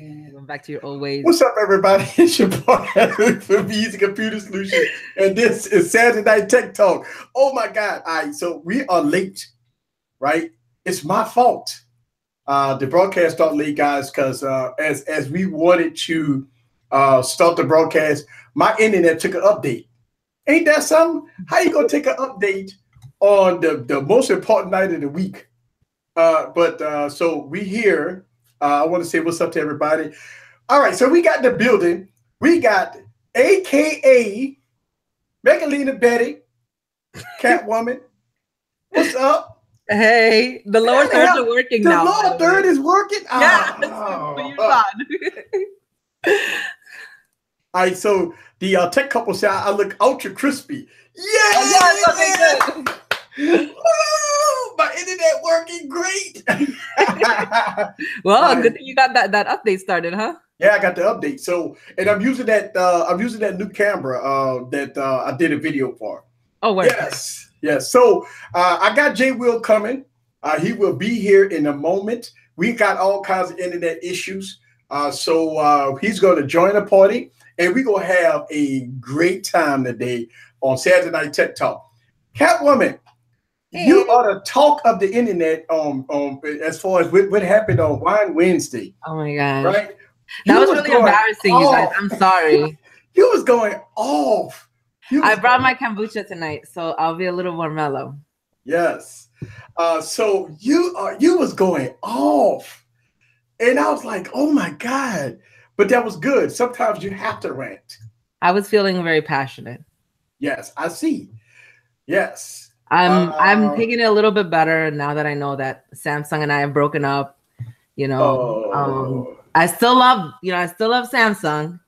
Going back to your old ways. What's up, everybody? It's your boy from Easy Computer Solutions, and this is Saturday Night Tech Talk. Oh my God! All right, so we are late, right? It's my fault. The broadcast started late, guys, because as we wanted to start the broadcast, my internet took an update. Ain't that something? How you gonna take an update on the most important night of the week? So we here. I want to say what's up to everybody. All right, so we got the building. We got AKA Megalina Betty, Catwoman. What's up? Hey, the lower thirds are working now. The lower third is working? Yeah, All right, so the tech couple say I look ultra crispy. Yeah! My internet working great. Well, good thing you got that update started, huh? Yeah, I got the update. So, and I'm using that new camera that I did a video for. Oh, wait. Yes. So I got JWill coming. He will be here in a moment. We got all kinds of internet issues. So he's going to join the party, and we're going to have a great time today on Saturday Night Tech Talk. Catwoman, hey. You are the talk of the internet as far as what happened on Wine Wednesday. Oh my God! Right? That was really embarrassing, you guys. I'm sorry. You was going off. I brought my kombucha tonight, so I'll be a little more mellow. Yes. So you was going off, and I was like, oh my God! But that was good. Sometimes you have to rant. I was feeling very passionate. Yes, I see. Yes. I'm taking it a little bit better now that I know that Samsung and I have broken up. You know, I still love Samsung.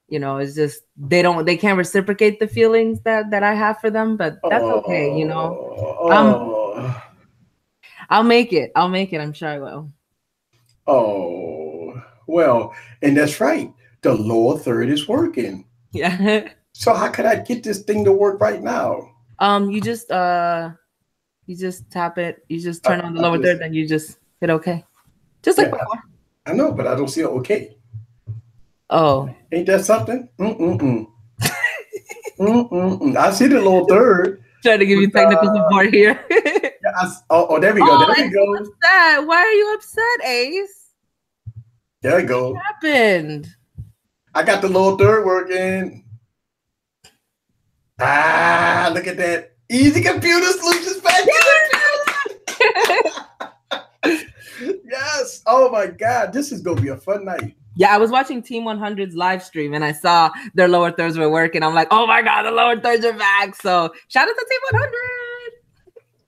You know, it's just they can't reciprocate the feelings that I have for them, but that's okay. You know, I'll make it. I'm sure I will. Oh, well, and that's right. The lower third is working. Yeah. So how could I get this thing to work right now? You just tap it. You just turn on the lower third, and you just hit OK. Just like before. I know, but I don't see it OK. Oh. Ain't that something? I see the lower third. Trying to give you technical support here. There we go. There we go. Upset. Why are you upset, Ace? There we go. What happened? I got the lower third working. Look at that. Easy Computer Solutions back. Yes. Oh my God. This is gonna be a fun night. Yeah, I was watching Team 100's live stream and I saw their lower thirds were working. I'm like, oh my God, the lower thirds are back. So shout out to Team 100.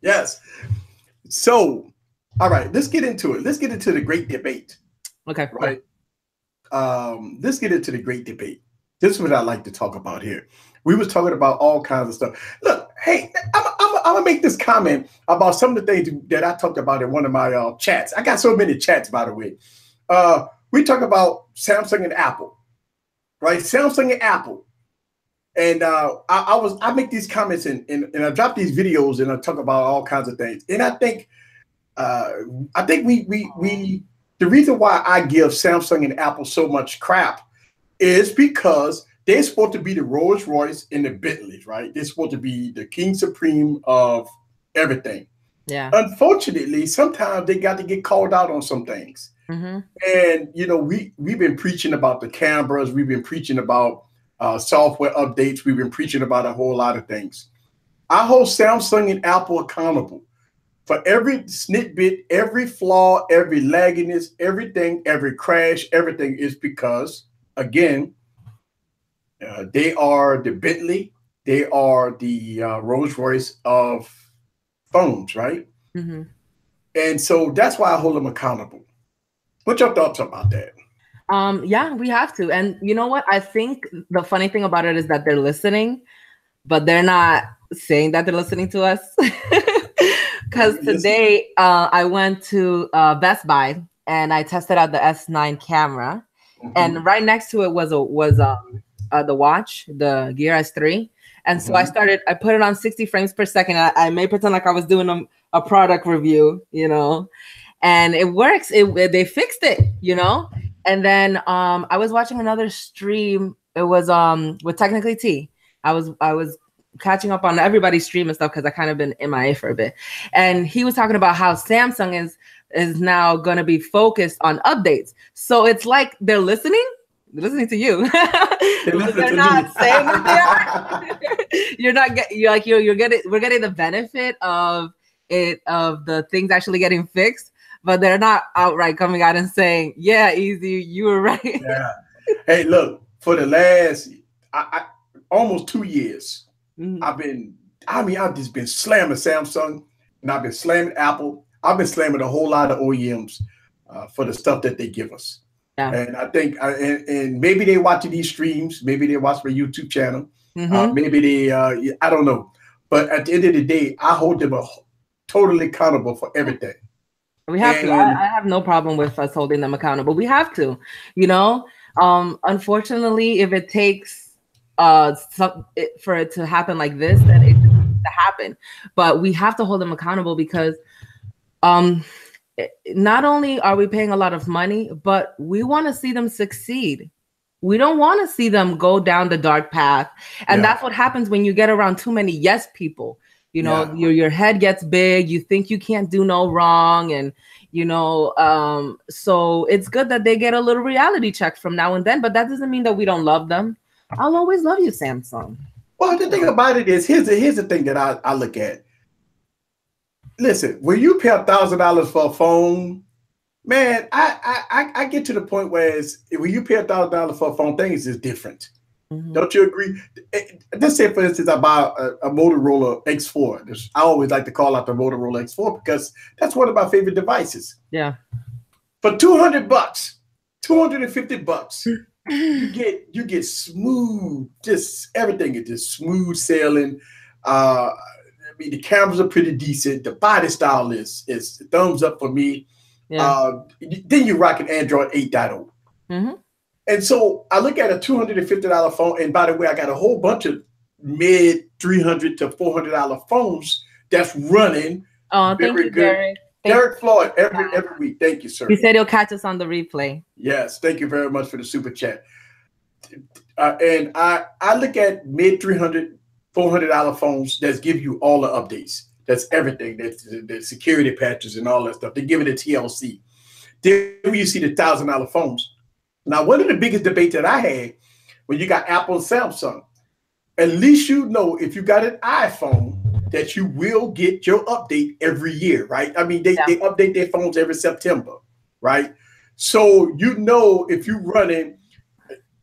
Yes. So, all right, let's get into it. Let's get into the great debate. Okay. Right. Let's get into the great debate. This is what I like to talk about here. We was talking about all kinds of stuff. Look, hey, I'm gonna make this comment about some of the things that I talked about in one of my chats. I got so many chats, by the way. We talk about Samsung and Apple, right? Samsung and Apple, and I make these comments and I drop these videos and I talk about all kinds of things. And I think we the reason why I give Samsung and Apple so much crap is because they're supposed to be the Rolls Royce and the Bentleys, right? They're supposed to be the king supreme of everything. Yeah. Unfortunately, sometimes they got to get called out on some things. Mm-hmm. And, you know, we've been preaching about the cameras. We've been preaching about software updates. We've been preaching about a whole lot of things. I hold Samsung and Apple accountable for every snitbit, every flaw, every lagginess, everything, every crash, everything is because, again, they are the Bentley. They are the Rolls Royce of phones, right? Mm-hmm. And so that's why I hold them accountable. What's your thoughts about that? Yeah, we have to. And you know what? I think the funny thing about it is that they're listening, but they're not saying that they're listening to us. Because today I went to Best Buy and I tested out the S9 camera. Mm-hmm. And right next to it was the watch, the Gear S3. And so I put it on 60 frames per second. I made pretend like I was doing a product review, you know, and it works. They fixed it, you know, And then I was watching another stream. It was with Technically T. I was catching up on everybody's stream and stuff because I kind of been MIA for a bit. And he was talking about how Samsung is now gonna be focused on updates. So it's like they're listening. They're listening to you. They're not saying what they are. We're getting the benefit of the things actually getting fixed, but they're not outright coming out and saying, yeah, Easy, you were right. Yeah. Hey, look, for the last almost 2 years, I've just been slamming Samsung, and I've been slamming Apple. I've been slamming a whole lot of OEMs for the stuff that they give us. Yeah. And I think, and maybe they're watching these streams, maybe they watch my YouTube channel, maybe they, I don't know. But at the end of the day, I hold them totally accountable for everything. We have to. I have no problem with us holding them accountable. We have to, you know. Unfortunately, if it takes for it to happen like this, then it needs to happen. But we have to hold them accountable because not only are we paying a lot of money, but we want to see them succeed. We don't want to see them go down the dark path. And that's what happens when you get around too many yes people. You know, your head gets big. You think you can't do no wrong. And, you know, so it's good that they get a little reality check from now and then. But that doesn't mean that we don't love them. I'll always love you, Samsung. Well, the thing about it is, here's the thing that I look at. Listen, when you pay $1,000 for a phone, man, I get to the point where when you pay $1,000 for a phone, things is different. Don't you agree? Let's say, for instance, I buy a Motorola X4. I always like to call out the Motorola X4 because that's one of my favorite devices. Yeah. For $200, $250, you get smooth, just everything is just smooth sailing. I mean, the cameras are pretty decent. The body style is thumbs up for me. Yeah. Then you rock an Android 8.0. And so I look at a $250 phone, and by the way, I got a whole bunch of mid $300 to $400 phones that's running. Oh, thank you, Derek. Derek Floyd, every week. Thank you, sir. He said he'll catch us on the replay. Yes, thank you very much for the super chat. And I look at mid $300, $400 phones that give you all the updates. That's everything. That's the security patches and all that stuff. They give it a TLC. Then you see the $1,000 phones. Now, one of the biggest debates that I had when you got Apple and Samsung, at least you know if you got an iPhone that you will get your update every year, right? I mean, they update their phones every September, right? So you know if you're running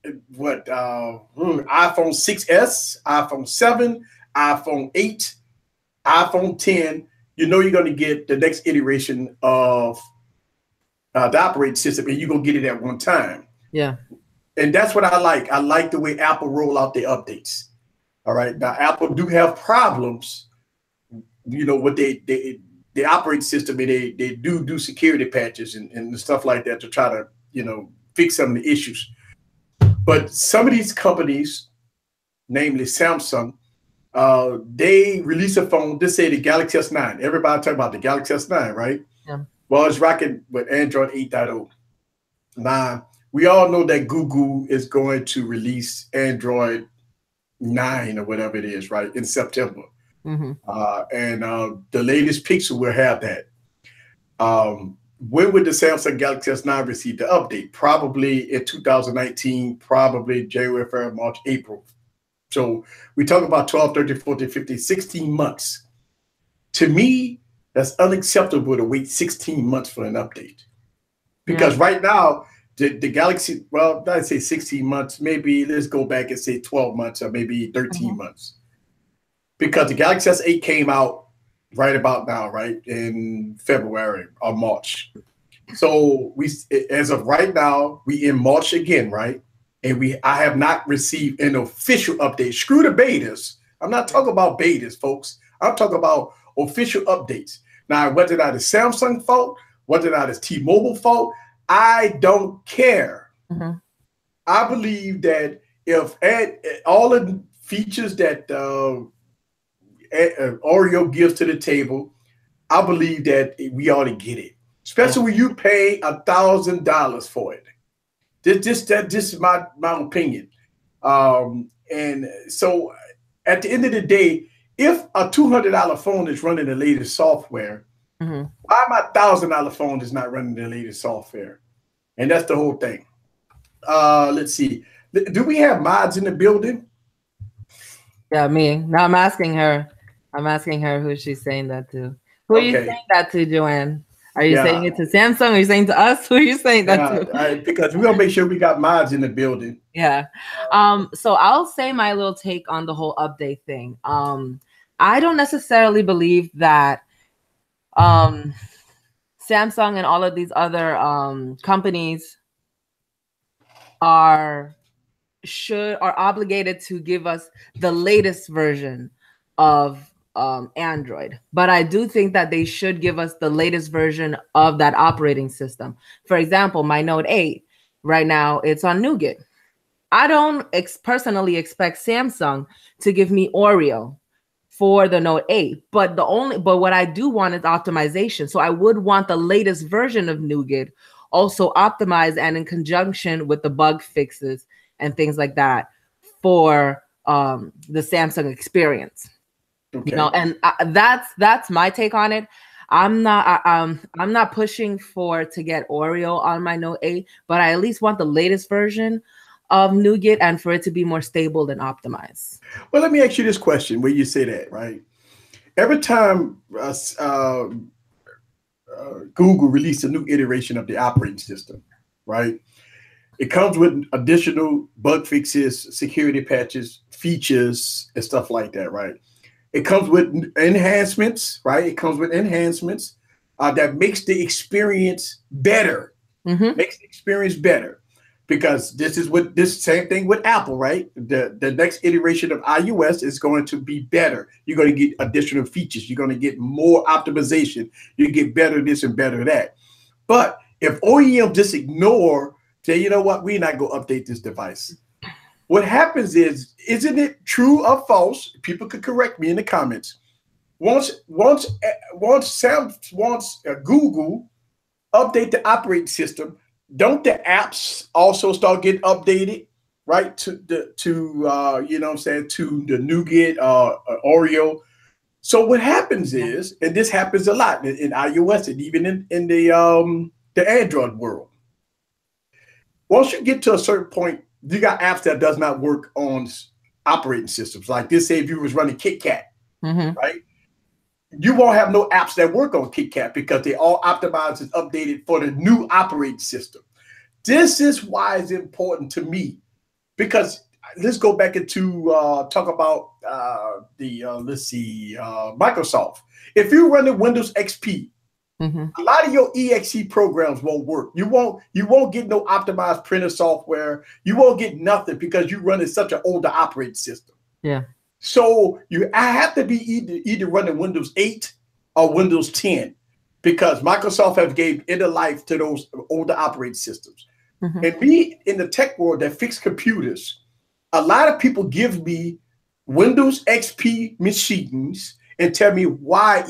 iPhone 6S, iPhone 7, iPhone 8, iPhone 10, you know you're going to get the next iteration of the operating system, and you're going to get it at one time. Yeah. And that's what I like. I like the way Apple roll out their updates. All right. Now, Apple do have problems, you know, with the operating system, and they do security patches and stuff like that to try to, you know, fix some of the issues. But some of these companies, namely Samsung, they release a phone. Let's say the Galaxy S9. Everybody talking about the Galaxy S9, right? Yeah. Well, it's rocking with Android 8.0. Now, we all know that Google is going to release Android 9 or whatever it is, right, in September. And the latest Pixel will have that. When would the Samsung Galaxy S9 receive the update? Probably in 2019, probably January, February, March, April. So we talk about 12, 13, 14, 15, 16 months. To me, that's unacceptable to wait 16 months for an update. Because right now, the Galaxy, well, I'd say 16 months, maybe let's go back and say 12 months or maybe 13 months. Because the Galaxy S8 came out right about now, right, in February or March. So as of right now, we in March again, right? And I have not received an official update. Screw the betas. I'm not talking about betas, folks. I'm talking about official updates. Now, whether that is Samsung fault, whether that is T-Mobile fault, I don't care. I believe that if all the features that Oreo gives to the table, I believe that we ought to get it. Especially when you pay $1,000 for it. This is my opinion. And so at the end of the day, if a $200 phone is running the latest software, why my $1,000 phone is not running the latest software? And that's the whole thing. Let's see. Do we have mods in the building? Yeah, me. Now I'm asking her. I'm asking her who she's saying that to. Who are you saying that to, Joanne? Are you saying it to Samsung? Are you saying to us? Who are you saying that to? Because we're gonna make sure we got mods in the building. Yeah. So I'll say my little take on the whole update thing. I don't necessarily believe that Samsung and all of these other companies are obligated to give us the latest version of Android, but I do think that they should give us the latest version of that operating system. For example, my Note 8 right now, it's on Nougat. I don't personally expect Samsung to give me Oreo for the Note 8, but what I do want is optimization. So I would want the latest version of Nougat also optimized and in conjunction with the bug fixes and things like that for the Samsung experience. Okay. You know, and that's my take on it. I'm not pushing to get Oreo on my Note 8, but I at least want the latest version of Nougat and for it to be more stable and optimized. Well, let me ask you this question where you say that, right? Every time Google released a new iteration of the operating system, right? It comes with additional bug fixes, security patches, features, and stuff like that, right? It comes with enhancements, right? It comes with enhancements that makes the experience better. Makes the experience better. Because this same thing with Apple, right? The next iteration of iOS is going to be better. You're going to get additional features. You're going to get more optimization. You get better this and better that. But if OEM just ignore, say, you know what, we're not going to update this device. What happens is, isn't it true or false? People could correct me in the comments. Once Google update the operating system, don't the apps also start getting updated, right? To you know what I'm saying, to the Nougat Oreo. So what happens is, and this happens a lot in iOS and even in the Android world. Once you get to a certain point, you got apps that does not work on operating systems. Like this, say if you was running KitKat, right? You won't have no apps that work on KitKat because they all optimized and updated for the new operating system. This is why it's important to me, because let's go back into talk about Microsoft. If you're running Windows XP, a lot of your exe programs won't work. You won't get no optimized printer software. You won't get nothing because you're running such an older operating system. Yeah. So I have to be either running Windows 8 or Windows 10 because Microsoft has gave end of life to those older operating systems. And me in the tech world that fix computers, a lot of people give me Windows XP machines and tell me why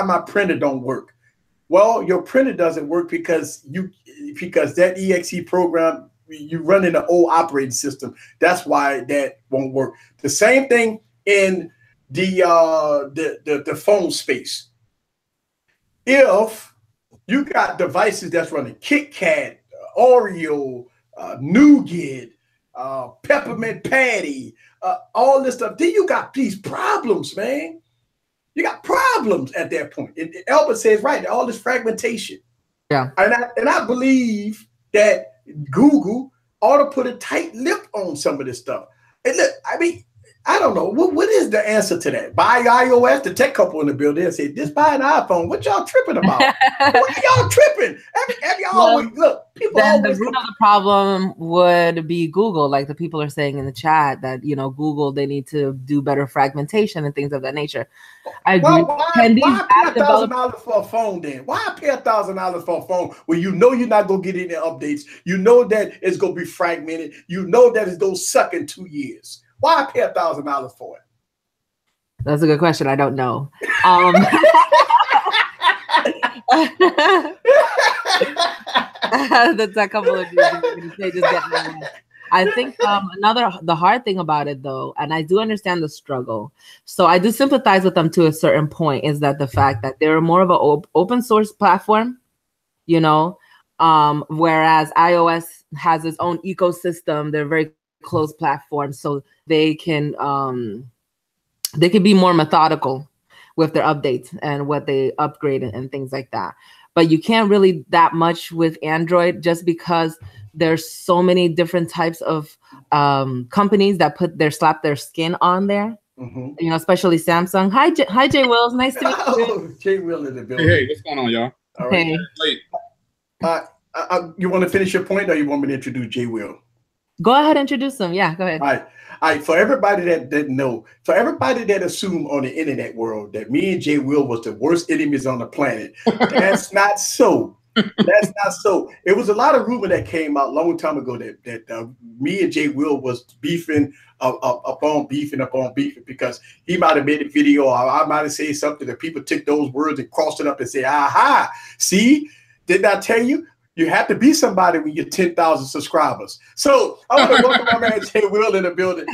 my printer don't work. Well, your printer doesn't work because that exe program, you run in an old operating system. That's why that won't work. The same thing in the phone space. If you got devices that's running KitKat, Oreo, Nougat, Peppermint Patty, all this stuff, then you got these problems, man. You got problems at that point. And Albert says, right, all this fragmentation. Yeah. And I believe that Google ought to put a tight lip on some of this stuff. And look, I mean, I don't know. What is the answer to that? Buy iOS, the tech couple in the building, and say, just buy an iPhone. What y'all tripping about? What are y'all tripping? Look, people then always. The root of the problem would be Google, like the people are saying in the chat that, you know, Google, they need to do better fragmentation and things of that nature. I agree. Why pay $1,000 for a phone then? Why pay $1,000 for a phone when you know you're not going to get any updates? You know that it's going to be fragmented. You know that it's going to suck in 2 years. Why pay $1,000 for it? That's a good question. I don't know. That's a couple of years. They just get me. I think the hard thing about it though, and I do understand the struggle, so I do sympathize with them to a certain point, is that the fact that they're more of an open source platform, you know, whereas iOS has its own ecosystem. They're very closed platforms, so they can be more methodical with their updates and what they upgrade and things like that. But you can't really that much with Android, just because there's so many different types of companies that slap their skin on there. You know, especially Samsung. Hi, JWill. It's nice to meet you. JWill in the building. Hey, what's going on, y'all? All right. Hey. You want to finish your point, or you want me to introduce JWill? Go ahead, introduce them. Yeah, go ahead. All right. For everybody that didn't know, for everybody that assumed on the internet world that me and JWill was the worst enemies on the planet, that's not so. That's not so. It was a lot of rumor that came out a long time ago that me and JWill was beefing upon beefing because he might have made a video, or I might have said something that people took those words and crossed it up and say, aha, see, didn't I tell you? You have to be somebody when you're 10,000 subscribers. So I want to welcome my man JWill in the building.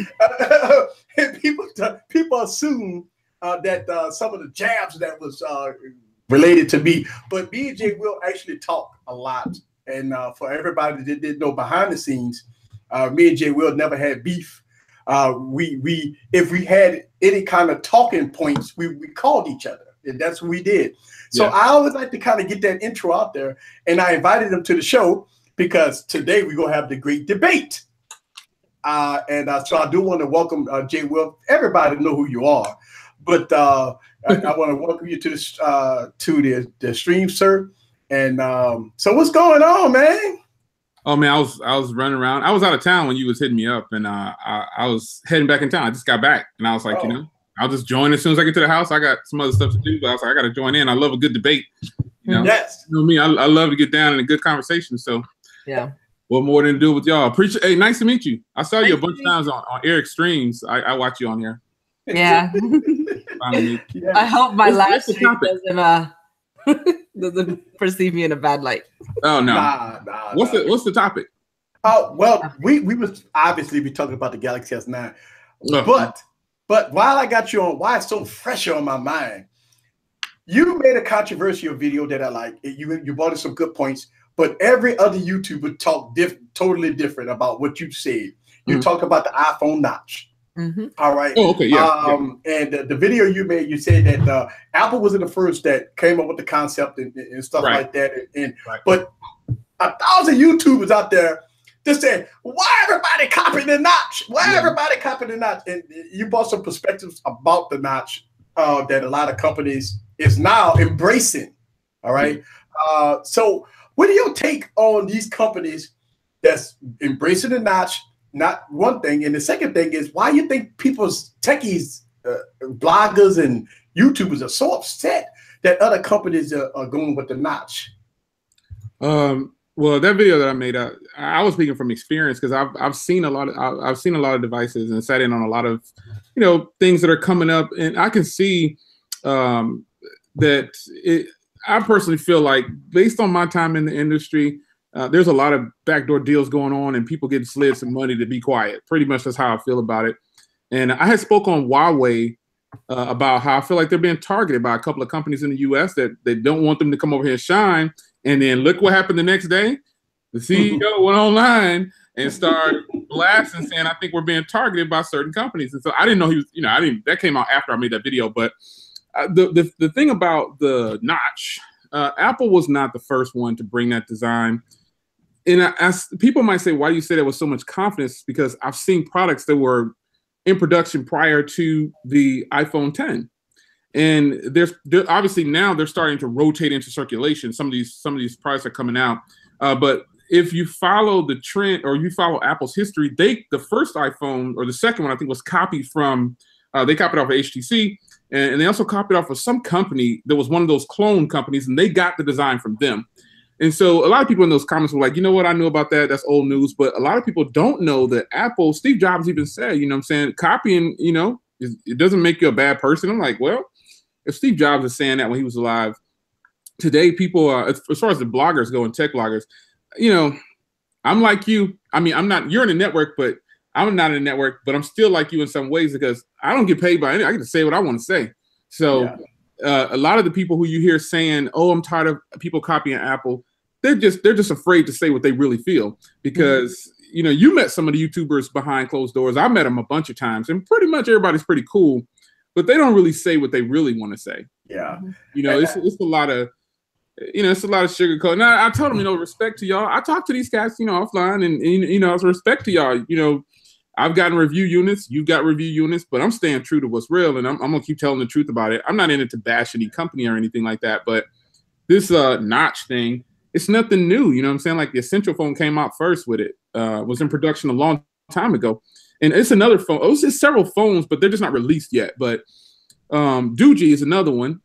People assume that some of the jabs that was related to me, but me and JWill actually talk a lot. And for everybody that didn't know behind the scenes, me and JWill never had beef. If we had any kind of talking points, we called each other, and that's what we did. So I always like to kind of get that intro out there, and I invited him to the show because today we're gonna have the great debate. So I do want to welcome JWill. Everybody know who you are, but I want to welcome you to the stream, sir. And so what's going on, man? Oh man, I was running around. I was out of town when you was hitting me up, and I was heading back in town. I just got back, and I was like, you know, I'll just join as soon as I get to the house. I got some other stuff to do, but I was like, I got to join in. I love a good debate. You know, yes. You know me. I love to get down in a good conversation. So yeah, what more than to do with y'all? Appreciate. Hey, nice to meet you. I saw you a bunch of times on Eric's streams. I watch you on here. Yeah. I hope my last stream doesn't perceive me in a bad light. Oh no. Nah. What's the topic? Oh well, we would obviously be talking about the Galaxy S9, but while I got you on, why it's so fresh on my mind, you made a controversial video that I like. You brought in some good points, but every other YouTuber talked totally different about what you said. You talked about the iPhone notch. All right. Oh, okay. Yeah. And the video you made, you said that Apple wasn't the first that came up with the concept and stuff like that. But 1,000 YouTubers out there just saying, why everybody copying the notch? Why everybody copying the notch? And you brought some perspectives about the notch that a lot of companies is now embracing. All right. So what do you take on these companies that's embracing the notch? Not one thing. And the second thing is, why you think people's techies, bloggers and YouTubers are so upset that other companies are going with the notch? Well, that video that I made, I was speaking from experience because I've seen a lot of devices and sat in on a lot of, you know, things that are coming up, and I can see that I personally feel like, based on my time in the industry, there's a lot of backdoor deals going on, and people getting slid some money to be quiet. Pretty much that's how I feel about it. And I had spoke on Huawei about how I feel like they're being targeted by a couple of companies in the U.S. that they don't want them to come over here and shine. And then look what happened the next day. The CEO went online and started blasting, saying, I think we're being targeted by certain companies. And so I didn't know he was, you know, that came out after I made that video. But the thing about the notch, Apple was not the first one to bring that design. And people might say, why do you say that with so much confidence? Because I've seen products that were in production prior to the iPhone 10. And they're obviously now they're starting to rotate into circulation. Some of these products are coming out. But if you follow the trend, or you follow Apple's history, the first iPhone, or the second one, I think, was copied from, they copied off of HTC, and they also copied off of some company that was one of those clone companies, and they got the design from them. And so a lot of people in those comments were like, you know what, I knew about that. That's old news. But a lot of people don't know that Apple, Steve Jobs even said, you know what I'm saying, copying, you know, it doesn't make you a bad person. I'm like, well, if Steve Jobs is saying that when he was alive, today people are, as far as the bloggers go and tech bloggers, you know, I'm like you. I mean, I'm not, you're in a network, but I'm not in a network, but I'm still like you in some ways because I don't get paid by anything. I get to say what I want to say. So a lot of the people who you hear saying, oh, I'm tired of people copying Apple, they're just afraid to say what they really feel because, you know, you met some of the YouTubers behind closed doors. I met them a bunch of times and pretty much everybody's pretty cool, but they don't really say what they really want to say. Yeah. You know, it's a lot of, you know, it's a lot of sugarcoat. Now I told them, you know, respect to y'all. I talk to these guys, you know, offline and you know, respect to y'all, you know, I've gotten review units, you've got review units, but I'm staying true to what's real and I'm gonna keep telling the truth about it. I'm not in it to bash any company or anything like that, but this notch thing, it's nothing new. You know what I'm saying? Like the Essential phone came out first with it, was in production a long time ago. And it's another phone. Oh, it's several phones, but they're just not released yet. But Doogie is another one.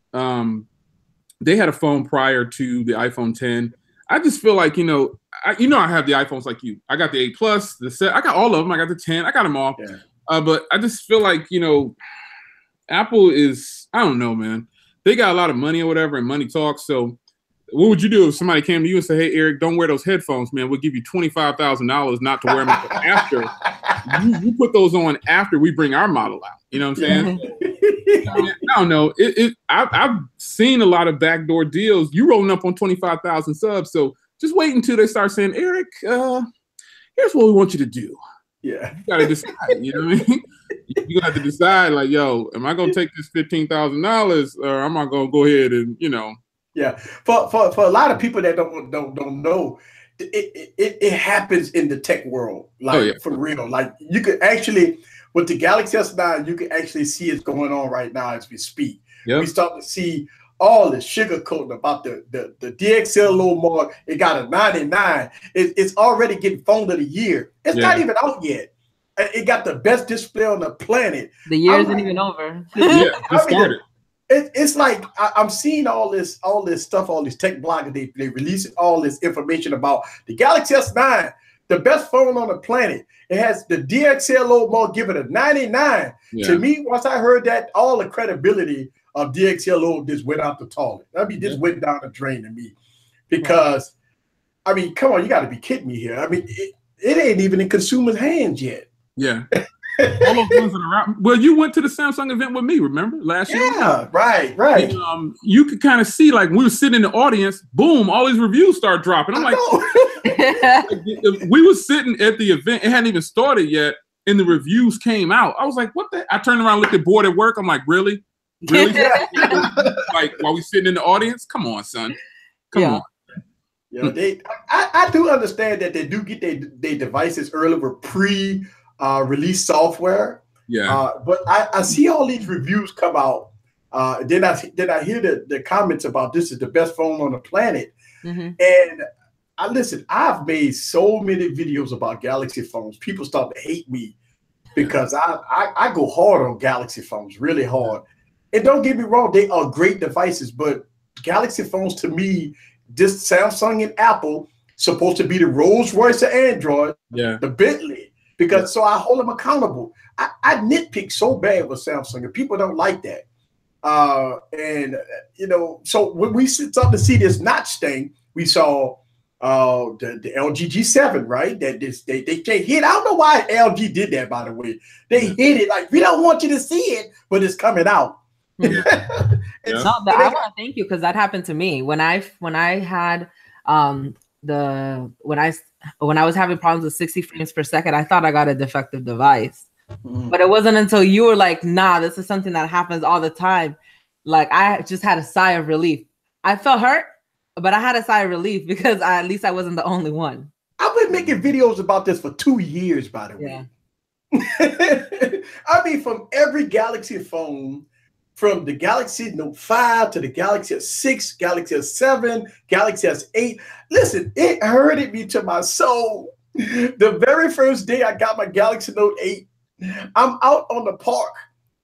They had a phone prior to the iPhone 10. I just feel like, you know, I have the iPhones like you. I got the 8 Plus, the 7. I got all of them. I got the 10. I got them all. Yeah. But I just feel like, you know, Apple is, I don't know, man. They got a lot of money or whatever, and money talks. So what would you do if somebody came to you and said, hey, Eric, don't wear those headphones, man. We'll give you $25,000 not to wear them after. You put those on after we bring our model out. You know what I'm saying? I don't know. I've seen a lot of backdoor deals. You rolling up on 25,000 subs. So just wait until they start saying, Eric, here's what we want you to do. Yeah. You got to decide. You know what I mean? You have to decide, like, yo, am I going to take this $15,000 or am I going to go ahead and, you know? Yeah. For a lot of people that don't know, it happens in the tech world, like for real. Like you could actually, with the Galaxy S9, you can actually see it's going on right now as we speak. We start to see all the sugarcoating about the DXL low mod. It got a 99. It's already getting phone of the year. It's not even out yet. It got the best display on the planet. The year isn't even over. Just started. It's like I'm seeing all this stuff, all these tech bloggers, they releasing all this information about the Galaxy S9, the best phone on the planet. It has the DXL low mod, give it a 99. To me, once I heard that, all the credibility of DXL low just went out the toilet. I mean, just went down the drain to me. Because, I mean, come on, you got to be kidding me here. I mean, it ain't even in consumers' hands yet. Yeah. All those ones that are out. Well, you went to the Samsung event with me, remember? Last year? Yeah, right. And, you could kind of see, like, we were sitting in the audience, boom, all these reviews start dropping. I'm like, we were sitting at the event, it hadn't even started yet, and the reviews came out. I was like, what the? I turned around, looked at board at work. I'm like, really? Really? Like, while we sitting in the audience? Come on, son. Come on. Yeah, I do understand that they do get their devices early with release software. But I see all these reviews come out. Then I hear the comments about this is the best phone on the planet. And I've made so many videos about Galaxy phones. People start to hate me because I go hard on Galaxy phones, really hard. And don't get me wrong, they are great devices, but Galaxy phones to me, this Samsung and Apple, supposed to be the Rolls Royce of Android, the Bentley. Because so I hold them accountable. I nitpick so bad with Samsung, and people don't like that. And you know, so when we start to see this notch thing, we saw the LG G7, right? That they hit. I don't know why LG did that, by the way. They hit it like we don't want you to see it, but it's coming out. I want to thank you because that happened to me when I had when I was having problems with 60 frames per second. I thought I got a defective device, but it wasn't until you were like, nah, this is something that happens all the time. Like I just had a sigh of relief. I felt hurt, but I had a sigh of relief because at least I wasn't the only one. I've been making videos about this for 2 years, by the way. I mean, from every Galaxy phone, from the Galaxy Note 5 to the Galaxy S6, Galaxy S7, Galaxy S8. Listen, it hurted me to my soul. The very first day I got my Galaxy Note 8, I'm out on the park.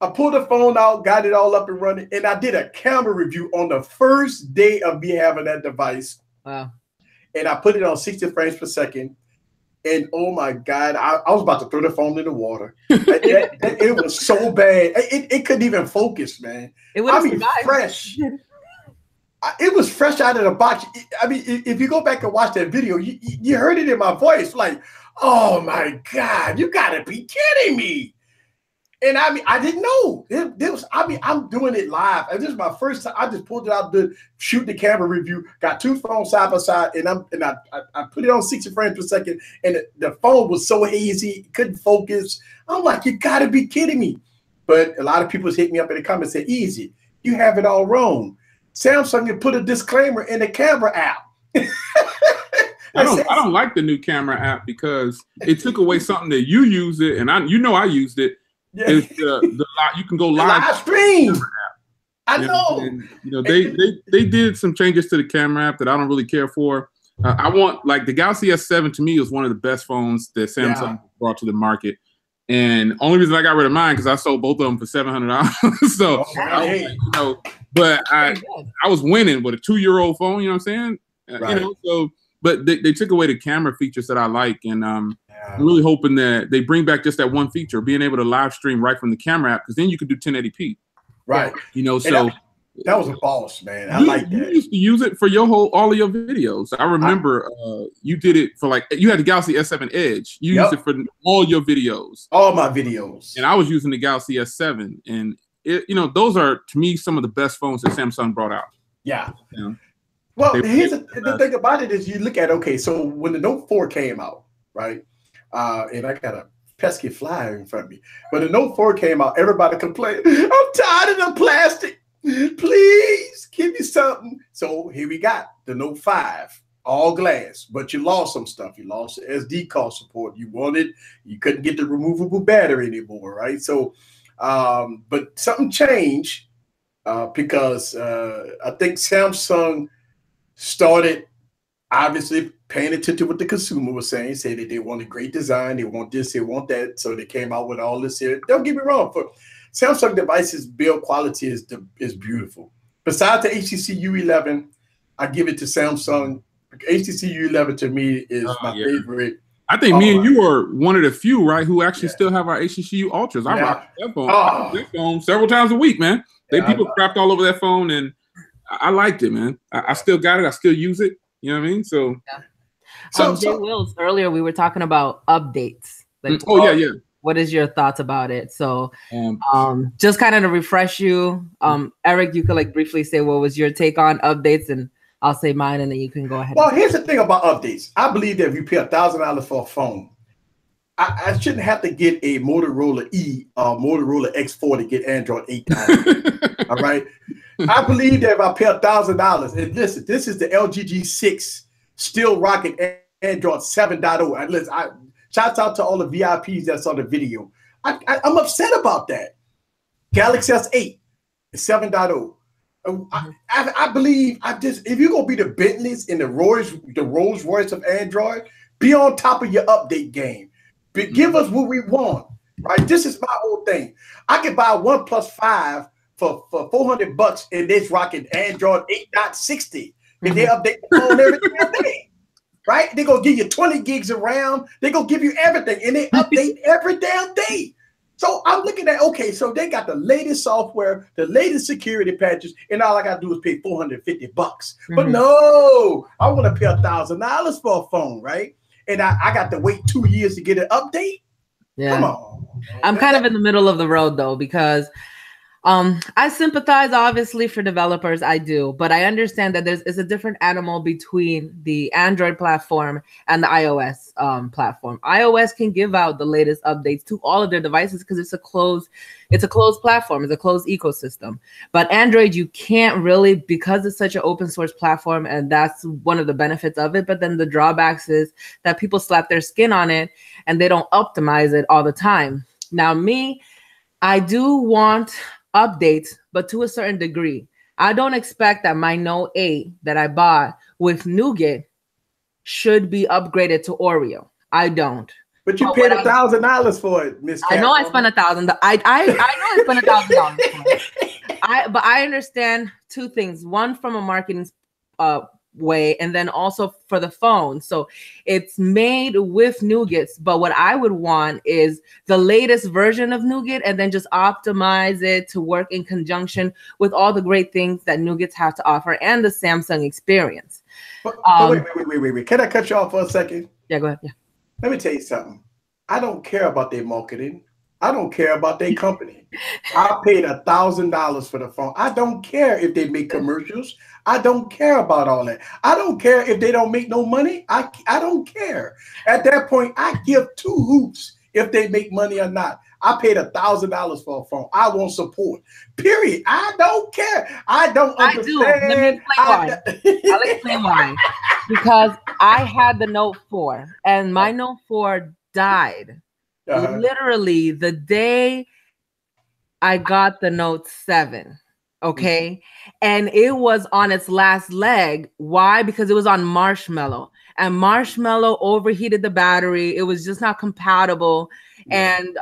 I pulled the phone out, got it all up and running, and I did a camera review on the first day of me having that device. Wow. And I put it on 60 frames per second. And oh my God, I was about to throw the phone in the water. It was so bad. It couldn't even focus, man. It would have fresh. it was fresh out of the box. I mean, if you go back and watch that video, you heard it in my voice, like, oh my God, you gotta be kidding me. And I mean, I didn't know. I'm doing it live. And this is my first time. I just pulled it out to shoot the camera review, got two phones side by side, and I put it on 60 frames per second, and the phone was so hazy, couldn't focus. I'm like, you gotta be kidding me. But a lot of people hit me up in the comments and said, easy, you have it all wrong. Samsung can put a disclaimer in the camera app. I don't like the new camera app because it took away something that you use it, and I used it. Yeah. It's you can go live stream. I know. And, you know, they did some changes to the camera app that I don't really care for. I want, like, the Galaxy S7 to me is one of the best phones that Samsung brought to the market. And only reason I got rid of mine because I sold both of them for $700. So, you know, but I was winning with a 2-year-old phone. You know what I'm saying? Right. You know, so but they took away the camera features that I like, and I'm really hoping that they bring back just that one feature, being able to live stream right from the camera app, because then you could do 1080p. Right. You know, so that was a boss, man. I like that. You used to use it for all of your videos. I remember you did it for, like, you had the Galaxy S7 Edge. You used it for all your videos. All my videos. And I was using the Galaxy S7, and you know, those are, to me, some of the best phones that Samsung brought out. Yeah. You know? Well, here's the thing about it is you look at, okay, so when the Note 4 came out, right? And I got a pesky flyer in front of me. When the Note 4 came out, everybody complained, I'm tired of the plastic. Please give me something. So here we got the Note 5, all glass, but you lost some stuff. You lost the SD card support. You couldn't get the removable battery anymore, right? So, but something changed because I think Samsung started obviously paying attention to what the consumer was saying, say that they want a great design, they want this, they want that. So they came out with all this here. Don't get me wrong, for Samsung devices, build quality is beautiful. Besides the HTC U11, I give it to Samsung. HTC U11 to me is my favorite. I think me and you are one of the few, right, who actually still have our HTC U Ultras. I rock that phone. That phone several times a week, man. People crapped all over that phone, and I liked it, man. I still got it. I still use it. You know what I mean? So, JWill, earlier we were talking about updates. Like, what is your thoughts about it? So, just kind of to refresh you, Eric, you could, like, briefly say what was your take on updates, and I'll say mine, and then you can go ahead. Well, here's the thing about updates. I believe that if you pay $1,000 for a phone, I shouldn't have to get a Motorola Motorola X4 to get Android 8. All right. I believe that if I pay $1,000, and listen, this is the LG G6 still rocking Android 7.0. Listen, shouts out to all the VIPs that's on the video. I'm upset about that. Galaxy S8 is 7.0. I believe if you're gonna be the Bentleys and the Rolls Royce of Android, be on top of your update game. Give us what we want, right? This is my whole thing. I could buy a OnePlus 5 for $400 and it's rocking Android 8.60, and they update the phone every day, right? They're gonna give you 20 gigs of RAM. They're gonna give you everything, and they update every damn day. So I'm looking at, okay, so they got the latest software, the latest security patches, and all I got to do is pay $450. But no, I want to pay $1,000 for a phone, right? And I got to wait 2 years to get an update? Yeah. Come on. I'm kind of in the middle of the road, though, because I sympathize, obviously, for developers. I do, but I understand that it's a different animal between the Android platform and the iOS platform. iOS can give out the latest updates to all of their devices because it's a closed platform, it's a closed ecosystem. But Android, you can't really, because it's such an open source platform, and that's one of the benefits of it. But then the drawbacks is that people slap their skin on it and they don't optimize it all the time. Now, I do want updates, but to a certain degree. I don't expect that my Note 8 that I bought with Nougat should be upgraded to Oreo. I don't. But you paid $1,000 for it, Miss. I know I spent $1,000. I know I spent $1,000 for it. But I understand two things. One, from a marketing way, and then also for the phone. So it's made with nougats, but what I would want is the latest version of nougat and then just optimize it to work in conjunction with all the great things that nougats have to offer and the Samsung experience. But wait. Can I cut you off for a second? Yeah, go ahead. Yeah. Let me tell you something. I don't care about their marketing. I don't care about their company. I paid $1,000 for the phone. I don't care if they make commercials. I don't care about all that. I don't care if they don't make no money. I don't care. At that point, I give two hoots if they make money or not. I paid $1,000 for a phone. I want support. Period. I don't care. I don't understand. I do. Let me explain why. I'll explain why. Because I had the Note 4 and my Note 4 died. Literally the day I got the Note 7. Okay. And it was on its last leg. Why? Because it was on Marshmallow, and Marshmallow overheated the battery. It was just not compatible. And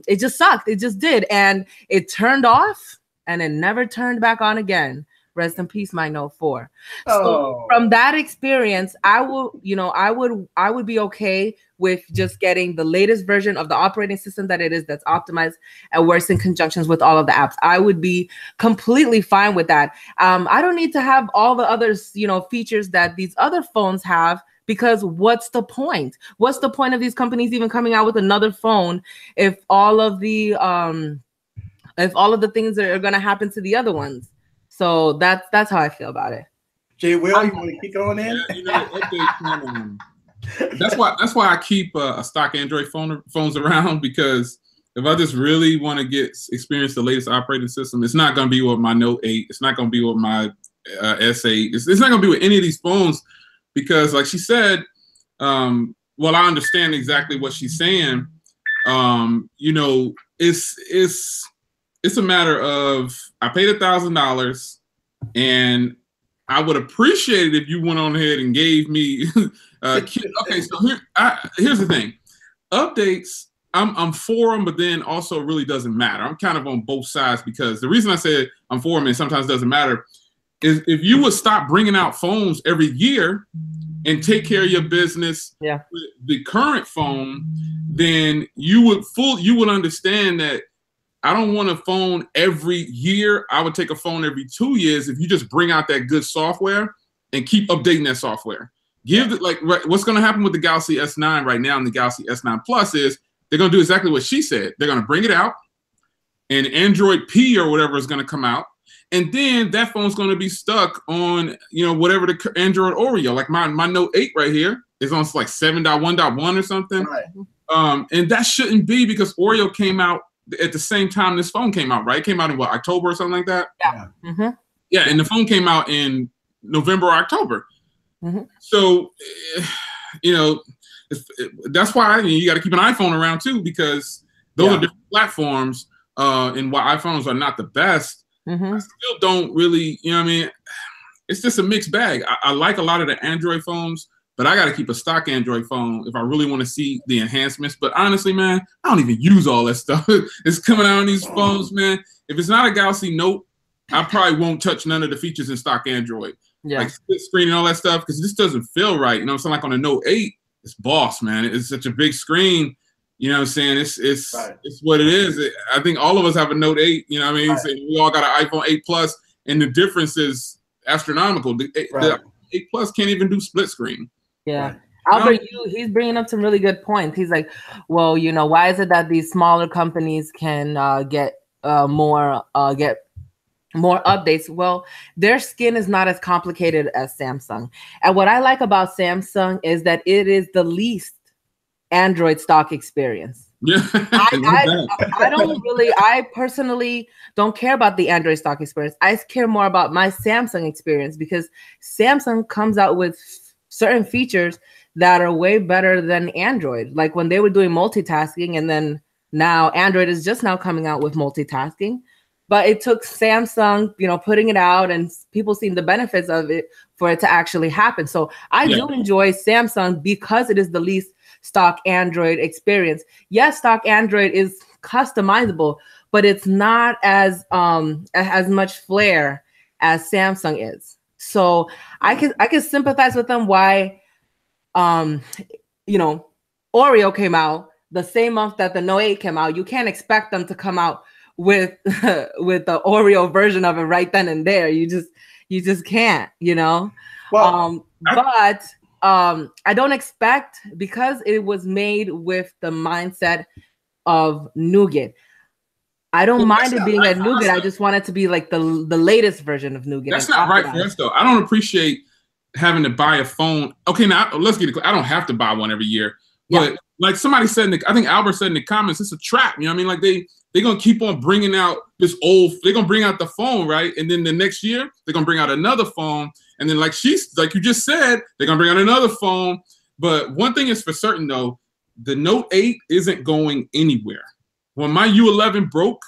it just sucked. It just did. And it turned off and it never turned back on again. Rest in peace, my Note 4. So from that experience, I would be okay with just getting the latest version of the operating system that it is, that's optimized and works in conjunctions with all of the apps. I would be completely fine with that. I don't need to have all the other, features that these other phones have, because what's the point? What's the point of these companies even coming out with another phone if all of the things that are going to happen to the other ones? So that's how I feel about it. JWill, you want to kick on in? That's why I keep a stock Android phones around, because if I just really want to experience the latest operating system, it's not going to be with my Note 8. It's not going to be with my S8. It's not going to be with any of these phones, because, like she said, I understand exactly what she's saying. It's a matter of, I paid $1,000, and I would appreciate it if you went on ahead and gave me. Okay, so here's the thing: updates. I'm for them, but then also it really doesn't matter. I'm kind of on both sides, because the reason I said I'm for them and sometimes doesn't matter is if you would stop bringing out phones every year and take care of your business with the current phone, then you would understand that. I don't want a phone every year. I would take a phone every 2 years if you just bring out that good software and keep updating that software. What's going to happen with the Galaxy S9 right now and the Galaxy S9 Plus is they're going to do exactly what she said. They're going to bring it out, and Android P or whatever is going to come out, and then that phone's going to be stuck on whatever the Android Oreo. Like my Note 8 right here is on like 7.1.1 or something. Right. And that shouldn't be, because Oreo came out at the same time this phone came out, right? It came out in October or something like that? Yeah. Mm-hmm. Yeah, and the phone came out in November or October. Mm-hmm. So, that's why you got to keep an iPhone around too, because those are different platforms. And while iPhones are not the best, I still don't really, it's just a mixed bag. I like a lot of the Android phones, but I got to keep a stock Android phone if I really want to see the enhancements. But honestly, man, I don't even use all that stuff. It's coming out on these phones, man. If it's not a Galaxy Note, I probably won't touch none of the features in stock Android. Yeah. Like split screen and all that stuff, because this doesn't feel right. So like on a Note 8, it's boss, man. It's such a big screen. You know what I'm saying? It's what it is. I think all of us have a Note 8, Right. So we all got an iPhone 8 Plus, and the difference is astronomical. The 8 Plus can't even do split screen. Yeah. Right. Albert, he's bringing up some really good points. He's like, well, why is it that these smaller companies can get more updates? Well, their skin is not as complicated as Samsung. And what I like about Samsung is that it is the least Android stock experience. Yeah. I personally don't care about the Android stock experience. I care more about my Samsung experience, because Samsung comes out with certain features that are way better than Android. Like when they were doing multitasking, and then now Android is just now coming out with multitasking. But it took Samsung, putting it out and people seeing the benefits of it for it to actually happen. So I do enjoy Samsung because it is the least stock Android experience. Yes, stock Android is customizable, but it's not as much flair as Samsung is. So I can sympathize with them why, you know, Oreo came out the same month that the No 8 came out. You can't expect them to come out with with the Oreo version of it right then and there. You just can't, you know. Well, but I don't expect, because it was made with the mindset of nougat. I don't mind it being a nougat. I just want it to be like the latest version of nougat. That's not right for us, though. I don't appreciate having to buy a phone. Okay, now let's get it. I don't have to buy one every year, but like somebody said, I think Albert said in the comments, it's a trap. You know what I mean? Like they're gonna keep on bringing out this old. They're gonna bring out the phone, right? And then the next year they're gonna bring out another phone, and then like you just said, they're gonna bring out another phone. But one thing is for certain, though, the Note 8 isn't going anywhere. When my U11 broke,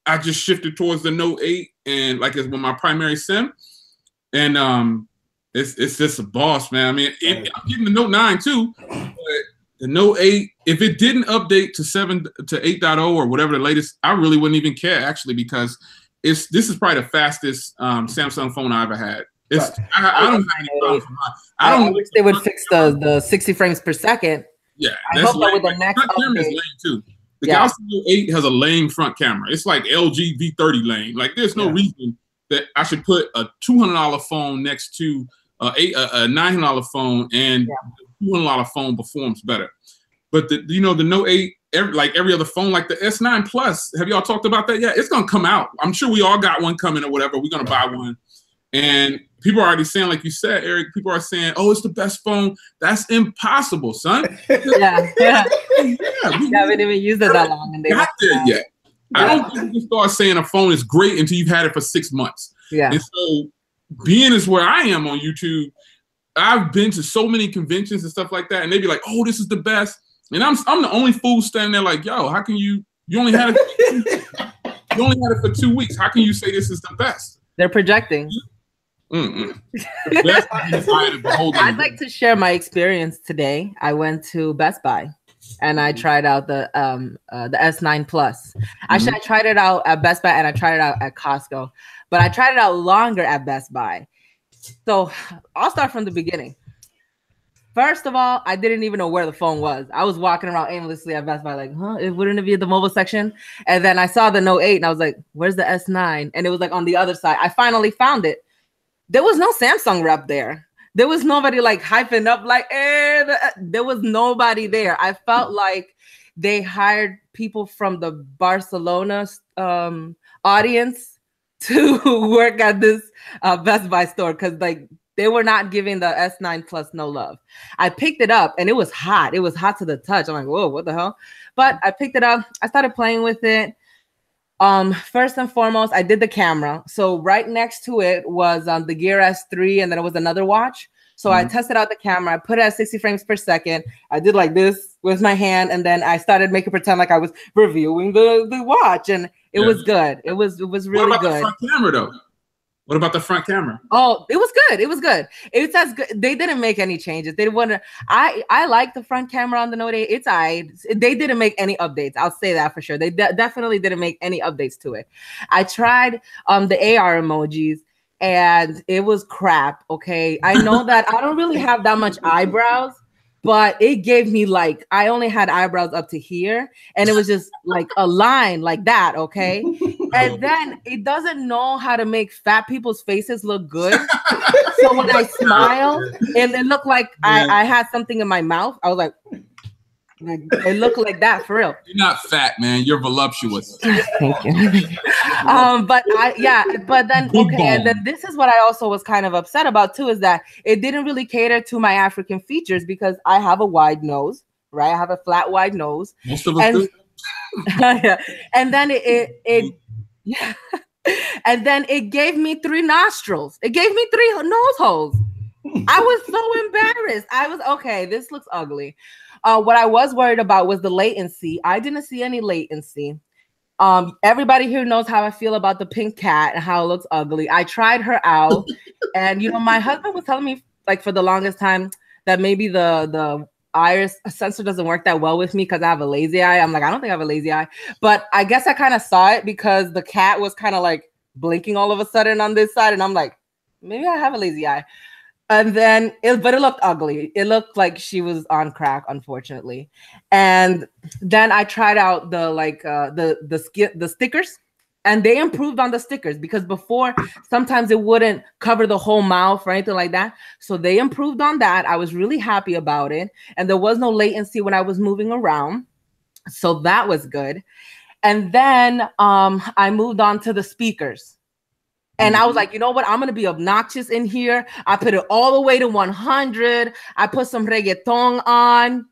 I just shifted towards the Note 8, and like it's with my primary SIM, and it's just a boss, man. I mean, I'm getting the Note 9 too, but the Note 8, if it didn't update to 8.0 or whatever the latest, I really wouldn't even care actually, because this is probably the fastest Samsung phone I ever had. I don't have any problem. I wish they would fix the 60 frames per second. Yeah, I hope that with the next update. Lame too. The Galaxy Note 8 has a lame front camera. It's like LG V30 lame. Like there's no reason that I should put a $200 phone next to a $900 phone, and the $200 phone performs better. But the Note 8, like every other phone, like the S9 Plus, have y'all talked about that yet? It's gonna come out. I'm sure we all got one coming or whatever. We're gonna buy one, and people are already saying, like you said, Eric. People are saying, "Oh, it's the best phone." That's impossible, son. We haven't even used it that long, and they got there yet. I don't think you can start saying a phone is great until you've had it for 6 months. Yeah. And so, being is where I am on YouTube, I've been to so many conventions and stuff like that, and they be like, "Oh, this is the best," and I'm the only fool standing there like, "Yo, how can you only had it you only had it for 2 weeks? How can you say this is the best?" They're projecting. I'd like to share my experience today. I went to Best Buy and I tried out the S9 Plus. Actually, I tried it out at Best Buy and I tried it out at Costco, but I tried it out longer at Best Buy. So I'll start from the beginning. First of all, I didn't even know where the phone was. I was walking around aimlessly at Best Buy like, wouldn't it be at the mobile section? And then I saw the Note 8 and I was like, where's the S9? And it was like on the other side. I finally found it. There was no Samsung rep there. There was nobody like hyping up like, there was nobody there. I felt like they hired people from the Barcelona audience to work at this Best Buy store, because like they were not giving the S9 Plus no love. I picked it up and it was hot. It was hot to the touch. I'm like, whoa, what the hell? But I picked it up. I started playing with it. First and foremost, I did the camera. So right next to it was the Gear S3, and then it was another watch. So I tested out the camera. I put it at 60 frames per second. I did like this with my hand, and then I started making pretend like I was reviewing the watch, and it was good. It was really good. What about the front camera though? What about the front camera? Oh, it was good. It was good. It's as good. They didn't make any changes. They didn't want to. I like the front camera on the Note 8. It's they didn't make any updates. I'll say that for sure. They definitely didn't make any updates to it. I tried the AR emojis, and it was crap. Okay, I know that I don't really have that much eyebrows, but it gave me like, I only had eyebrows up to here, and it was just like a line like that. Okay. And then it doesn't know how to make fat people's faces look good. So when I smile and it looked like I had something in my mouth, I was like it looked like that for real. You're not fat, man. You're voluptuous. Thank you. But then okay, and then this is what I also was kind of upset about too, is that it didn't really cater to my African features, because I have a wide nose, right? I have a flat, wide nose. Most of us do. And then and then it gave me 3 nostrils. It gave me 3 nose holes. I was so embarrassed. I was okay. This looks ugly. What I was worried about was the latency. I didn't see any latency. Everybody here knows how I feel about the pink cat and how it looks ugly. I tried her out, and my husband was telling me like for the longest time that maybe the iris sensor doesn't work that well with me because I have a lazy eye. I'm like, I don't think I have a lazy eye, but I guess I kind of saw it because the cat was kind of like blinking all of a sudden on this side, and I'm like, maybe I have a lazy eye. And then, but it looked ugly. It looked like she was on crack, unfortunately. And then I tried out the stickers, and they improved on the stickers because before sometimes it wouldn't cover the whole mouth or anything like that. So they improved on that. I was really happy about it, and there was no latency when I was moving around, so that was good. And then I moved on to the speakers. And I was like, you know what? I'm going to be obnoxious in here. I put it all the way to 100. I put some reggaeton on,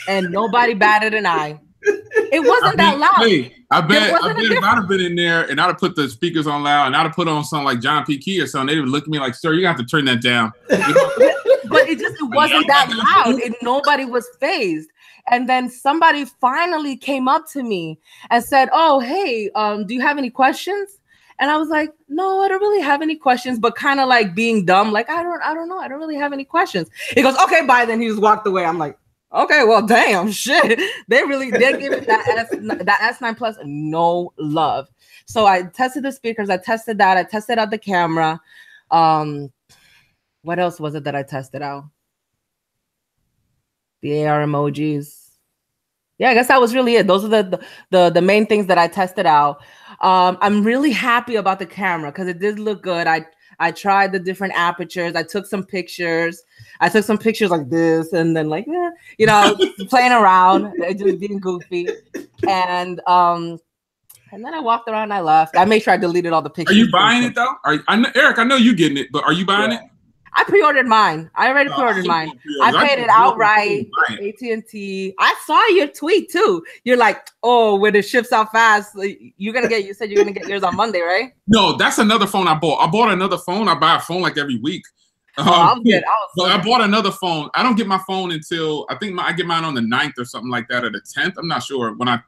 and nobody batted an eye. It wasn't that loud. Hey, I bet if I'd have been in there and I'd have put the speakers on loud and I'd have put on something like John P. Key or something, they would look at me like, sir, you have to turn that down. But it wasn't that loud. Nobody was fazed. And then somebody finally came up to me and said, oh, hey, do you have any questions? And I was like, no, I don't really have any questions, but kind of like being dumb. Like, I don't know. I don't really have any questions. He goes, okay, bye. Then he just walked away. I'm like, okay, well, damn, shit. They gave it that S9 Plus no love. So I tested the speakers. I tested that. I tested out the camera. What else was it that I tested out? The AR emojis. Yeah, I guess that was really it. Those are the main things that I tested out. I'm really happy about the camera because it did look good. I tried the different apertures. I took some pictures. I took some pictures like this, and then like, playing around, just being goofy. And then I walked around and I left. I made sure I deleted all the pictures. Are you buying it though? Eric, I know you're getting it, but are you buying it? I pre-ordered mine. I already pre-ordered mine. I paid it outright. AT&T. I saw your tweet too. You're like, oh, when it ships out fast, you said you're gonna get yours on Monday, right? No, that's another phone I bought. I bought another phone. I buy a phone like every week. I bought another phone. I don't get my phone until I think I get mine on the 9th or something like that, or the 10th. I'm not sure. When I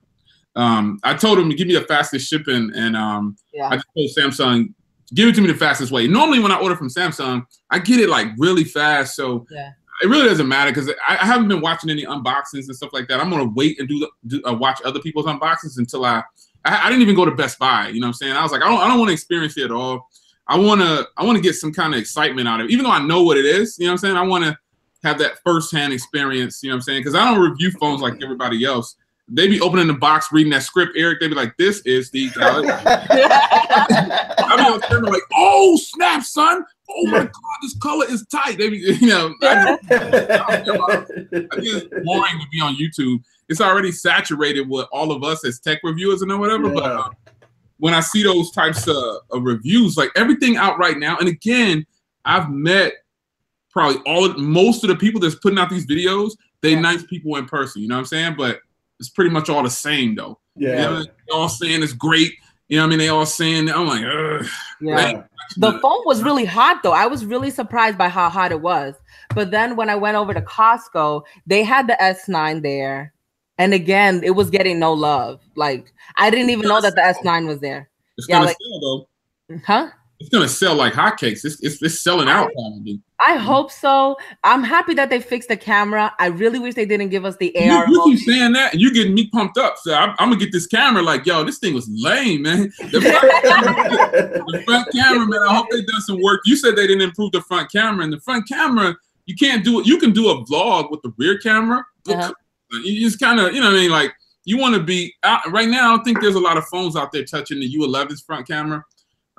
told him to give me the fastest shipping, and I just told Samsung, give it to me the fastest way. Normally, when I order from Samsung, I get it like really fast. So it really doesn't matter because I haven't been watching any unboxings and stuff like that. I'm gonna wait and watch other people's unboxings until I didn't even go to Best Buy. You know what I'm saying? I was like, I don't want to experience it at all. I wanna get some kind of excitement out of it, even though I know what it is. You know what I'm saying? I want to have that firsthand experience. You know what I'm saying? Because I don't review phones like everybody else. They be opening the box, reading that script, Eric. They be like, "This is the." I mean, I'm like, "Oh snap, son! Oh my God, this color is tight." They be, I think it's boring to be on YouTube. It's already saturated with all of us as tech reviewers and whatever. Yeah. But when I see those types of reviews, like everything out right now, and again, I've met probably most of the people that's putting out these videos. They nice people in person. You know what I'm saying? But it's pretty much all the same though. Yeah. They all saying it's great. You know what I mean? They all saying, I'm like, ugh. Yeah. The phone was really hot though. I was really surprised by how hot it was. But then when I went over to Costco, they had the S9 there. And again, it was getting no love. Like I didn't even know that the S9 was there. It's gonna sell though. Huh? It's gonna sell like hotcakes. It's selling out probably. I hope so. I'm happy that they fixed the camera. I really wish they didn't give us the AR. You keep saying that, and you're getting me pumped up. So I'm gonna get this camera. Like, yo, this thing was lame, man. The front camera, man. I hope they done some work. You said they didn't improve the front camera, and the front camera, you can't do it. You can do a vlog with the rear camera. You just kind of, you know what I mean? Like, you want to be out right now. I don't think there's a lot of phones out there touching the U11's front camera.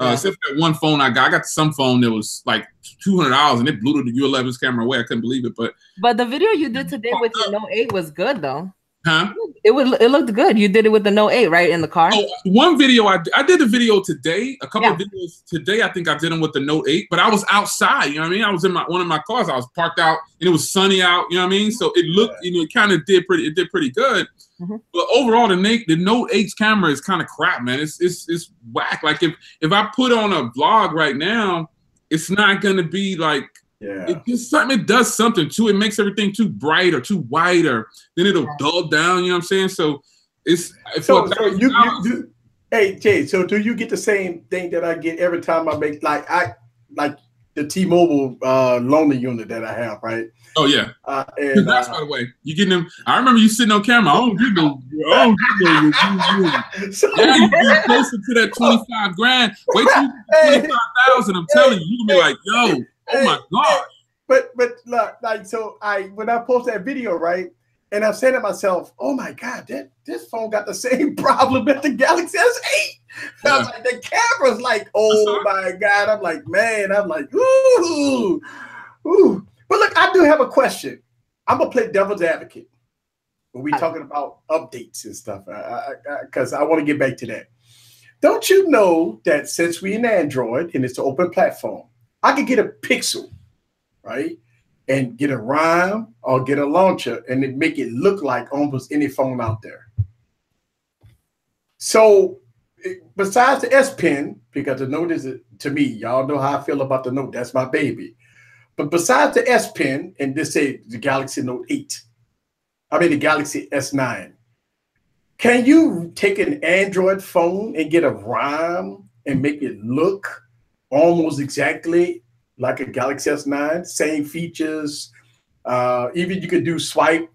Except for that one phone I got some phone that was like $200 and it blew the U11's camera away. I couldn't believe it. But the video you did today with your Note 8 was good though. Huh? It looked good. You did it with the Note 8, right, in the car? Oh, one video I did a video today. A couple of videos today. I think I did them with the Note 8, but I was outside. You know what I mean? I was in one of my cars. I was parked out and it was sunny out. You know what I mean? So it looked, it kind of did pretty good. Mm-hmm. But overall, the Note 8's camera is kind of crap, man. It's whack. Like if I put on a vlog right now, it's not gonna be like. Yeah. It does something too. It makes everything too bright or too white, or then it'll dull down. You know what I'm saying? So hey Jay. So do you get the same thing that I get every time I make like the T-Mobile loaner unit that I have, right? Oh yeah. And that's by the way, you getting them. I remember you sitting on camera. I don't get no review. So, yeah, you get closer to that 25 grand. Wait till you get 25,000. I'm telling you, you're gonna be like, yo, oh my god. But look, like, so when I post that video, right, and I'm saying to myself, oh my god, this phone got the same problem as the Galaxy S8. I was like, the camera's like, oh my god. I'm like, man, ooh. But look, I do have a question. I'm gonna play devil's advocate when we're talking about updates and stuff, because I want to get back to that. Don't you know that since we're in Android and it's an open platform, I could get a Pixel, right, and get a ROM or get a launcher, and it make it look like almost any phone out there. So besides the S Pen, because the Note is, to me, y'all know how I feel about the Note. That's my baby. But besides the S Pen, and this say the Galaxy Note 8, the Galaxy S9, can you take an Android phone and get a ROM and make it look almost exactly like a Galaxy S9? Same features. Even you could do swipe.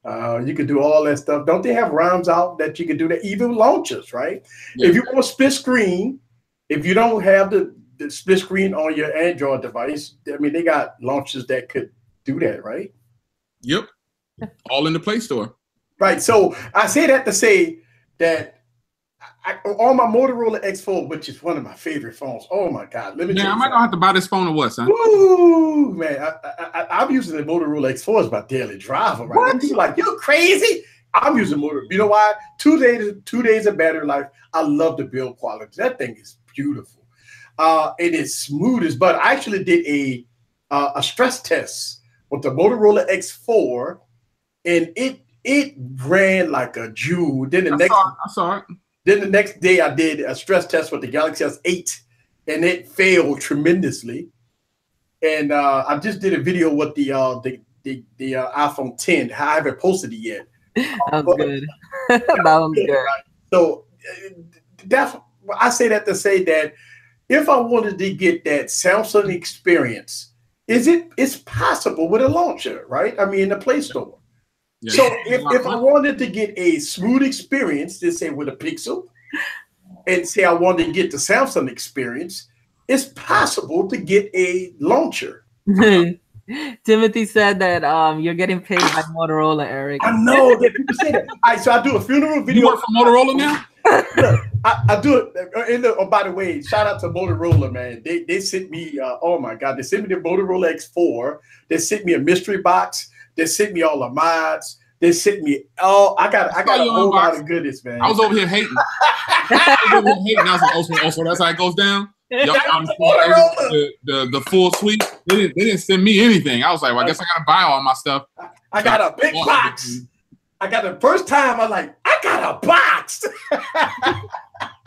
You could do all that stuff. Don't they have ROMs out that you can do that? Even launchers, right? Yeah. If you want split screen, if you don't have the split screen on your Android device, they got launchers that could do that, right? Yep. All in the Play Store. Right. So I say that to say that on my Motorola X4, which is one of my favorite phones. Oh my God. Let me tell you. Am I gonna have to buy this phone or what, son? Ooh, man. I'm using the Motorola X4 as my daily driver, right? What? People like, you're crazy. I'm using Motorola. You know why? 2 days of battery life. I love the build quality. That thing is beautiful. It is smooth as butter. I actually did a stress test with the Motorola X4, and it ran like a jewel. Then I saw it. Then the next day I did a stress test with the Galaxy S8, and it failed tremendously. And I just did a video with the iPhone 10. I haven't posted it yet. That was good. That was good. So that's, I say that to say that if I wanted to get that Samsung experience, it's possible with a launcher, right? In the Play Store. Yeah. So if I wanted to get a smooth experience, let's say with a Pixel, and say I wanted to get the Samsung experience, it's possible to get a launcher. Timothy said that you're getting paid by Motorola, Eric. I know that people say that. All right, so I do a funeral video. You work for Motorola now? Look, I do it. And look, oh, by the way, shout out to Motorola, man. They sent me, oh my God, they sent me the Motorola X4. They sent me a mystery box. They sent me all the mods. They sent me all. I got a whole lot of goodness, man. I was over here hating. I was like, oh, so that's how it goes down. The full suite. They didn't send me anything. I was like, well, I guess I gotta buy all my stuff. I got a big box. I got the first time. I'm like, I got a box.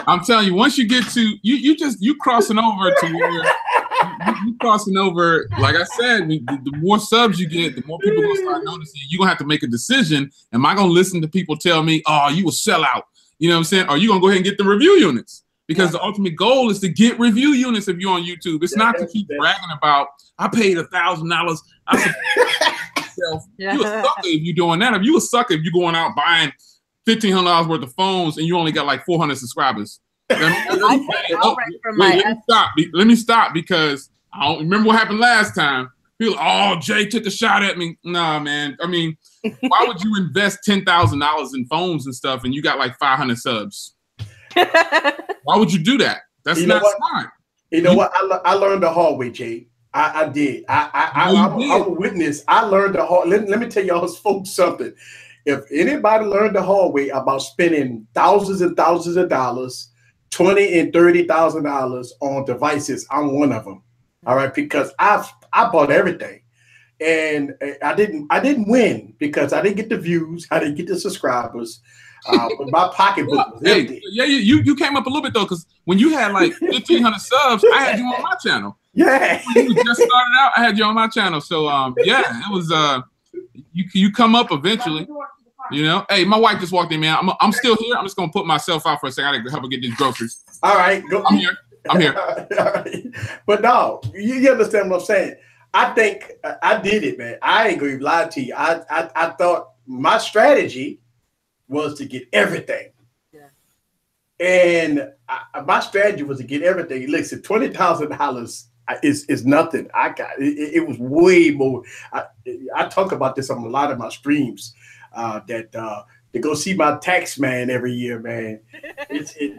I'm telling you, once you get to you crossing over to where you crossing over. Like I said, the more subs you get, the more people gonna start noticing. You're gonna have to make a decision. Am I gonna listen to people tell me, "Oh, you a sellout"? You know what I'm saying? Or are you gonna go ahead and get the review units? Because the ultimate goal is to get review units if you're on YouTube. It's not to keep bragging about, I paid $1,000. I myself. You a sucker if you're doing that. If you a sucker if you're going out buying $1,500 worth of phones and you only got like 400 subscribers. Let me stop because I don't remember what happened last time. People, oh, Jay took a shot at me. Nah, man. I mean, why would you invest $10,000 in phones and stuff and you got like 500 subs? Why would you do that? That's not smart. You know what? I learned the hard way, Jay. I did. I'm a witness. I learned the hard. Let me tell y'all folks something. If anybody learned the hard way about spending thousands and thousands of dollars, $20,000 and $30,000 on devices, I'm one of them. All right, because I bought everything, and I didn't win because I didn't get the views, I didn't get the subscribers. But my pocketbook was empty. Yeah, you came up a little bit though, because when you had like 1,500 subs, I had you on my channel. Yeah, when you just started out, I had you on my channel. So yeah, it was you come up eventually. You know, hey, my wife just walked in, man. I'm still here. I'm just gonna put myself out for a second. I gotta help her get these groceries. All right, go. I'm here. I'm here. But no, you understand what I'm saying. I think I did it, man. I ain't gonna even lie to you. I thought my strategy was to get everything. Yeah. And my strategy was to get everything. Listen, $20,000 is nothing. I got it was way more. I talk about this on a lot of my streams. That to go see my tax man every year, man.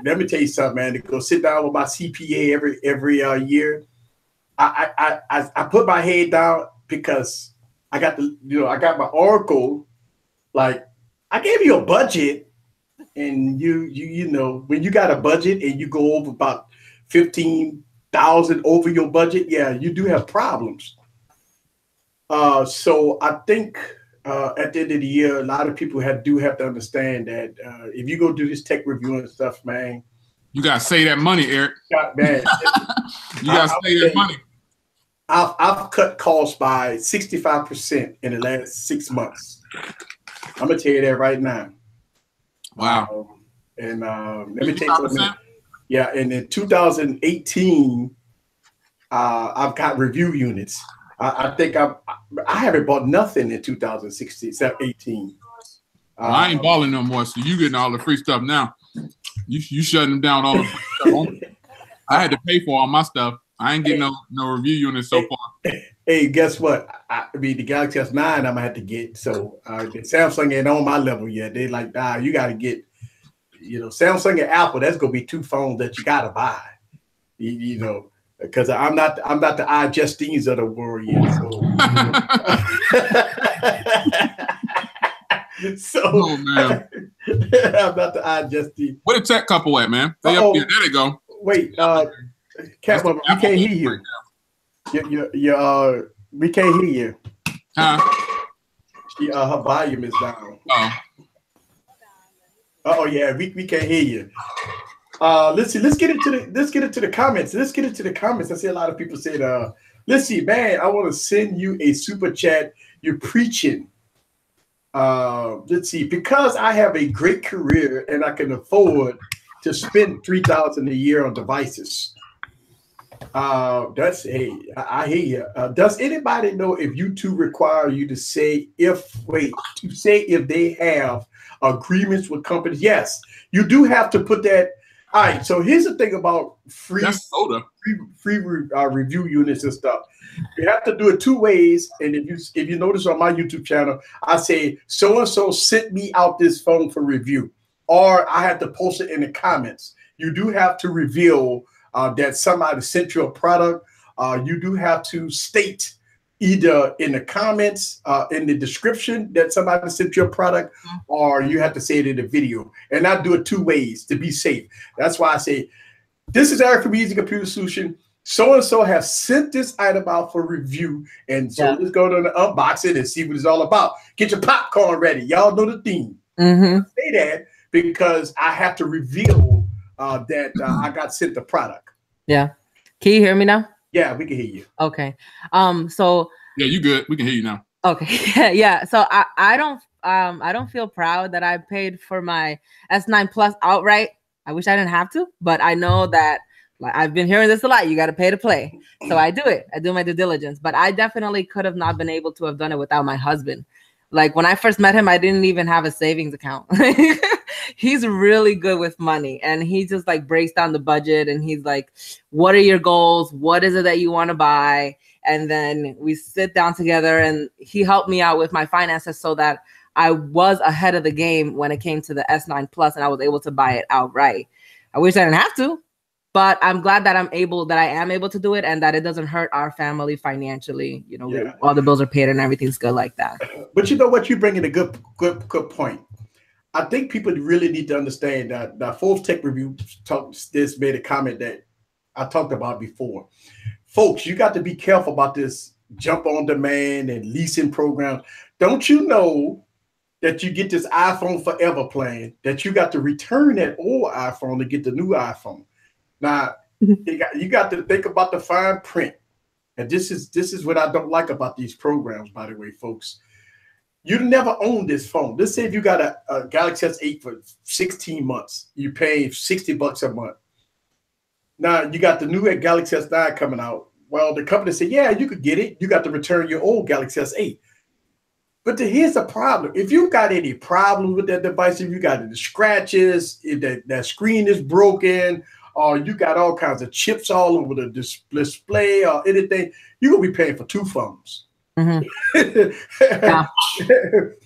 Let me tell you something, man. To go sit down with my CPA every year. I put my head down because I got I got my Oracle. Like, I gave you a budget, and you know, when you got a budget and you go over about 15,000 over your budget, yeah, you do have problems. So I think at the end of the year, a lot of people do have to understand that if you go do this tech review and stuff, man, you gotta save that money, Eric. Man, you gotta save that money. I've cut costs by 65% in the last 6 months. I'm gonna tell you that right now. Wow. And let me take a minute. Yeah, and in 2018, I've got review units. I think I haven't bought nothing in 2016, 18. I ain't balling no more, so you getting all the free stuff now. You shutting down all the free stuff. I had to pay for all my stuff. I ain't getting no review units so far. Hey, guess what? I mean, the Galaxy S9 I'm gonna have to get. So the Samsung ain't on my level yet. They like, you gotta get, Samsung and Apple. That's gonna be two phones that you gotta buy. You know, because I'm not the iJustines of the world yet. So, oh man, I'm not the iJustine. Where the tech couple at, man? They up here. There they go. Wait, Cat, we can't hear you. We can't hear you. Huh? Her volume is down. Oh. Yeah, we can't hear you. Let's see. Let's get into the comments. I see a lot of people said, let's see, man, I want to send you a super chat. You're preaching. Let's see, because I have a great career and I can afford to spend $3,000 a year on devices. I hear you. Does anybody know if YouTube require you to say if they have agreements with companies? Yes, you do have to put that. All right. So here's the thing about free review units and stuff. You have to do it two ways. And if you notice on my YouTube channel, I say so and so sent me out this phone for review, or I have to post it in the comments. You do have to reveal that somebody sent you a product. You do have to state either in the comments, in the description that somebody sent you a product, or you have to say it in the video. And I do it two ways to be safe. That's why I say, this is Eric from Easy Computer Solution. So-and-so has sent this item out for review. And so let's go to the unboxing and see what it's all about. Get your popcorn ready. Y'all know the theme. I say that because I have to reveal that I got sent the product. Yeah. Can you hear me now? Yeah, we can hear you. Okay. So yeah, you good. We can hear you now. Okay. Yeah. So I don't feel proud that I paid for my S9 Plus outright. I wish I didn't have to, but I know that, like, I've been hearing this a lot. You got to pay to play. So I do it. I do my due diligence, but I definitely could have not been able to have done it without my husband. Like, when I first met him, I didn't even have a savings account. He's really good with money, and he just like breaks down the budget, and he's like, what are your goals? What is it that you want to buy? And then we sit down together, and he helped me out with my finances so that I was ahead of the game when it came to the S9 Plus, and I was able to buy it outright. I wish I didn't have to, but I'm glad that I am able to do it, and that it doesn't hurt our family financially. You know, all the bills are paid and everything's good like that. But you know what? You bring in a good point. I think people really need to understand that Forbes Tech Review made a comment that I talked about before. Folks, you got to be careful about this jump on demand and leasing programs. Don't you know that you get this iPhone Forever plan, that you got to return that old iPhone to get the new iPhone? Now, you got to think about the fine print. And this is what I don't like about these programs, by the way, folks. You never own this phone. Let's say if you got a Galaxy S8 for 16 months, you pay $60 a month. Now you got the new Galaxy S9 coming out. Well, the company said, yeah, you could get it. You got to return your old Galaxy S8. But here's the problem. If you got any problems with that device, if you got any scratches, if that screen is broken, or you got all kinds of chips all over the display or anything, you're going to be paying for two phones. Yeah. You're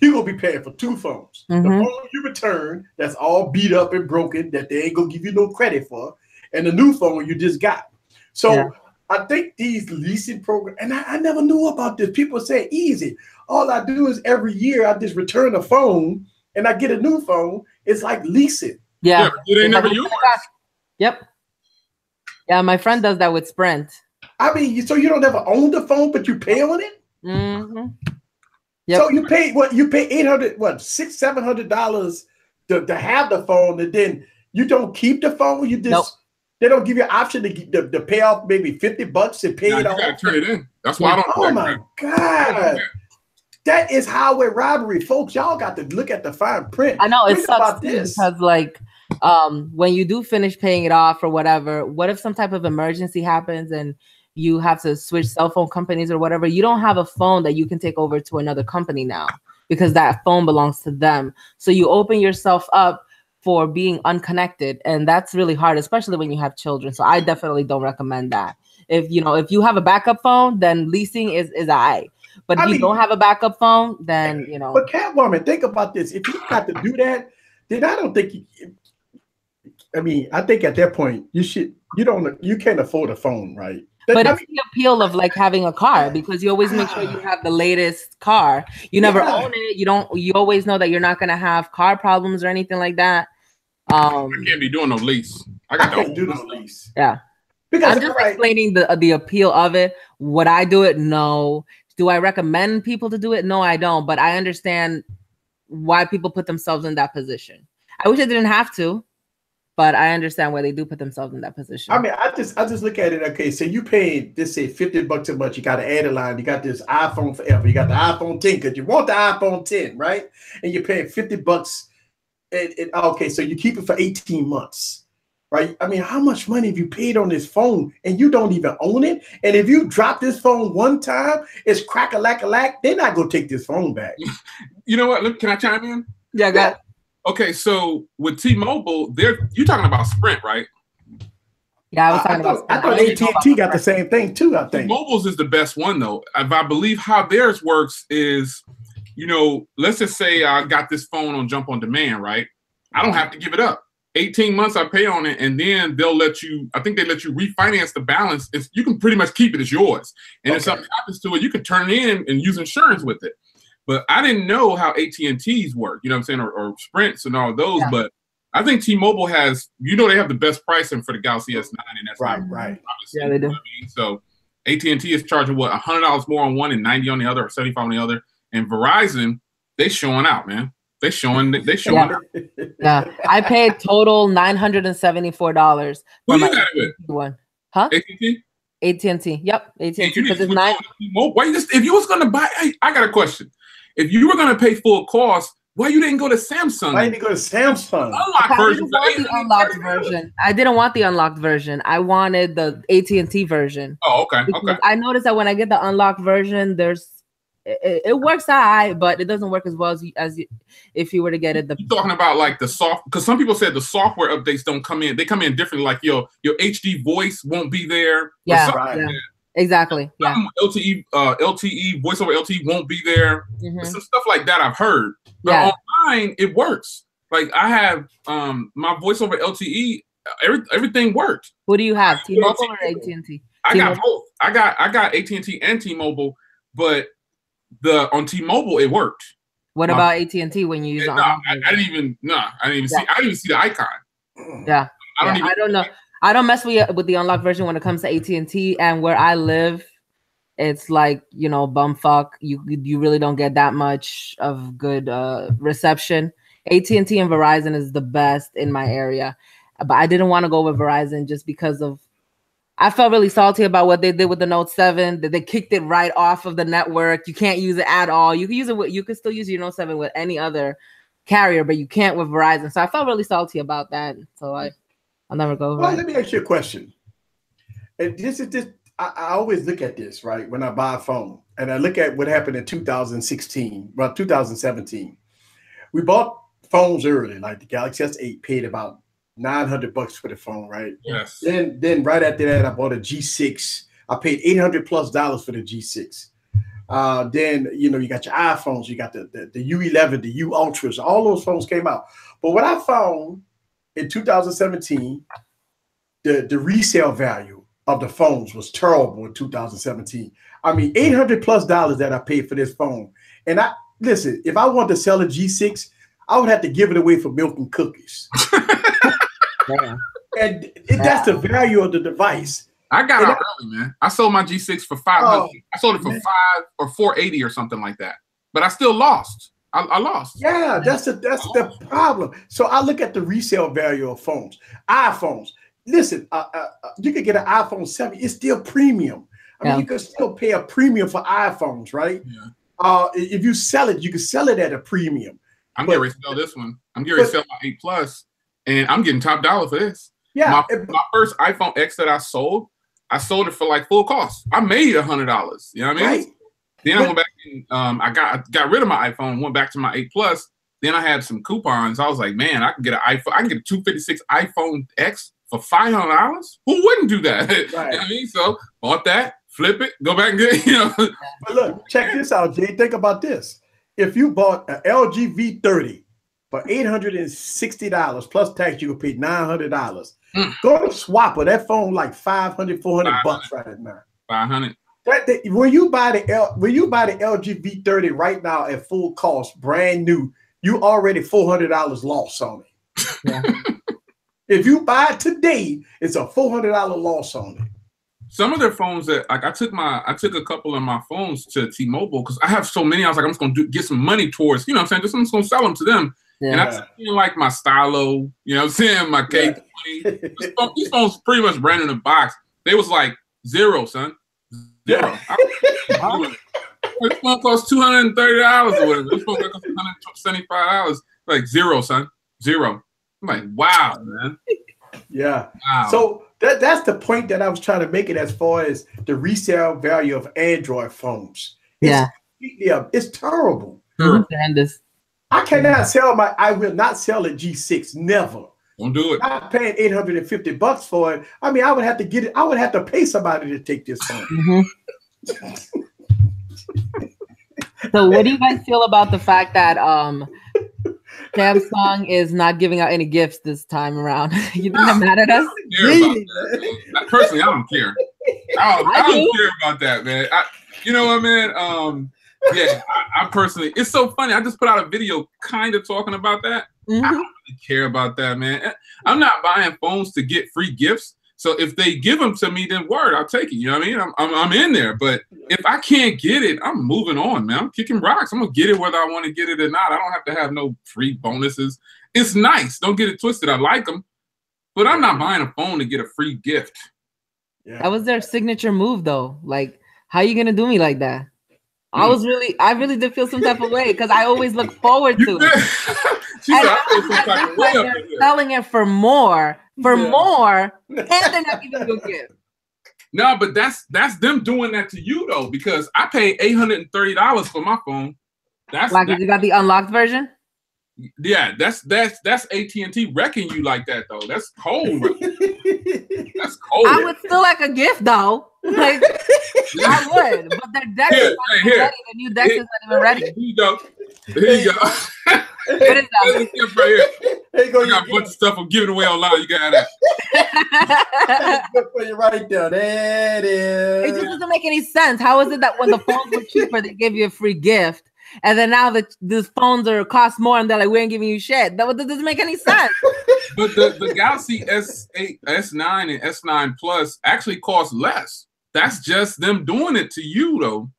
going to be paying for two phones. The phone you return that's all beat up and broken that they ain't going to give you no credit for, and the new phone you just got. So I think these leasing programs, and I never knew about this. People say easy. All I do is every year I just return a phone and I get a new phone. It's like leasing. Yeah. It ain't never yours. Yep. Yeah, my friend does that with Sprint. I mean, so you don't ever own the phone, but you pay on it? Yep. So you pay what? You pay $600-700 to have the phone, and then you don't keep the phone. You just they don't give you an option to pay off maybe $50 and pay it off. You gotta turn it in. That's why I don't. Oh my God. That is highway robbery, folks. Y'all got to look at the fine print. I know it sucks because like when you do finish paying it off or whatever, what if some type of emergency happens and you have to switch cell phone companies or whatever? You don't have a phone that you can take over to another company now because that phone belongs to them. So you open yourself up for being unconnected, and that's really hard, especially when you have children. So I definitely don't recommend that. If you have a backup phone, then leasing is all right. But if you don't have a backup phone, then But Catwoman, think about this. If you got to do that, then I don't think I think at that point you can't afford a phone, right? But it's the appeal of like having a car, because you always make sure you have the latest car. You never own it. You always know that you're not gonna have car problems or anything like that. I can't be doing no lease. I can't do no lease. Yeah. Because I'm just explaining the appeal of it. Would I do it? No. Do I recommend people to do it? No, I don't. But I understand why people put themselves in that position. I wish I didn't have to, but I understand why they do put themselves in that position. I mean, I just look at it. Okay, so you paid, just say $50 a month. You got to add a line. You got this iPhone forever. You got the iPhone 10 because you want the iPhone 10, right? And you're paying $50. Okay, so you keep it for 18 months, right? I mean, how much money have you paid on this phone and you don't even own it? And if you drop this phone one time, it's crack-a-lack-a-lack. They're not going to take this phone back. You know what? Look, can I chime in? Yeah, I got it. Okay, so with T-Mobile, you're talking about Sprint, right? Yeah, I was talking about Sprint. I thought AT&T got the same thing too, I think. T-Mobile's is the best one, though. I believe how theirs works is, let's just say I got this phone on Jump on Demand, right? I don't have to give it up. 18 months I pay on it, and then they'll let you, I think they let you refinance the balance. You can pretty much keep it as yours. And if something happens to it, you can turn it in and use insurance with it. But I didn't know how AT&T's work, you know what I'm saying, or Sprints and all those. Yeah. But I think T-Mobile has, they have the best pricing for the Galaxy S9, and that's right. Yeah, they do. I mean? So AT&T is charging $100 more on one and $90 on the other, or $75 on the other. And Verizon, they showing out, man. They showing out. Yeah, I paid total $974. Who you got it with? One, huh? AT&T. AT&T. Yep, AT&T. Because it's $9. Why if you was gonna buy? I got a question. If you were gonna pay full cost, why you didn't go to Samsung? Why didn't you go to Samsung? Unlocked version. I didn't want the unlocked version. I wanted the AT&T version. Oh, okay. Okay. I noticed that when I get the unlocked version, it works out, but it doesn't work as well as if you were to get it. You're talking about like the soft, because some people said the software updates don't come in. They come in differently. Like your HD voice won't be there. Yeah, right. Yeah. Exactly. Yeah. LTE, voice over LTE won't be there. Mm-hmm. Some stuff like that I've heard. But on mine, it works. Like I have my voice over LTE. Everything worked. What do you have? T-Mobile or AT&T? I got both. I got AT&T and T-Mobile, but on T-Mobile it worked. What about AT&T when you use it? I didn't even see. I didn't even see the icon. Yeah. I don't know. I don't mess with the unlocked version when it comes to AT&T, and where I live, it's like bumfuck. You really don't get that much of good reception. AT&T and Verizon is the best in my area, but I didn't want to go with Verizon just because of. I felt really salty about what they did with the Note 7. That they kicked it right off of the network. You can't use it at all. You can use it. You can still use your Note 7 with any other carrier, but you can't with Verizon. So I felt really salty about that. So I'll never go. Well, let me ask you a question. And this. I always look at this, right, when I buy a phone, and I look at what happened in 2016, well, 2017. We bought phones early, like the Galaxy S8 paid about $900 for the phone, right? Yes. Then right after that, I bought a G6. I paid $800+ for the G6. Then you got your iPhones, you got the U11, the U Ultras, all those phones came out. But what I found in 2017, the resale value of the phones was terrible in 2017. I mean, $800+ that I paid for this phone. And listen, if I wanted to sell a G6, I would have to give it away for milk and cookies. And that's the value of the device. I got out early, man. I sold my G6 for $500. I sold it for $500 or $480 or something like that. But I still lost. I lost. Yeah, that's the problem. So I look at the resale value of phones, iPhones. Listen, you could get an iPhone 7. It's still premium. I mean, you could still pay a premium for iPhones, right? Yeah. If you sell it, you can sell it at a premium. I'm getting ready to sell this one. I'm getting ready to sell my 8 Plus, and I'm getting top dollar for this. Yeah. My first iPhone X that I sold it for like full cost. I made $100. You know what I mean? Right. Then I went back and I got rid of my iPhone, went back to my 8 Plus. Then I had some coupons. I was like, man, I can get an iPhone. I can get a 256 iPhone X for $500. Who wouldn't do that? Right. You know what I mean? So bought that, flip it, go back and get But look, check this out, Jay. Think about this. If you bought an LG V30 for $860 plus tax, you could pay $900. Go to Swapper. That phone like $500, $400 right now. 500. When you buy the LG V30 right now at full cost, brand new, you already $400 lost on it. Yeah. If you buy it today, it's a $400 loss on it. Some of their phones that like I took a couple of my phones to T-Mobile because I have so many. I was like, I'm just gonna get some money towards, you know what I'm saying? I'm just gonna sell them to them. Yeah. And I took like my Stylo, you know what I'm saying, my K20. These phones pretty much brand in a box. They was like $0, son. $0. This phone costs $230 or whatever. This phone costs $175. Like $0, son. $0. I'm like, wow, man. Yeah. Wow. So that's the point that I was trying to make it as far as the resale value of Android phones. It's terrible. Horrendous. I will not sell a G6. Never. Don't do it. I'm paying $850 for it. I mean, I would have to get it. I would have to pay somebody to take this phone. So what do you guys feel about the fact that Samsung is not giving out any gifts this time around? You think they're mad at us? Personally, I don't care. I don't care about that, man. You know what, man? I personally, it's so funny. I just put out a video kind of talking about that. I don't really care about that, man. I'm not buying phones to get free gifts. So if they give them to me, then word, I'll take it. You know what I mean? I'm in there. But if I can't get it, I'm moving on, man. I'm kicking rocks. I'm gonna get it whether I want to get it or not. I don't have to have no free bonuses. It's nice. Don't get it twisted. I like them, but I'm not buying a phone to get a free gift. Yeah. That was their signature move, though. Like, how you gonna do me like that? I really did feel some type of way because I always look forward to it. They're selling it for more, and they're not giving you a gift. No, but that's them doing that to you though, because I paid $830 for my phone. You got the unlocked version. Yeah, that's AT&T wrecking you like that though. That's cold. That's cold. I would still like a gift though. Like I would, but their deck is not even ready. The new deck is not even ready. Here you go. What is that? Gift right here. I got a bunch of stuff I'm giving away online. You got that. Good for you right there. There it is. It just doesn't make any sense. How is it that when the phones were cheaper, they gave you a free gift? And then now that these phones cost more, and they're like, we ain't giving you shit. That doesn't make any sense. But the Galaxy S8, S9, and S9 Plus actually cost less. That's just them doing it to you, though.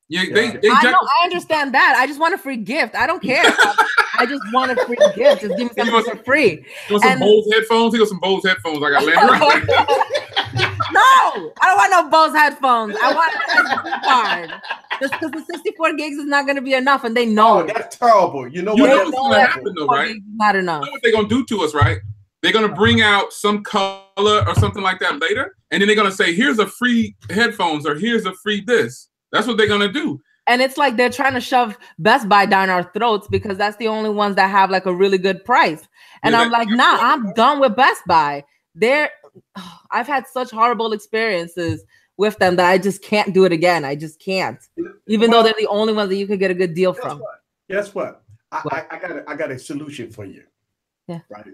Yeah, I understand that. I just want a free gift. I don't care. I just want a free gift. Just give me something for free. You want some Bose headphones? He got some Bose headphones. I got land right. No, I don't want no Bose headphones. I want a card. Just because the 64 gigs is not going to be enough, and they know that's terrible. You know what's going to happen, though, right? Not enough. You know what they're going to do to us, right? They're gonna bring out some color or something like that later, and then they're gonna say, "Here's a free headphones" or "Here's a free this." That's what they're gonna do. And it's like they're trying to shove Best Buy down our throats because that's the only ones that have like a really good price. And I'm like, nah, I'm done with Best Buy. I've had such horrible experiences with them that I just can't do it again. I just can't. Even though they're the only ones that you could get a good deal from. Guess what? I got a solution for you. Yeah. Right.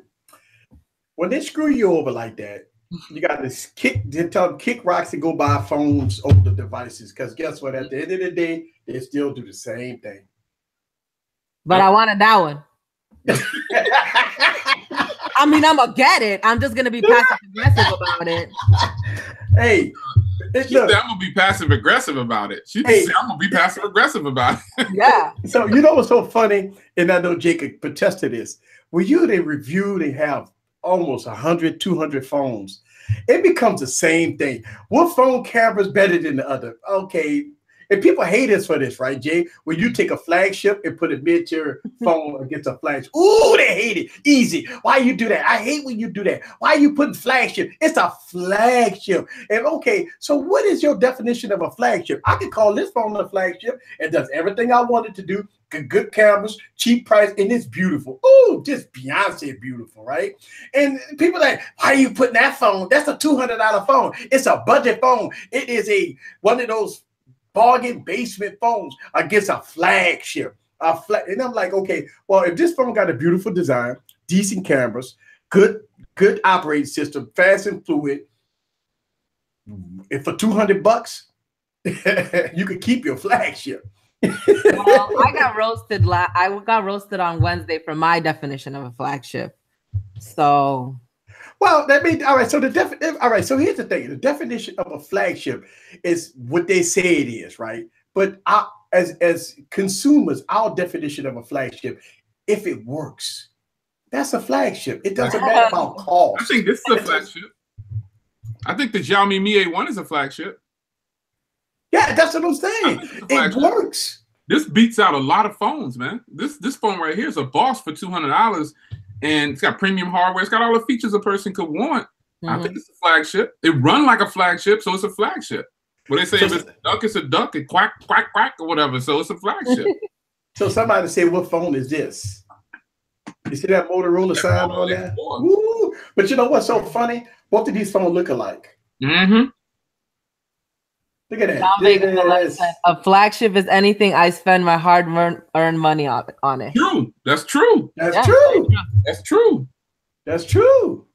When they screw you over like that, you got to tell them kick rocks and go buy phones over the devices. Because guess what? At the end of the day, they still do the same thing. But I wanted that one. I mean, I'm gonna get it. I'm just gonna be passive aggressive about it. Hey, she said, I'm gonna be passive aggressive about it. She said, I'm gonna be passive aggressive about it. Yeah. So you know what's so funny, and I know Jake could protest to this. When they review, they have almost 100, 200 phones. It becomes the same thing. What phone camera is better than the other? Okay. And people hate us for this, right, Jay? When you take a flagship and put a mid-tier phone against a flagship. Ooh, they hate it. Easy. Why you do that? I hate when you do that. Why are you putting flagship? It's a flagship. And okay, so what is your definition of a flagship? I can call this phone a flagship. It does everything I want it to do. Good cameras, cheap price, and it's beautiful. Ooh, just Beyonce beautiful, right? And people like, why are you putting that phone? That's a $200 phone. It's a budget phone. It is one of those bargain basement phones against a flagship. And I'm like, okay, well, if this phone got a beautiful design, decent cameras, good operating system, fast and fluid, if for $200, you could keep your flagship. Well, I got roasted. I got roasted on Wednesday for my definition of a flagship. So. Well, that means all right. So all right. So here's the thing: the definition of a flagship is what they say it is, right? But as consumers, our definition of a flagship, if it works, that's a flagship. It doesn't matter about cost. I think this is a flagship. I think the Xiaomi Mi A1 is a flagship. Yeah, that's what I'm saying. It works. This beats out a lot of phones, man. This phone right here is a boss for $200. And it's got premium hardware. It's got all the features a person could want. Mm-hmm. I think it's a flagship. It run like a flagship, so it's a flagship. But they say if it's a duck, it's a duck. It quack, quack, quack, or whatever. So it's a flagship. So somebody say, what phone is this? You see that Motorola sign on there? Woo! But you know what's so funny? Both of these phones look alike. Mm-hmm. Look at that. A flagship is anything I spend my hard-earned money on it. True. That's true. That's true. That's true. That's true.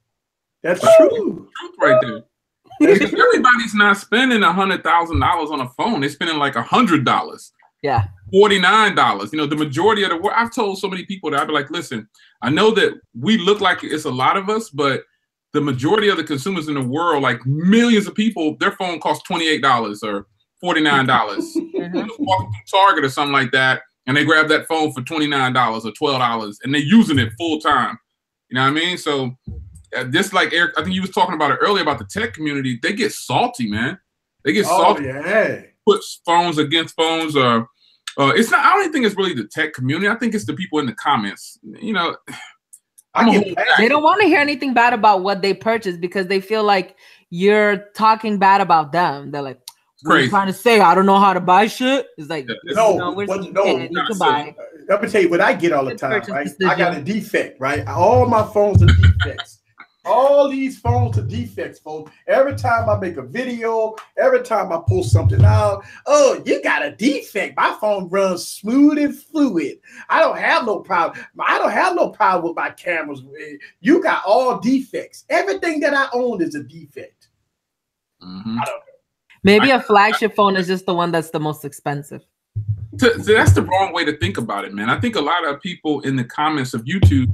That's true. Truth right there. Because everybody's not spending $100,000 on a phone. They're spending like $100. Yeah. $49. You know, the majority of the world. I've told so many people that I'd be like, listen, I know that we look like it's a lot of us, but the majority of the consumers in the world, like millions of people, their phone costs $28 or $49. Mm-hmm. Walking through Target or something like that, and they grab that phone for $29 or $12, and they're using it full time. You know what I mean? So this, like Eric, I think you was talking about it earlier about the tech community. They get salty, man. They get salty. Yeah. Put phones against phones, or it's not. I don't even think it's really the tech community. I think it's the people in the comments. You know. They don't want to hear anything bad about what they purchased because they feel like you're talking bad about them. They're like, what are you trying to say? I don't know how to buy shit. It's like, you can buy. Let me tell you what I get all the time, right? I got a defect, right? All my phones are defects. All these phones are defects, folks. Every time I make a video, every time I post something out, oh, you got a defect. My phone runs smooth and fluid. I don't have no problem. I don't have no problem with my cameras. You got all defects. Everything that I own is a defect. Mm-hmm. I don't know. Maybe a flagship phone is just the one that's the most expensive. So that's the wrong way to think about it, man. I think a lot of people in the comments of YouTube,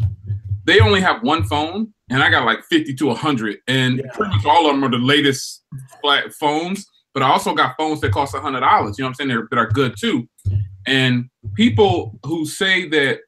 they only have one phone, and I got like 50 to 100, and pretty much all of them are the latest flat phones. But I also got phones that cost $100. You know what I'm saying? That are good too. And people who say that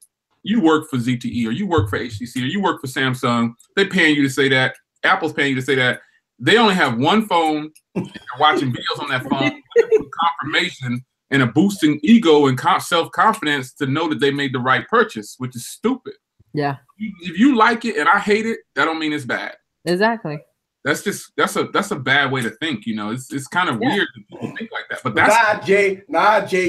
you work for ZTE or you work for HTC or you work for Samsung, they're paying you to say that. Apple's paying you to say that. They only have one phone, and they're watching videos on that phone with confirmation and a boosting ego and self-confidence to know that they made the right purchase, which is stupid. Yeah. If you like it and I hate it, that don't mean it's bad. Exactly. That's a bad way to think, you know. It's kind of weird that people think like that. But that's Jay,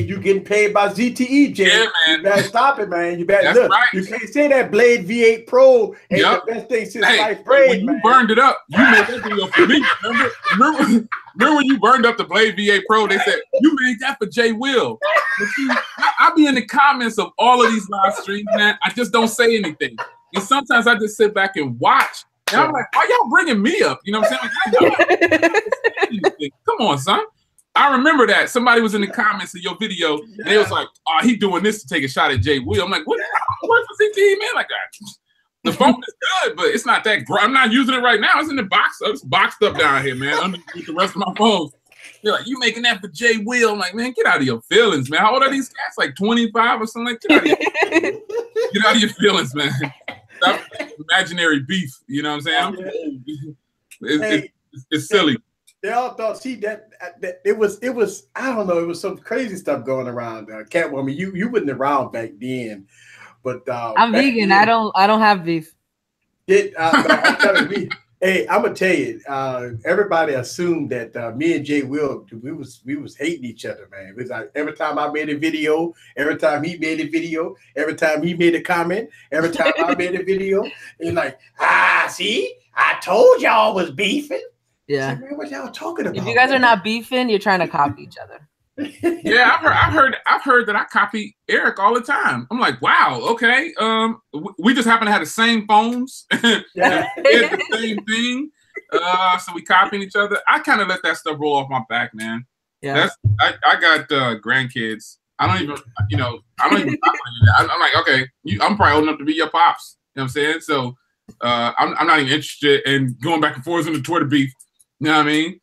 you getting paid by ZTE, Jay. Yeah, man. You better stop it, man. You better That's look. right. You can't say that Blade V8 Pro ain't the best thing since sliced bread. When you man. burned it up, you made that video for me. Remember when you burned up the Blade V8 Pro? They said you made that for JWill. I be in the comments of all of these live streams, man. I just don't say anything, and sometimes I just sit back and watch. And I'm like, why y'all bringing me up? You know what I'm saying? Like, come on, son. I remember that somebody was in the comments of your video, and they was like, "Oh, he doing this to take a shot at JWill." I'm like, "What? I work for CTE, man." Like, the phone is good, but it's not that. I'm not using it right now. It's in the box. It's boxed up down here, man, underneath the rest of my phones. They're like, "You making that for JWill?" I'm like, "Man, get out of your feelings, man. How old are these cats? Like 25 or something? Like, get out of your feelings, man." Stop imaginary beef, you know what I'm saying? It's silly. They all thought, see, that it was I don't know, it was some crazy stuff going around. Catwoman, you wasn't around back then, but I'm vegan. Then, I don't have beef. I'm telling you, hey, I'm gonna tell you, everybody assumed that me and JWill, we was hating each other, man. It was like every time I made a video, every time he made a video, every time he made a comment, every time I made a video, and like, see, I told y'all was beefing. Yeah. Like, man, what y'all talking about? If you guys are not beefing, you're trying to copy each other. Yeah, I've heard that I copy Eric all the time. I'm like, wow, okay. We just happen to have the same phones. Yeah. The same thing. So we copying each other. I kind of let that stuff roll off my back, man. Yeah. I got grandkids. I don't even I'm like, okay, I'm probably old enough to be your pops. You know what I'm saying? So I'm not even interested in going back and forth in the Twitter beef. You know what I mean?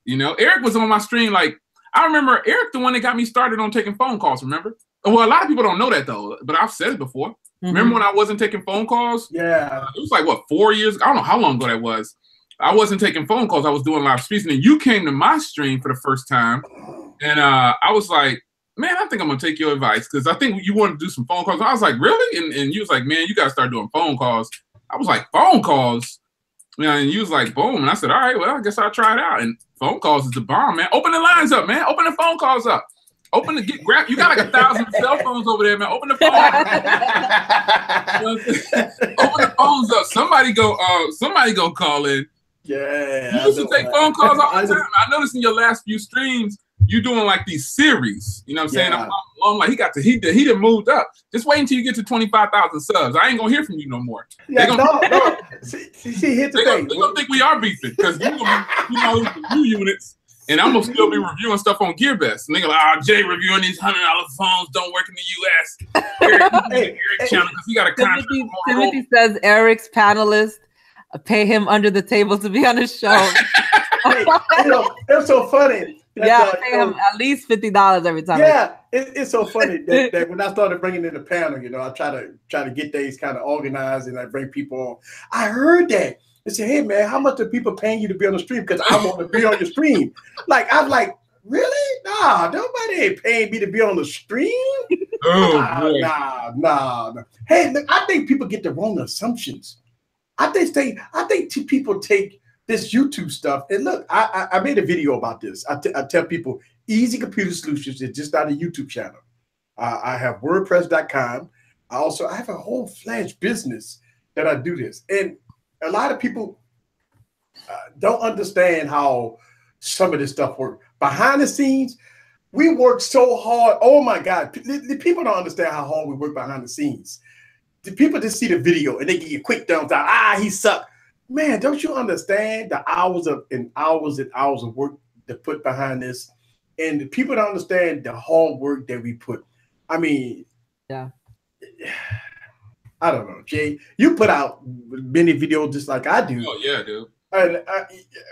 You know, Eric was on my stream. Like, I remember Eric, the one that got me started on taking phone calls, remember? Well, a lot of people don't know that, though, but I've said it before. Mm-hmm. Remember when I wasn't taking phone calls? Yeah. It was like, what, 4 years? I don't know how long ago that was. I wasn't taking phone calls. I was doing live streams. And then you came to my stream for the first time. And I was like, man, I think I'm going to take your advice because I think you wanted to do some phone calls. I was like, really? And you was like, man, you got to start doing phone calls. I was like, phone calls? Yeah, and you was like, boom. And I said, all right, well, I guess I'll try it out. And phone calls is the bomb, man. Open the lines up, man. Open the phone calls up. Grab. You got like 1,000 cell phones over there, man. Open the phone. Open the phones up. Somebody go call in. Yeah. You used to take phone calls all the time. I noticed in your last few streams, you doing like these series. You know what I'm saying? I'm like, he done moved up. Just wait until you get to 25,000 subs. I ain't gonna hear from you no more. Yeah, no. See, hit the thing. They gonna think we are beefing because you know new units, and I'm gonna still be reviewing stuff on GearBest. And they go, Jay reviewing these $100 phones don't work in the U.S. Eric channel because he got a contract. Timothy says Eric's panelist. Pay him under the table to be on the show. It's so funny. Yeah, pay him at least $50 every time. Yeah, it's so funny that when I started bringing in the panel, you know, I try to get things kind of organized and I bring people on. I heard that. They said, hey man, how much are people paying you to be on the stream? Because I want to be on your stream. Like I'm like, really? Nah, nobody ain't paying me to be on the stream. Nah. Hey, look, I think people get the wrong assumptions. I think people take this YouTube stuff. And look, I made a video about this. I tell people, Easy Computer Solutions is just not a YouTube channel. I have WordPress.com. I have a whole fledged business that I do this. And a lot of people don't understand how some of this stuff works. Behind the scenes, we work so hard. Oh my God. The people don't understand how hard we work behind the scenes. The people just see the video and they give you quick thumbs down. He sucked. Man, don't you understand the hours and hours of work to put behind this? And the people don't understand the hard work that we put. I mean, yeah. I don't know, Jay. You put out many videos just like I do. Oh yeah, dude. I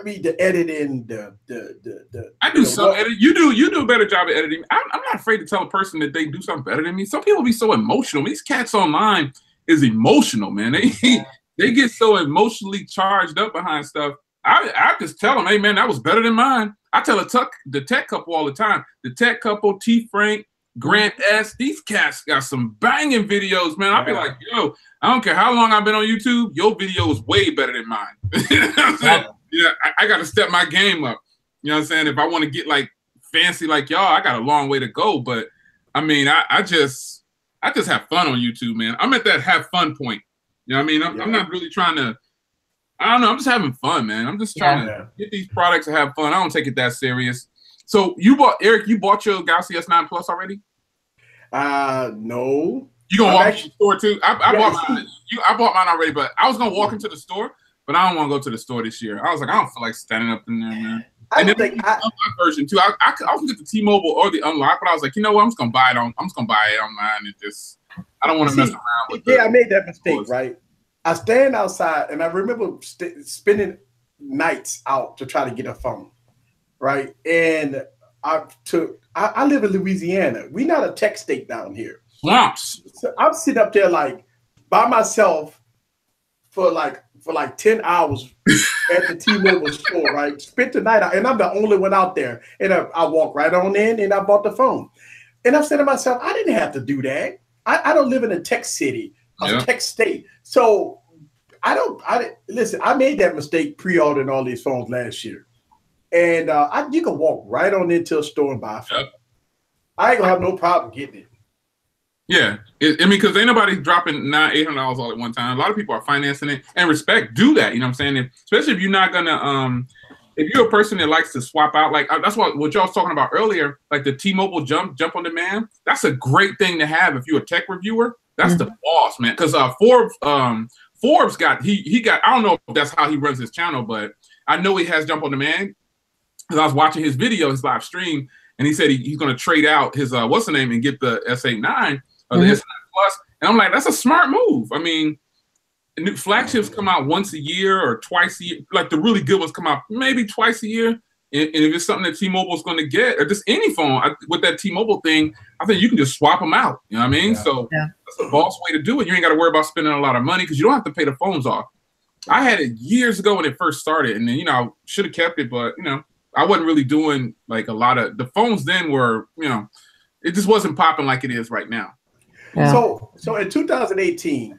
mean, the editing, I do some editing. You do a better job of editing. I'm not afraid to tell a person that they do something better than me. Some people be so emotional. These cats online is emotional, man. They get so emotionally charged up behind stuff. I just tell them, hey man, that was better than mine. I tell the tech couple all the time. The tech couple, T. Frank, Grant S. These cats got some banging videos, man. I'll be like, yo, I don't care how long I've been on YouTube, your video is way better than mine. You know what I'm saying? Yeah, I got to step my game up. You know what I'm saying? If I want to get like fancy like y'all, I got a long way to go. But I mean, I just have fun on YouTube, man. I'm at that have fun point. You know what I mean? I'm not really trying to, I don't know. I'm just having fun, man. I'm just trying to get these products and have fun. I don't take it that serious. So Eric, you bought your Galaxy S9 Plus already? No. You gonna walk into the store too? I bought mine. I bought mine already, but I was gonna walk into the store, but I don't want to go to the store this year. I was like, I don't feel like standing up in there, man. And then the unlock version too. I can get the T-Mobile or the unlock, but I was like, you know what? I'm just gonna buy it online and just. I don't want to mess around with. Yeah, I made that mistake, right? I stand outside, and I remember spending nights out to try to get a phone, right? And I live in Louisiana. We're not a tech state down here. Swamps. So I'm sitting up there like by myself for like 10 hours at the T-Mobile store, right? Spent the night out, and I'm the only one out there. And I walked right on in, and I bought the phone. And I'm saying to myself, I didn't have to do that. I don't live in a tech city, a tech state. So listen, I made that mistake pre-ordering all these phones last year. And you can walk right on into a store and buy a phone. I ain't gonna have no problem getting it. Yeah, I mean, because ain't nobody dropping $800 all at one time. A lot of people are financing it, and respect, do that. You know what I'm saying? Especially if you're not gonna, if you're a person that likes to swap out, like that's what y'all was talking about earlier, like the T-Mobile jump on demand. That's a great thing to have if you're a tech reviewer. That's the boss, man. Because Forbes got he got, I don't know if that's how he runs his channel, but I know he has jump on demand because I was watching his video, his live stream, and he said he's going to trade out his what's the name and get the S89 or the S9 Plus, and I'm like, that's a smart move. I mean, new flagships come out once a year or twice a year. Like the really good ones come out maybe twice a year. And if it's something that T-Mobile is going to get, or just any phone with that T-Mobile thing, I think you can just swap them out. You know what I mean? So that's the boss way to do it. You ain't got to worry about spending a lot of money because you don't have to pay the phones off. I had it years ago when it first started, and then I should have kept it, but I wasn't really doing like a lot of the phones. Then were it just wasn't popping like it is right now. Yeah. So in 2018.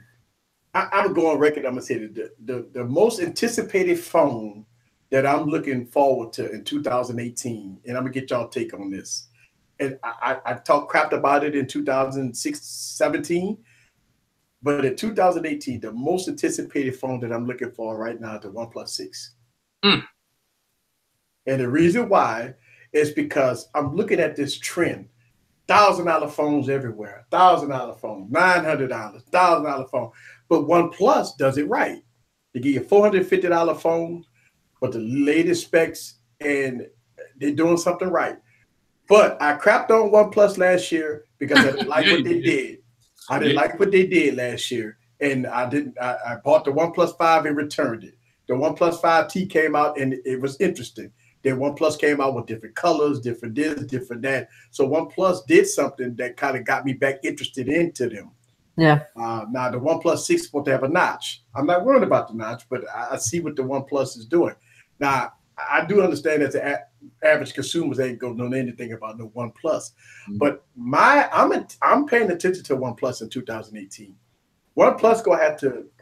I'm going on record. I'm gonna say the most anticipated phone that I'm looking forward to in 2018, and I'm gonna get y'all take on this. And I talked crap about it in 2017, but in 2018, the most anticipated phone that I'm looking for right now is the OnePlus 6. And the reason why is because I'm looking at this trend. $1,000 phones everywhere. $1,000 phone, $900, $1,000 phone. But OnePlus does it right. They give you a $450 phone with the latest specs, and they're doing something right. But I crapped on OnePlus last year because I didn't like what they did. I didn't like what they did last year, and I bought the OnePlus 5 and returned it. The OnePlus 5T came out, and it was interesting. Then OnePlus came out with different colors, different this, different that. So OnePlus did something that kind of got me back interested into them. Yeah. Now the OnePlus 6 is supposed to have a notch. I'm not worried about the notch, but I see what the OnePlus is doing. Now I do understand that the average consumers ain't gonna know anything about no OnePlus, but I'm paying attention to OnePlus in 2018. OnePlus gonna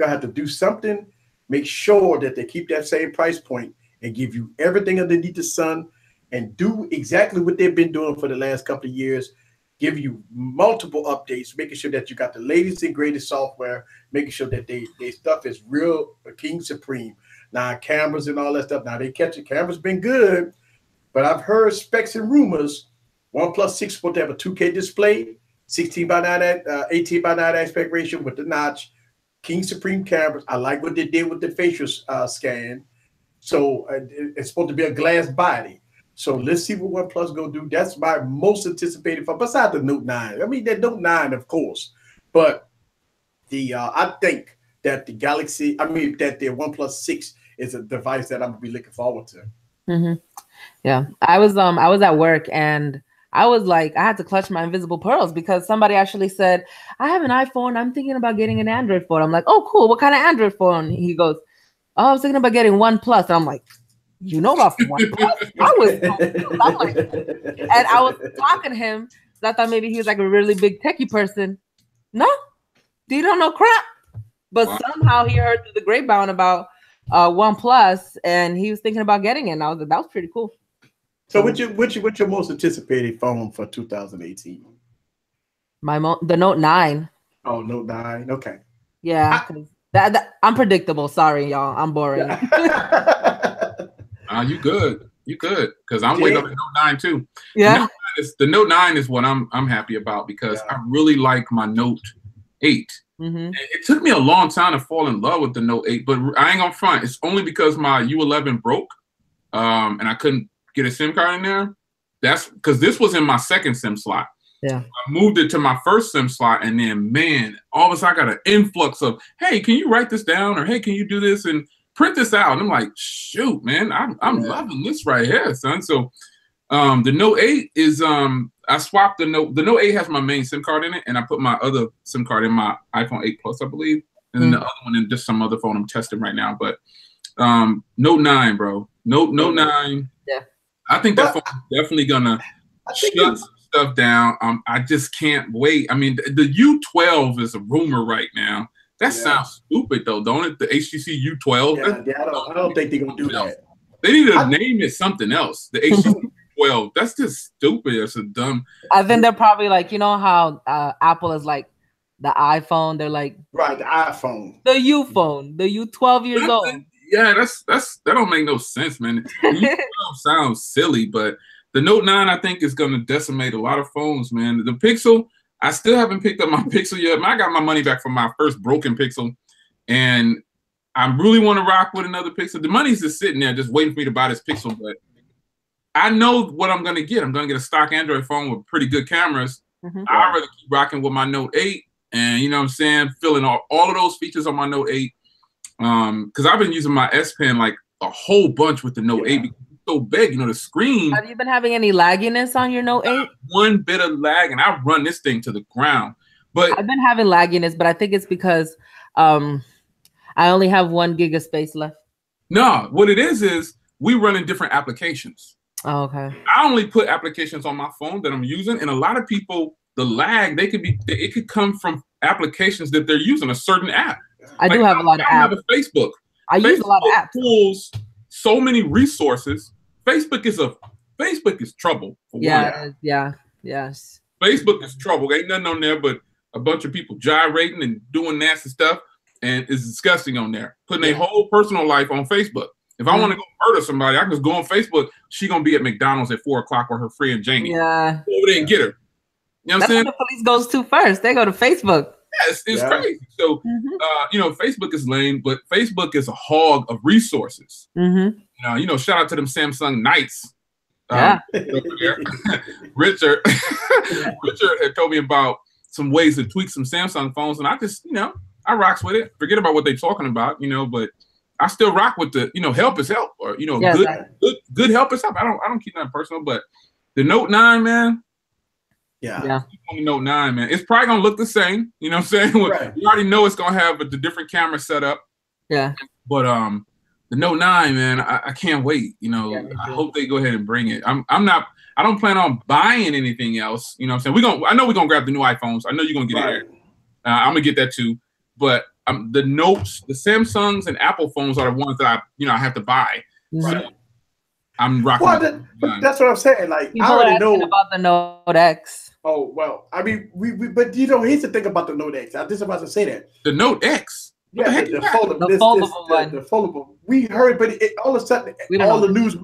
have to do something, make sure that they keep that same price point and give you everything underneath the sun, and do exactly what they've been doing for the last couple of years. Give you multiple updates, making sure that you got the latest and greatest software, making sure that they stuff is real king supreme. Now cameras and all that stuff. Now they catch it. Cameras been good, but I've heard specs and rumors. OnePlus 6 supposed to have a 2K display, 16:9, 18:9 aspect ratio with the notch, king supreme cameras. I like what they did with the facial scan. So it's supposed to be a glass body. So let's see what OnePlus gonna do. That's my most anticipated phone, besides the Note 9. I mean, the Note 9, of course, but I think that the OnePlus 6 is a device that I'm gonna be looking forward to. Yeah, I was at work, and I was like, I had to clutch my invisible pearls because somebody actually said, I have an iPhone. I'm thinking about getting an Android phone. I'm like, oh, cool. What kind of Android phone? He goes, oh, I was thinking about getting OnePlus. And I'm like, you know about OnePlus? I'm like, and I was talking to him I thought maybe he was like a really big techie person. No, he don't know crap. But somehow he heard through the grapevine about OnePlus, and he was thinking about getting it. And I was like, that was pretty cool. So, what's your most anticipated phone for 2018? The Note 9. Oh, Note 9. Okay. Yeah, I'm predictable. Sorry, y'all. I'm boring. You good? You good? Because I'm waiting on the Note 9 too. Yeah. The Note 9 is what I'm happy about because I really like my Note 8. It took me a long time to fall in love with the Note 8, but I ain't gonna front. It's only because my U11 broke, and I couldn't get a SIM card in there. That's because this was in my second SIM slot. Yeah, I moved it to my first SIM slot, and then man, all of a sudden I got an influx of, hey, can you write this down, or hey, can you do this and print this out? And I'm like, shoot, man, I'm loving this right here, son. So the Note 8 is I swapped the Note 8 has my main SIM card in it, and I put my other SIM card in my iPhone 8 Plus, I believe, and then the other one in just some other phone I'm testing right now. But Note 9, bro, Note 9. Yeah, I think that phone is definitely gonna shut some stuff down. I just can't wait. I mean, the U12 is a rumor right now. That sounds stupid though, don't it? The HTC U12. Yeah, I don't think they're gonna do that. They need to name it something else. The HTC U12. That's just stupid. It's a dumb. I think they're probably like, you know how Apple is like the iPhone. They're like the iPhone, the U phone, the U12 years old. Yeah, that don't make no sense, man. The U12 sounds silly, but the Note 9 I think is gonna decimate a lot of phones, man. The Pixel. I still haven't picked up my Pixel yet. I got my money back from my first broken Pixel, and I really want to rock with another Pixel. The money's just sitting there, just waiting for me to buy this Pixel. But I know what I'm going to get. I'm going to get a stock Android phone with pretty good cameras. I'd rather keep rocking with my Note 8, and you know what I'm saying, feeling all of those features on my Note 8. Because I've been using my S Pen like a whole bunch with the Note 8 because it's so big. You know, the screen. Have you been having any lagginess on your Note 8? One bit of lag, and I run this thing to the ground. But I've been having lagginess, but I think it's because I only have 1 gig of space left. No, what it is we run in different applications. Oh, okay. I only put applications on my phone that I'm using, and a lot of people, the lag, it could come from applications that they're using, a certain app. I do have a lot of apps. I have a Facebook. I use a lot of apps. Pulls so many resources. Facebook is trouble. Yes. Facebook is trouble. Ain't nothing on there but a bunch of people gyrating and doing nasty stuff, and it's disgusting on there. Putting their whole personal life on Facebook. If I want to go murder somebody, I can just go on Facebook. She gonna be at McDonald's at 4 o'clock with her friend Jamie. Yeah. Go over there and get her. You know what I'm saying? That's what the police goes to first. They go to Facebook. Yeah, it's crazy. So, you know, Facebook is lame, but Facebook is a hog of resources. You know, shout out to them Samsung Knights. Richard had told me about some ways to tweak some Samsung phones, and I just, you know, I rocks with it. Forget about what they're talking about, you know, but I still rock with the, you know, help is help, or you know, good help is help. I don't keep that personal, but the Note 9, man. Yeah. On the Note 9, man, it's probably gonna look the same. You know what I'm saying? You already know it's gonna have the different camera setup. Yeah. But the Note 9, man, I can't wait. You know, I hope they go ahead and bring it. I don't plan on buying anything else. You know what I'm saying? I know we're gonna grab the new iPhones. I know you're gonna get it. I'm gonna get that too. But the Notes, the Samsungs and Apple phones are the ones that I have to buy. So I'm rocking. Well, that's what I'm saying. Like, people I already know about the Note X. Oh well, I mean, but you know, here's the thing about the Note X. I just about to say that the Note X. The foldable one. The foldable. We heard, but all of a sudden, all the news.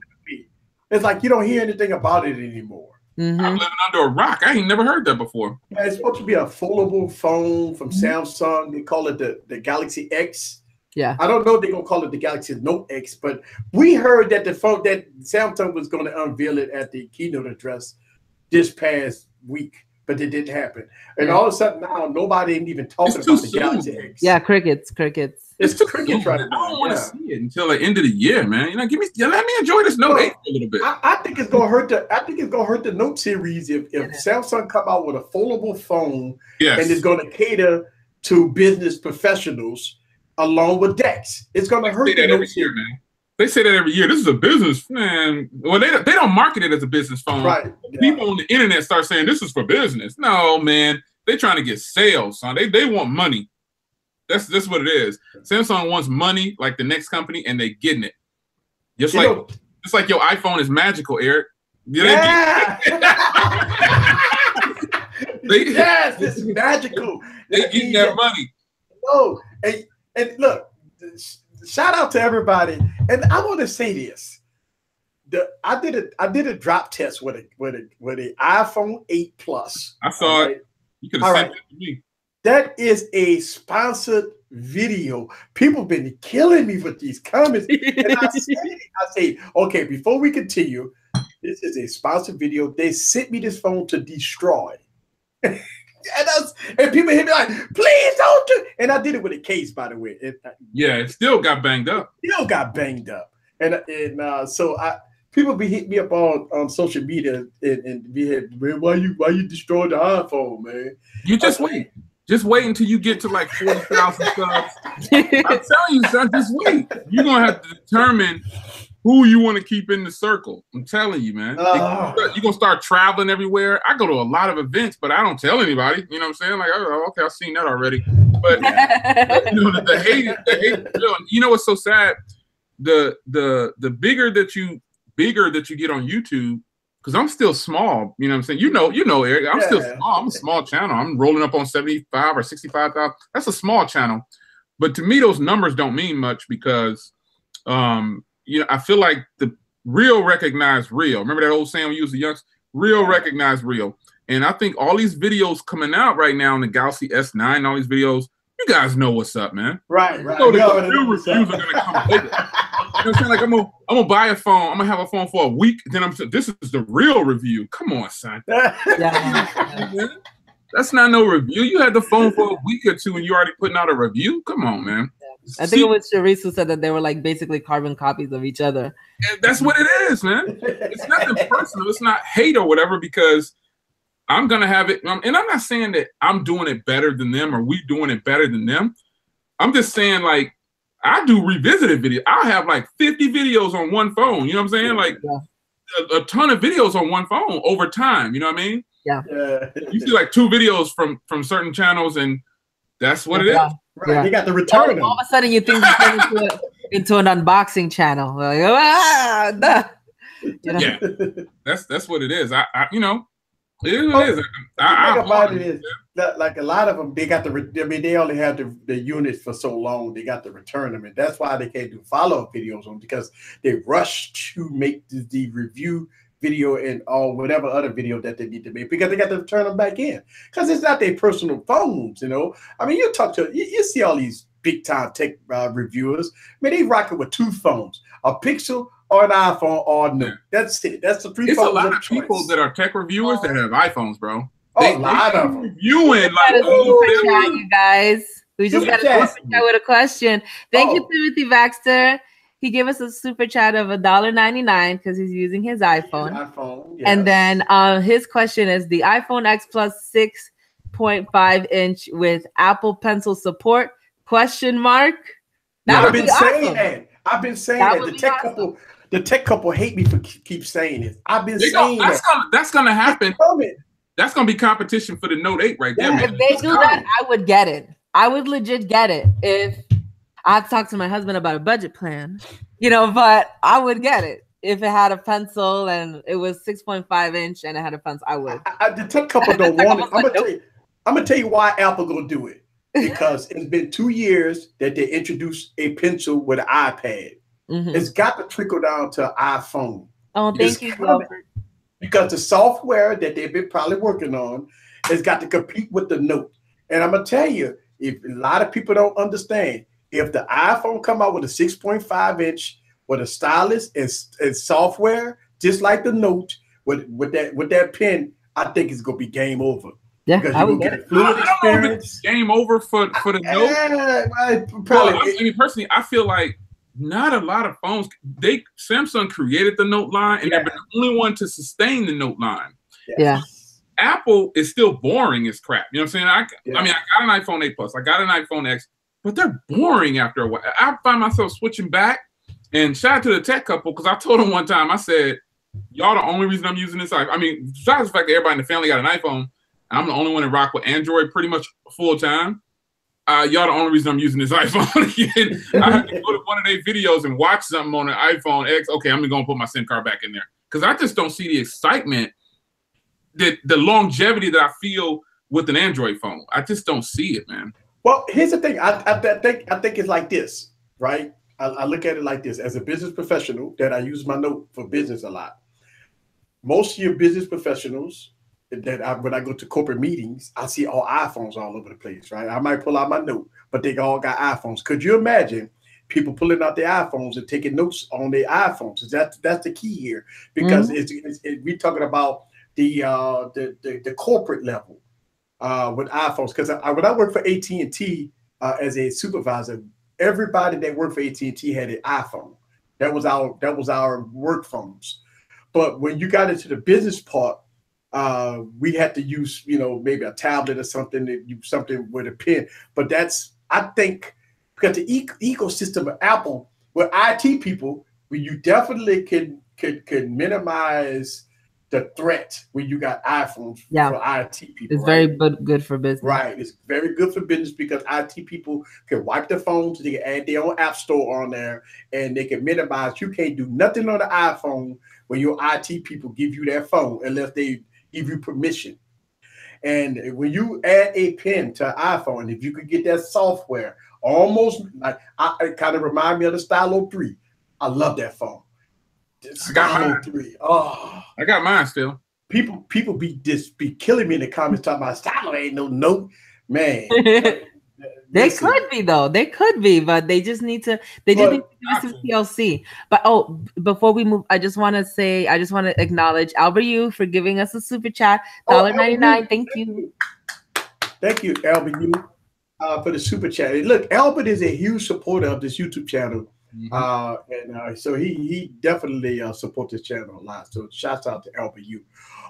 It's like you don't hear anything about it anymore. I'm living under a rock. I ain't never heard that before. Yeah, it's supposed to be a foldable phone from Samsung. They call it the Galaxy X. Yeah. I don't know if they're gonna call it the Galaxy Note X, but we heard that the phone that Samsung was going to unveil it at the keynote address this past week, but it didn't happen. And all of a sudden now, nobody ain't even talking about the Galaxy X. Yeah, crickets. It's too crickets right now. I don't want to see it until the end of the year, man. You know, let me enjoy this Note 8 a little bit. I think it's gonna hurt the Note series if Samsung come out with a foldable phone and it's gonna cater to business professionals along with DeX. It's gonna hurt the Note every year, man. They say that every year. This is a business, man. Well, they don't market it as a business phone. Right. Yeah. People on the internet start saying this is for business. No, man. They trying to get sales, son. They want money. That's what it is. Samsung wants money like the next company, and they getting it. Just like your iPhone is magical, Eric. Yeah. Yes, it's magical. They getting that money. Oh, and look, shout out to everybody. And I want to say this: I did a drop test with a iPhone 8 Plus. I saw it. You could have sent it to me. That is a sponsored video. People been killing me with these comments. And I say, okay, before we continue, this is a sponsored video. They sent me this phone to destroy. and people hit me like, please don't do. And I did it with a case, by the way. It still got banged up. So people be hitting me up on social media and be hitting, man, why you destroyed the iPhone, man? You just wait. Just wait until you get to like 40,000 subs. I'm telling you, son, just wait. You're gonna have to determine who you want to keep in the circle. I'm telling you, man. You're gonna start traveling everywhere. I go to a lot of events, but I don't tell anybody. You know what I'm saying? Like, oh, okay, I've seen that already. But you know, the hate. You know what's so sad? The bigger that you get on YouTube, because I'm still small, you know what I'm saying? You know, Eric, I'm still small. I'm a small channel. I'm rolling up on 75 or 65,000. That's a small channel. But to me, those numbers don't mean much because, you know, I feel like the real recognize real. Remember that old saying we use the youngsters? Real recognize real. And I think all these videos coming out right now in the Galaxy S9, all these videos, you guys know what's up, man. Right. You know the real reviews are going to come later. You know what I'm saying? Like, I'm gonna buy a phone. I'm gonna have a phone for a week. Then this is the real review. Come on, son. That's not no review. You had the phone for a week or two and you already putting out a review. Come on, man. I think it was Sharice who said that they were like basically carbon copies of each other. And that's what it is, man. It's nothing personal. It's not hate or whatever, because I'm gonna have it. And I'm not saying that I'm doing it better than them or we doing it better than them. I'm just saying, like, I do revisited videos. I have like 50 videos on one phone. You know what I'm saying? Like a ton of videos on one phone over time. You know what I mean? Yeah. You see like 2 videos from certain channels, and that's what it is. Right. Yeah. They got the return. All of a sudden, you think into an unboxing channel. Like, you know? Yeah. That's what it is. I you know. It is. The thing about it is that, like, a lot of them, they got they only have the units for so long. They got to return them, and that's why they can't do follow-up videos on, because they rush to make the review video and all whatever other video that they need to make, because they got to turn them back in, because it's not their personal phones. You know, I mean, you see all these big time tech reviewers. I mean, they rocking with 2 phones, a Pixel or an iPhone or no. That's it. That's the 3 phones. It's a lot of people that are tech reviewers that have iPhones, bro. A lot of them. Reviewing like you guys. We just got a super chat with a question. Thank you, Timothy Baxter. He gave us a super chat of $1.99 because he's using his iPhone. Yes. And then his question is the iPhone X Plus 6.5 inch with Apple Pencil support? Question mark. I've been saying that. I've been saying that. The tech couple hate me for keep saying it. I've been saying that. That's gonna happen. That's gonna be competition for the Note 8 right there. If they do that, I would get it. I would legit get it. If I have to talk to my husband about a budget plan, you know, but I would get it. If it had a pencil and it was 6.5 inch and it had a pencil, I would. The tech couple don't want it. I'm gonna tell you why Apple gonna do it. Because it's been 2 years that they introduced a pencil with an iPad. Mm-hmm. It's got to trickle down to iPhone. Oh, thank you, Robert. Because the software that they've been probably working on has got to compete with the Note. And I'm gonna tell you, if a lot of people don't understand, if the iPhone come out with a 6.5 inch with a stylus and software, just like the Note, with that pen, I think it's gonna be game over. Yeah, because you get a fluid experience. Game over for the Note. I mean, personally, I feel like not a lot of phones. Samsung created the Note line, and they've been the only one to sustain the Note line. Yeah. Apple is still boring as crap. You know what I'm saying? I mean, I got an iPhone 8 Plus, I got an iPhone X, but they're boring after a while. I find myself switching back, And shout out to the tech couple, because I told them one time, I said, y'all the only reason I'm using this iPhone. I mean, besides the fact that everybody in the family got an iPhone, I'm the only one that rock with Android pretty much full time. Y'all the only reason I'm using this iPhone again. I have to go to one of their videos and watch something on an iPhone X. Okay, I'm going to put my SIM card back in there. Because I just don't see the excitement, the longevity that I feel with an Android phone. I just don't see it, man. Well, here's the thing. I think it's like this, right? I look at it like this. As a business professional, that I use my note for business a lot. Most of your business professionals, when I go to corporate meetings, I see all iPhones all over the place, right? I might pull out my note, but they all got iPhones. Could you imagine people pulling out their iPhones and taking notes on their iPhones? That's the key here, because we're talking about the corporate level with iPhones. Because when I worked for AT&T as a supervisor, everybody that worked for AT&T had an iPhone. That was our work phones. But when you got into the business part, we had to use, maybe a tablet or something, something with a pen. But I think, because the ecosystem of Apple with IT people, where you definitely can minimize the threat when you got iPhones for IT people. It's very good for business. Right. It's very good for business because IT people can wipe their phones, they can add their own app store on there, and they can minimize. You can't do nothing on the iPhone when your IT people give you their phone unless they give you permission. And when you add a pen to an iPhone, if you could get that software, almost like it kind of remind me of the Stylo 3. I love that phone. I got mine. 3. Oh, I got mine still. People be killing me in the comments talking about Stylo ain't no note, man. They could be though. They could be, but they just need to. They just need to do some TLC. But before we move, I just want to acknowledge Albert Yu for giving us a super chat, $1.99. Thank you. Thank you, Albert Yu, for the super chat. And look, Albert is a huge supporter of this YouTube channel. And so he definitely supports this channel a lot. So shouts out to Albert Yu.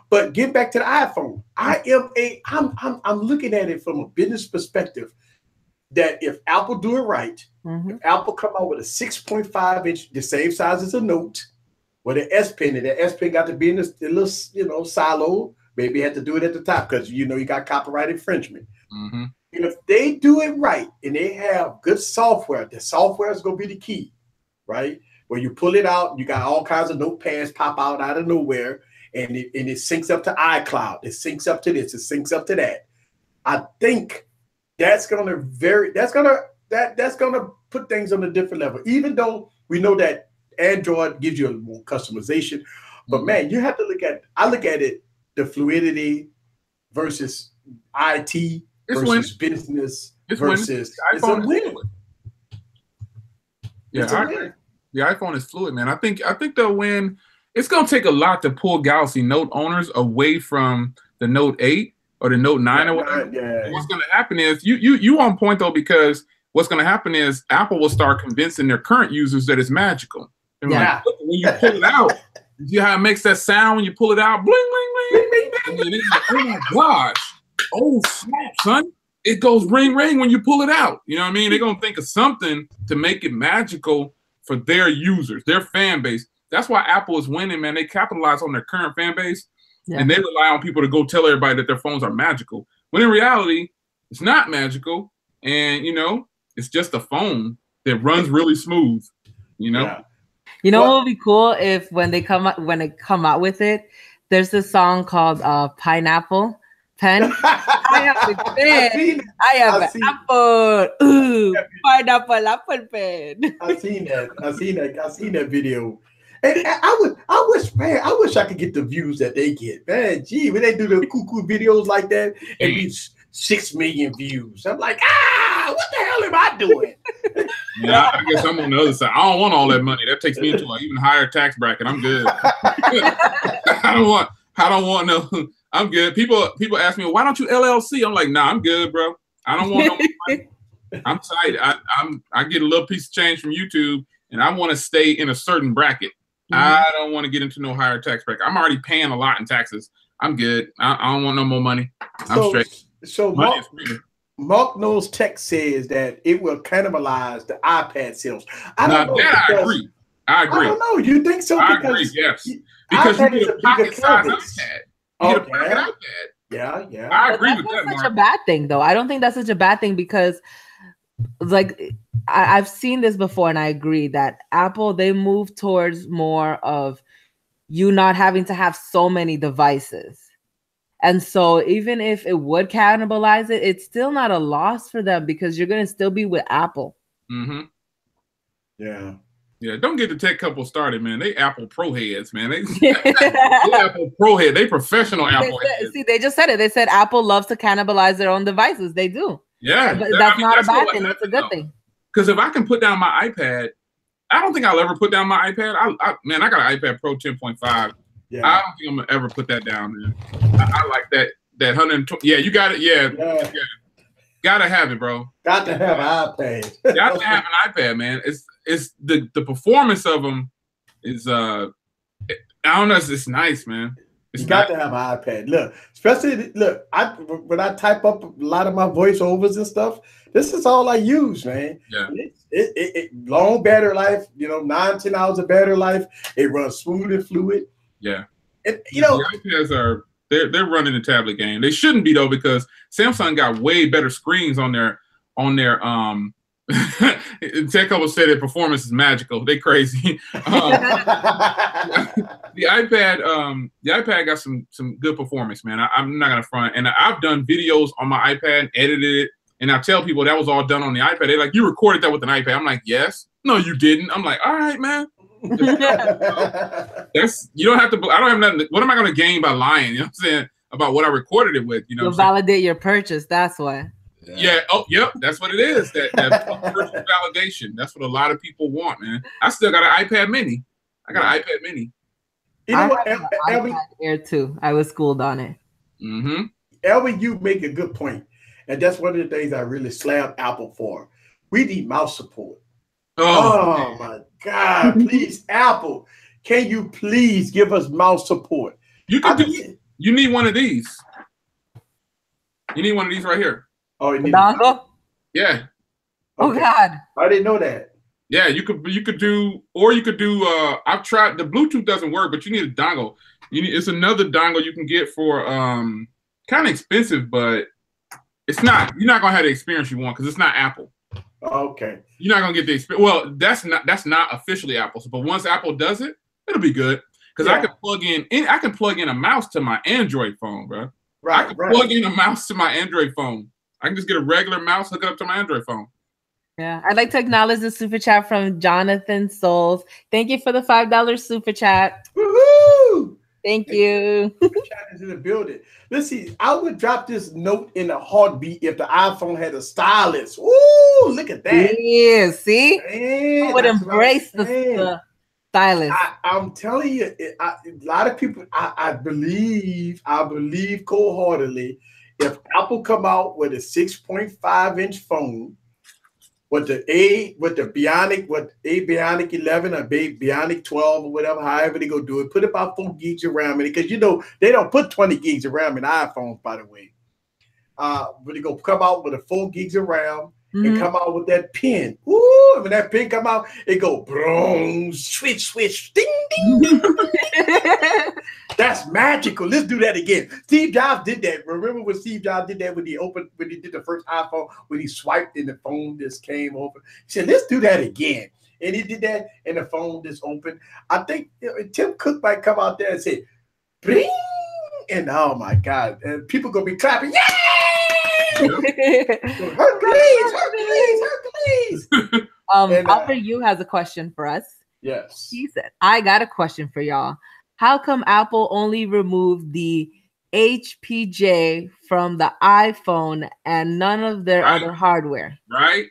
But get back to the iPhone. I'm looking at it from a business perspective, that if Apple do it right, if Apple come out with a 6.5 inch, the same size as a Note, with an S Pen, and the S Pen got to be in this little silo, maybe had to do it at the top because you got copyright infringement. And if they do it right and they have good software, the software is going to be the key, right? Where you pull it out, you got all kinds of notepads pop out of nowhere, and it syncs up to iCloud. It syncs up to this. It syncs up to that. I think that's gonna put things on a different level. Even though we know that Android gives you more customization, but man, you have to I look at it, the fluidity versus IT versus business versus it's a win. Yeah, I agree. The iPhone is fluid, man. I think they'll win. It's gonna take a lot to pull Galaxy Note owners away from the Note 8 or the Note 9 or whatever. Yeah. What's gonna happen is you on point though, because what's gonna happen is Apple will start convincing their current users that it's magical. And like, when you pull it out, you see how it makes that sound when you pull it out? Bling, bling, bling, bling, bling. And it's like, oh my gosh. Oh snap, son. It goes ring, ring when you pull it out. You know what I mean? They're gonna think of something to make it magical for their users, their fan base. That's why Apple is winning, man. They capitalize on their current fan base, and they rely on people to go tell everybody that their phones are magical. When in reality, it's not magical, and it's just a phone that runs really smooth. What would be cool if when they come out with it, there's this song called Pineapple Pen. I have a pen. I have an apple. Ooh, pineapple apple pen. I've seen that video. And I wish I could get the views that they get. Man, gee, when they do the cuckoo videos like that, it be 6 million views. I'm like, what the hell am I doing? Yeah, I guess I'm on the other side. I don't want all that money. That takes me into an even higher tax bracket. I'm good. I don't want no. I'm good. People ask me, why don't you LLC? I'm like, nah, I'm good, bro. I don't want no money. I'm tight. I get a little piece of change from YouTube, and I want to stay in a certain bracket. I don't want to get into no higher tax bracket. I'm already paying a lot in taxes. I'm good. I don't want no more money. I'm straight. So Mark Knows Tech says that it will cannibalize the iPad sales. I agree. I agree. I don't know. You think so? I agree. Yes, because you get a pocket-sized iPad. You get a pocket iPad. Yeah. I agree with that. That's not such a bad thing, though. I don't think that's such a bad thing because, like, I've seen this before, and I agree that Apple, they move towards more of you not having to have so many devices. And so even if it would cannibalize it, it's still not a loss for them because you're going to still be with Apple. Mm-hmm. Yeah. Yeah, don't get the tech couple started, man. They Apple Pro heads, man. They Apple Pro head. They professional Apple heads. See, they just said it. They said Apple loves to cannibalize their own devices. They do. Yeah. But that's not a bad thing. That's a good thing. Because if I can put down my iPad, I don't think I'll ever put down my iPad. I got an iPad Pro 10.5. Yeah. I don't think I'm going to ever put that down, man. I like that 120. Yeah, you got it. Yeah. Gotta have it, bro. Got to have an iPad. Got to have an iPad, man. It's the performance of them is I don't know. It's nice, man. You got to have an iPad. Look, especially when I type up a lot of my voiceovers and stuff. This is all I use, man. Yeah. It long battery life. 9-10 hours of battery life. It runs smooth and fluid. Yeah. The iPads are. They're running the tablet game. They shouldn't be though because Samsung got way better screens on their Tech Couple said that performance is magical. They crazy. The iPad got some good performance, man. I'm not gonna front. And I've done videos on my iPad and edited it, and I tell people that was all done on the iPad. They're like, "You recorded that with an iPad?" I'm like, "Yes." "No, you didn't." I'm like, "All right, man." That's you don't have to. I don't have nothing. What am I going to gain by lying? You know what I'm saying about what I recorded it with? You'll validate your purchase. That's why. Yeah. Oh, yep. That's what it is. That personal validation. That's what a lot of people want, man. I still got an iPad Mini. I got an iPad Mini. You know what? iPad Air too. I was schooled on it. Mm-hmm. Elvin, you make a good point, and that's one of the things I really slam Apple for. We need mouse support. Oh my God! Please, Apple, can you please give us mouse support? You need one of these. You need one of these right here. Oh, you need dongle? Yeah. Oh God! I didn't know that. Yeah, you could do. I've tried. The Bluetooth doesn't work, but you need a dongle. It's another dongle you can get for kind of expensive, but it's not. You're not gonna have the experience you want because it's not Apple. Okay. You're not gonna get the experience. Well, that's not officially Apple. But once Apple does it, it'll be good because I can plug in a mouse to my Android phone, bro. Right. I can plug in a mouse to my Android phone. I can just get a regular mouse, hook it up to my Android phone. Yeah, I'd like to acknowledge the super chat from Jonathan Souls. Thank you for the $5 super chat. Woohoo! Thank you. Super chat is in the building. Let's see. I would drop this note in a heartbeat if the iPhone had a stylus. Ooh, look at that. Yeah, see? Man, I would embrace the stylus. I'm telling you, a lot of people, I believe cold-heartedly, if Apple come out with a 6.5-inch phone, with the Bionic 11 or Bionic 12 or whatever, however they go do it, put about 4 gigs of RAM in it, because they don't put 20 gigs of RAM in iPhones, by the way. But they go come out with a 4 gigs of RAM and come out with that pin. Ooh, when that pin come out, it go boom, switch, ding, ding. That's magical. Let's do that again. Steve Jobs did that. Remember when Steve Jobs did that when he did the first iPhone, when he swiped and the phone just came open? He said, let's do that again. And he did that and the phone just opened. I think Tim Cook might come out there and say, bring, and oh my God, and people gonna be clapping, yay! Hercules. Alfred Yu has a question for us. Yes. He said, I got a question for y'all. How come Apple only removed the HPJ from the iPhone and none of their other hardware? Right?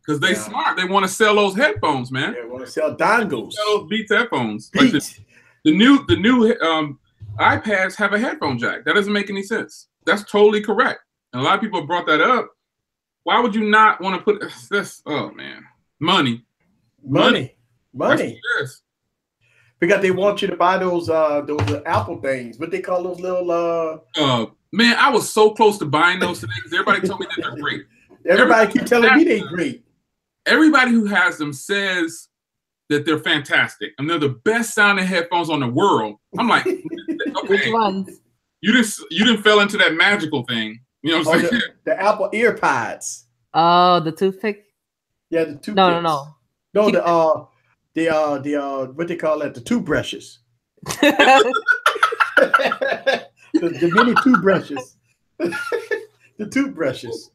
Because they smart. They want to sell those headphones, man. They want to sell dongles. Sell those Beats headphones. Like the new iPads have a headphone jack. That doesn't make any sense. That's totally correct. And a lot of people have brought that up. Why would you not want to put this? Oh man, money. Because they want you to buy those Apple things. What they call those little man, I was so close to buying those today because everybody told me that they're great. Everybody keep telling me they're great. Everybody who has them says that they're fantastic and they're the best sounding headphones on the world. I'm like, okay, which ones? You didn't fell into that magical thing. You know what I'm saying? The Apple EarPods. Oh, the toothpick. Yeah, the toothpicks. No. The what they call that? The toothbrushes. the mini toothbrushes. The toothbrushes.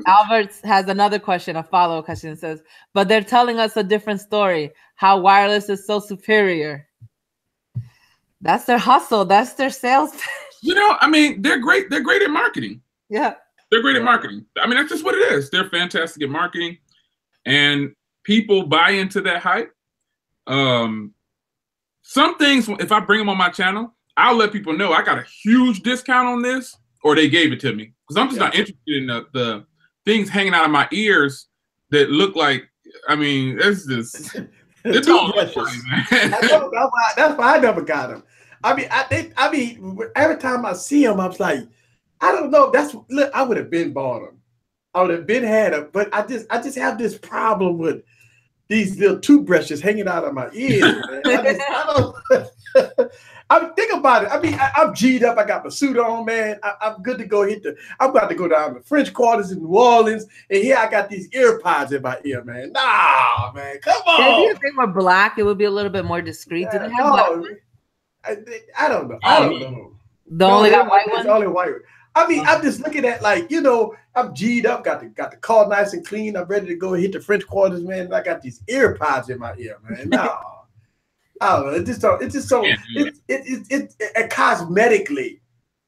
Albert has another question, a follow-up question. It says, but they're telling us a different story. How wireless is so superior. That's their hustle. That's their sales. You know, I mean, they're great. They're great at marketing. Yeah. They're great at marketing. I mean, that's just what it is. They're fantastic at marketing. And people buy into that hype. Some things, if I bring them on my channel, I'll let people know I got a huge discount on this, or they gave it to me. Because I'm just not interested in the things hanging out of my ears that look like, I mean, it's just, it's all funny, man. That's why I never got them. I mean, every time I see them, I was like, I don't know. Look, I would have been bought them. I would have been had them, but I just have this problem with these little toothbrushes hanging out of my ears, man. I think about it. I mean, I'm G'd up. I got my suit on, man. I'm good to go I'm about to go down to French Quarters in New Orleans, and here I got these earpods in my ear, man. Nah, man, come on. Maybe if they were black, it would be a little bit more discreet. Do they have black ones? I don't know. I don't know. The only got white ones? Only white. I mean, I'm just looking at, like, you know, I'm G'd up, got the car nice and clean. I'm ready to go hit the French Quarters, man. And I got these earpods in my ear, man. No. I don't know. It cosmetically,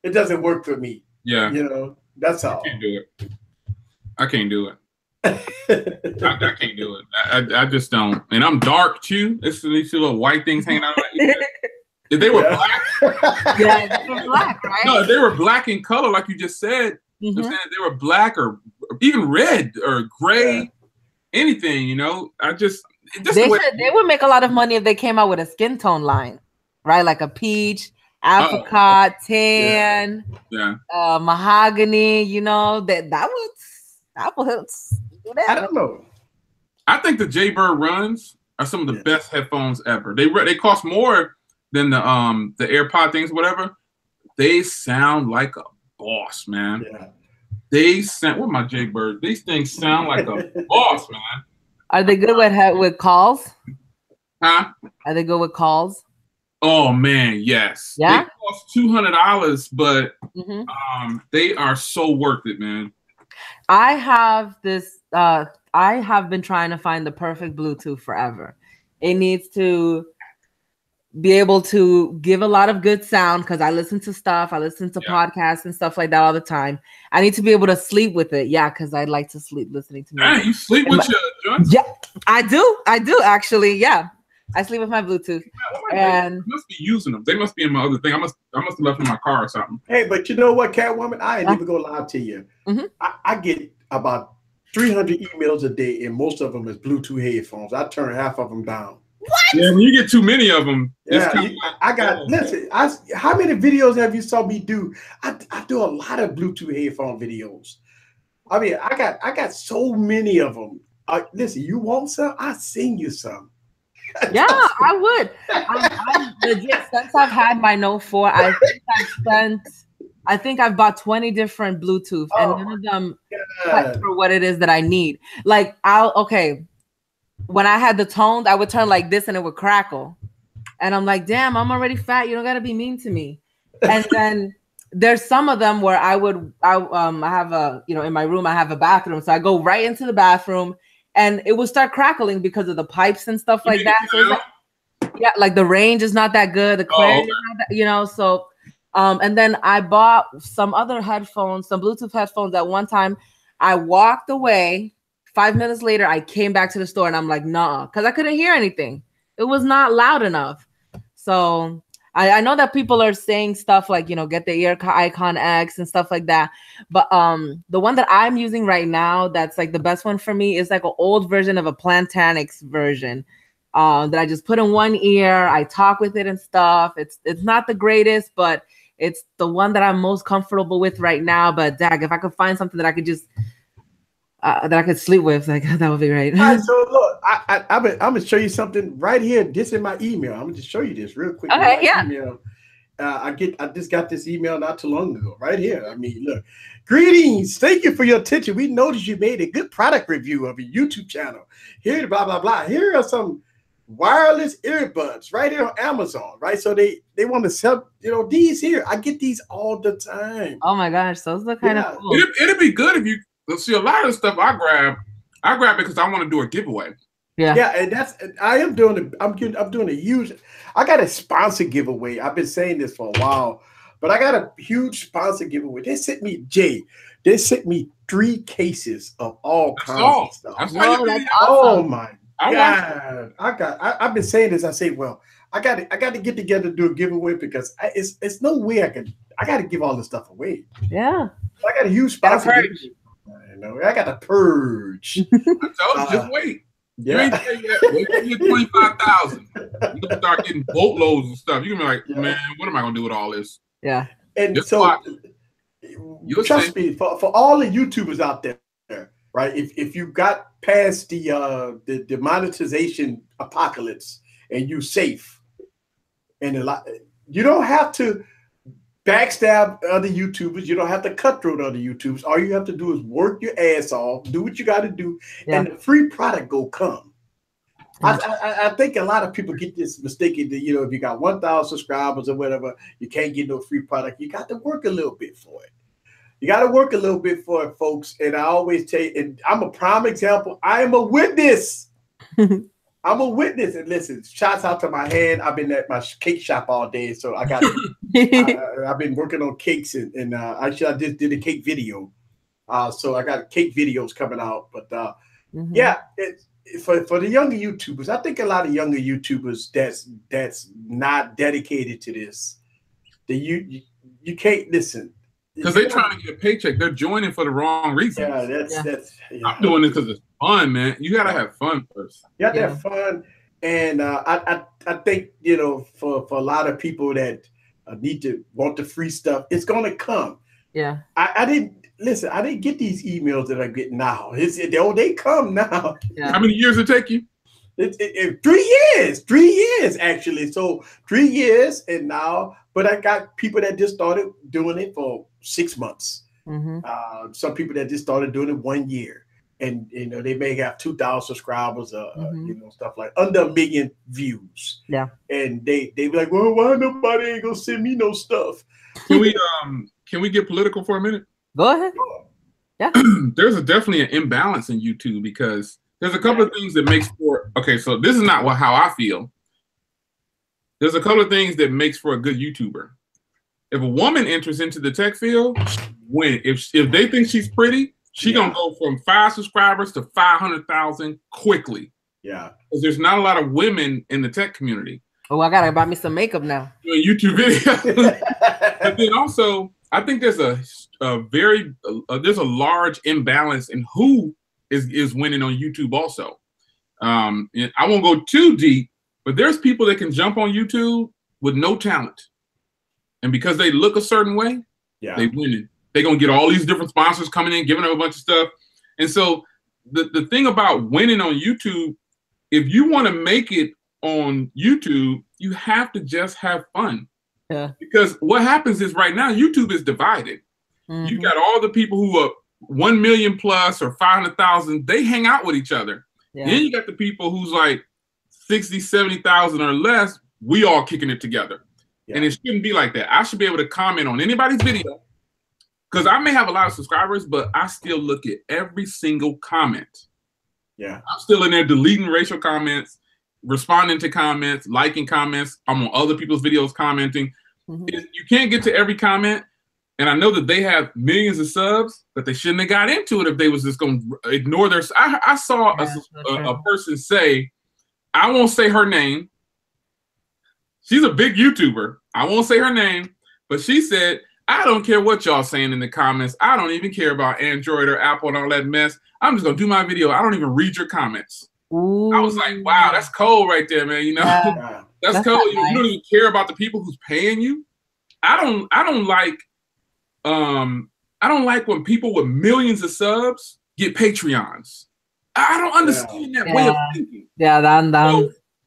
it doesn't work for me. Yeah. You know, that's all. I can't do it. I can't do it. I just don't. And I'm dark too. It's these little white things hanging out of my ear. If they were black, they were black, right? No, if they were black in color, like you just said, I'm saying if they were black or even red or gray, anything, you know, they would make a lot of money if they came out with a skin tone line, right? Like a peach, apricot, tan, mahogany. You know that would do that. I don't know. I think the JWill runs are some of the best headphones ever. They cost more than the AirPod things, whatever. They sound like a boss, man. Yeah. They sound. What my JWill? These things sound like a boss, man. Are they good with calls? Huh? Are they good with calls? Oh man, yes. Yeah. They cost $200, but they are so worth it, man. I have this. I have been trying to find the perfect Bluetooth forever. It needs to be able to give a lot of good sound because I listen to stuff. I listen to podcasts and stuff like that all the time. I need to be able to sleep with it. Yeah, because I like to sleep listening to music. You sleep with your joints? Yeah, I do actually. Yeah, I sleep with my Bluetooth. And you must be using them. They must be in my other thing. I must have left them in my car or something. Hey, but you know what, Catwoman? I ain't even gonna lie to you. I get about 300 emails a day, and most of them is Bluetooth headphones. I turn half of them down. What? Yeah, when you get too many of them, listen. How many videos have you saw me do? I do a lot of Bluetooth headphone videos. I mean, I got so many of them. Listen, you want some? I'll sing you some. Yeah, I would. I legit, since I've had my Note 4, I think I've bought 20 different Bluetooth, and none of them cut for what it is that I need. Like, when I had the tones, I would turn like this and it would crackle. And I'm like, damn, I'm already fat. You don't got to be mean to me. And then there's some of them where I have in my room, I have a bathroom. So I go right into the bathroom and it will start crackling because of the pipes and stuff like that. So it's like the range is not that good. The clarity is not that, so, and then I bought some other headphones, some Bluetooth headphones at one time. I walked away. 5 minutes later, I came back to the store and I'm like, nah, because I couldn't hear anything. It was not loud enough. So I know that people are saying stuff like, get the Ear Icon X and stuff like that. But the one that I'm using right now, that's like the best one for me, is like an old version of a Plantanix version that I just put in one ear. I talk with it and stuff. It's not the greatest, but it's the one that I'm most comfortable with right now. But dag, if I could find something that I could just that I could sleep with. Like that would be great. All right, so look, I'm gonna show you something right here. This in my email. I'm gonna just show you this real quick. Okay, yeah. Email. I just got this email not too long ago, right here. I mean, look, greetings. Thank you for your attention. We noticed you made a good product review of your YouTube channel. Here, blah blah blah. Here are some wireless earbuds right here on Amazon, right? So they want to sell, these here. I get these all the time. Oh my gosh, those look kind of cool. It'd be good if you see a lot of the stuff I grab because I want to do a giveaway. Yeah, and I'm doing a huge. I got a sponsor giveaway. I've been saying this for a while, but I got a huge sponsor giveaway. They sent me 3 cases of all kinds of stuff. That's awesome. Oh my God! I've been saying this. I say, well, I got to get together to do a giveaway because it's no way I got to give all this stuff away. Yeah, I got a huge sponsor. I got to purge. I told you, just wait. Yeah. You ain't there yet. Wait till you get 25,000. You can start getting boatloads and stuff. You can be like, man, what am I gonna do with all this? Yeah. And just so trust me, for all the YouTubers out there, right? If you got past the monetization apocalypse and you safe, and you don't have to backstab other YouTubers. You don't have to cutthroat other YouTubers. All you have to do is work your ass off, do what you got to do, and the free product go come. I think a lot of people get this mistaken that, if you got 1,000 subscribers or whatever, you can't get no free product. You got to work a little bit for it. You got to work a little bit for it, folks. And I always tell you, and I'm a prime example. I am a witness. I'm a witness. And listen, shouts out to my hand. I've been at my cake shop all day, so I got. I've been working on cakes, and actually I just did a cake video. So I got cake videos coming out. But yeah, for the younger YouTubers, I think a lot of younger YouTubers that's not dedicated to this. You can't listen. Because they're trying to get a paycheck. They're joining for the wrong reason. Yeah, I'm doing this because it's fun, man. You gotta have fun first. You have to have fun, and I think for a lot of people that want the free stuff, it's gonna come. Yeah, I didn't get these emails that I get now. They come now. Yeah. How many years it take you? 3 years actually. So 3 years and now, but I got people that just started doing it for 6 months. Mm-hmm. Some people that just started doing it 1 year, and they may have 2,000 subscribers, stuff like under 1 million views. Yeah, and they be like, well, why nobody ain't gonna send me no stuff? Can we get political for a minute? Go ahead. Yeah, there's definitely an imbalance in YouTube because there's a couple of things that makes for so this is not how I feel. There's a couple of things that makes for a good YouTuber. If a woman enters into the tech field, if they think she's pretty, she gonna go from 5 subscribers to 500,000 quickly. Yeah, because there's not a lot of women in the tech community. Oh, I gotta buy me some makeup now. Doing YouTube videos. But then also, I think there's there's a large imbalance in who is winning on YouTube also. And I won't go too deep, but there's people that can jump on YouTube with no talent. And because they look a certain way, they win. They're going to get all these different sponsors coming in, giving them a bunch of stuff. And so the thing about winning on YouTube, if you want to make it on YouTube, you have to just have fun. Yeah. Because what happens is right now, YouTube is divided. Mm-hmm. You got all the people who are 1 million plus or 500,000, they hang out with each other. Yeah. Then you got the people who's like 60, 70,000 or less, we all kicking it together. Yeah. And it shouldn't be like that. I should be able to comment on anybody's video because I may have a lot of subscribers, but I still look at every single comment. Yeah. I'm still in there deleting racial comments, responding to comments, liking comments. I'm on other people's videos commenting. Mm-hmm. You can't get to every comment. And I know that they have millions of subs, but they shouldn't have got into it if they was just going to ignore their. I saw a person say, I won't say her name. She's a big YouTuber. I won't say her name, but she said, I don't care what y'all saying in the comments. I don't even care about Android or Apple and all that mess. I'm just going to do my video. I don't even read your comments. Ooh. I was like, wow, that's cold right there, man. That's cold. You don't even care about the people who's paying you. I don't like when people with millions of subs get Patreons. I don't understand that way of thinking. Yeah,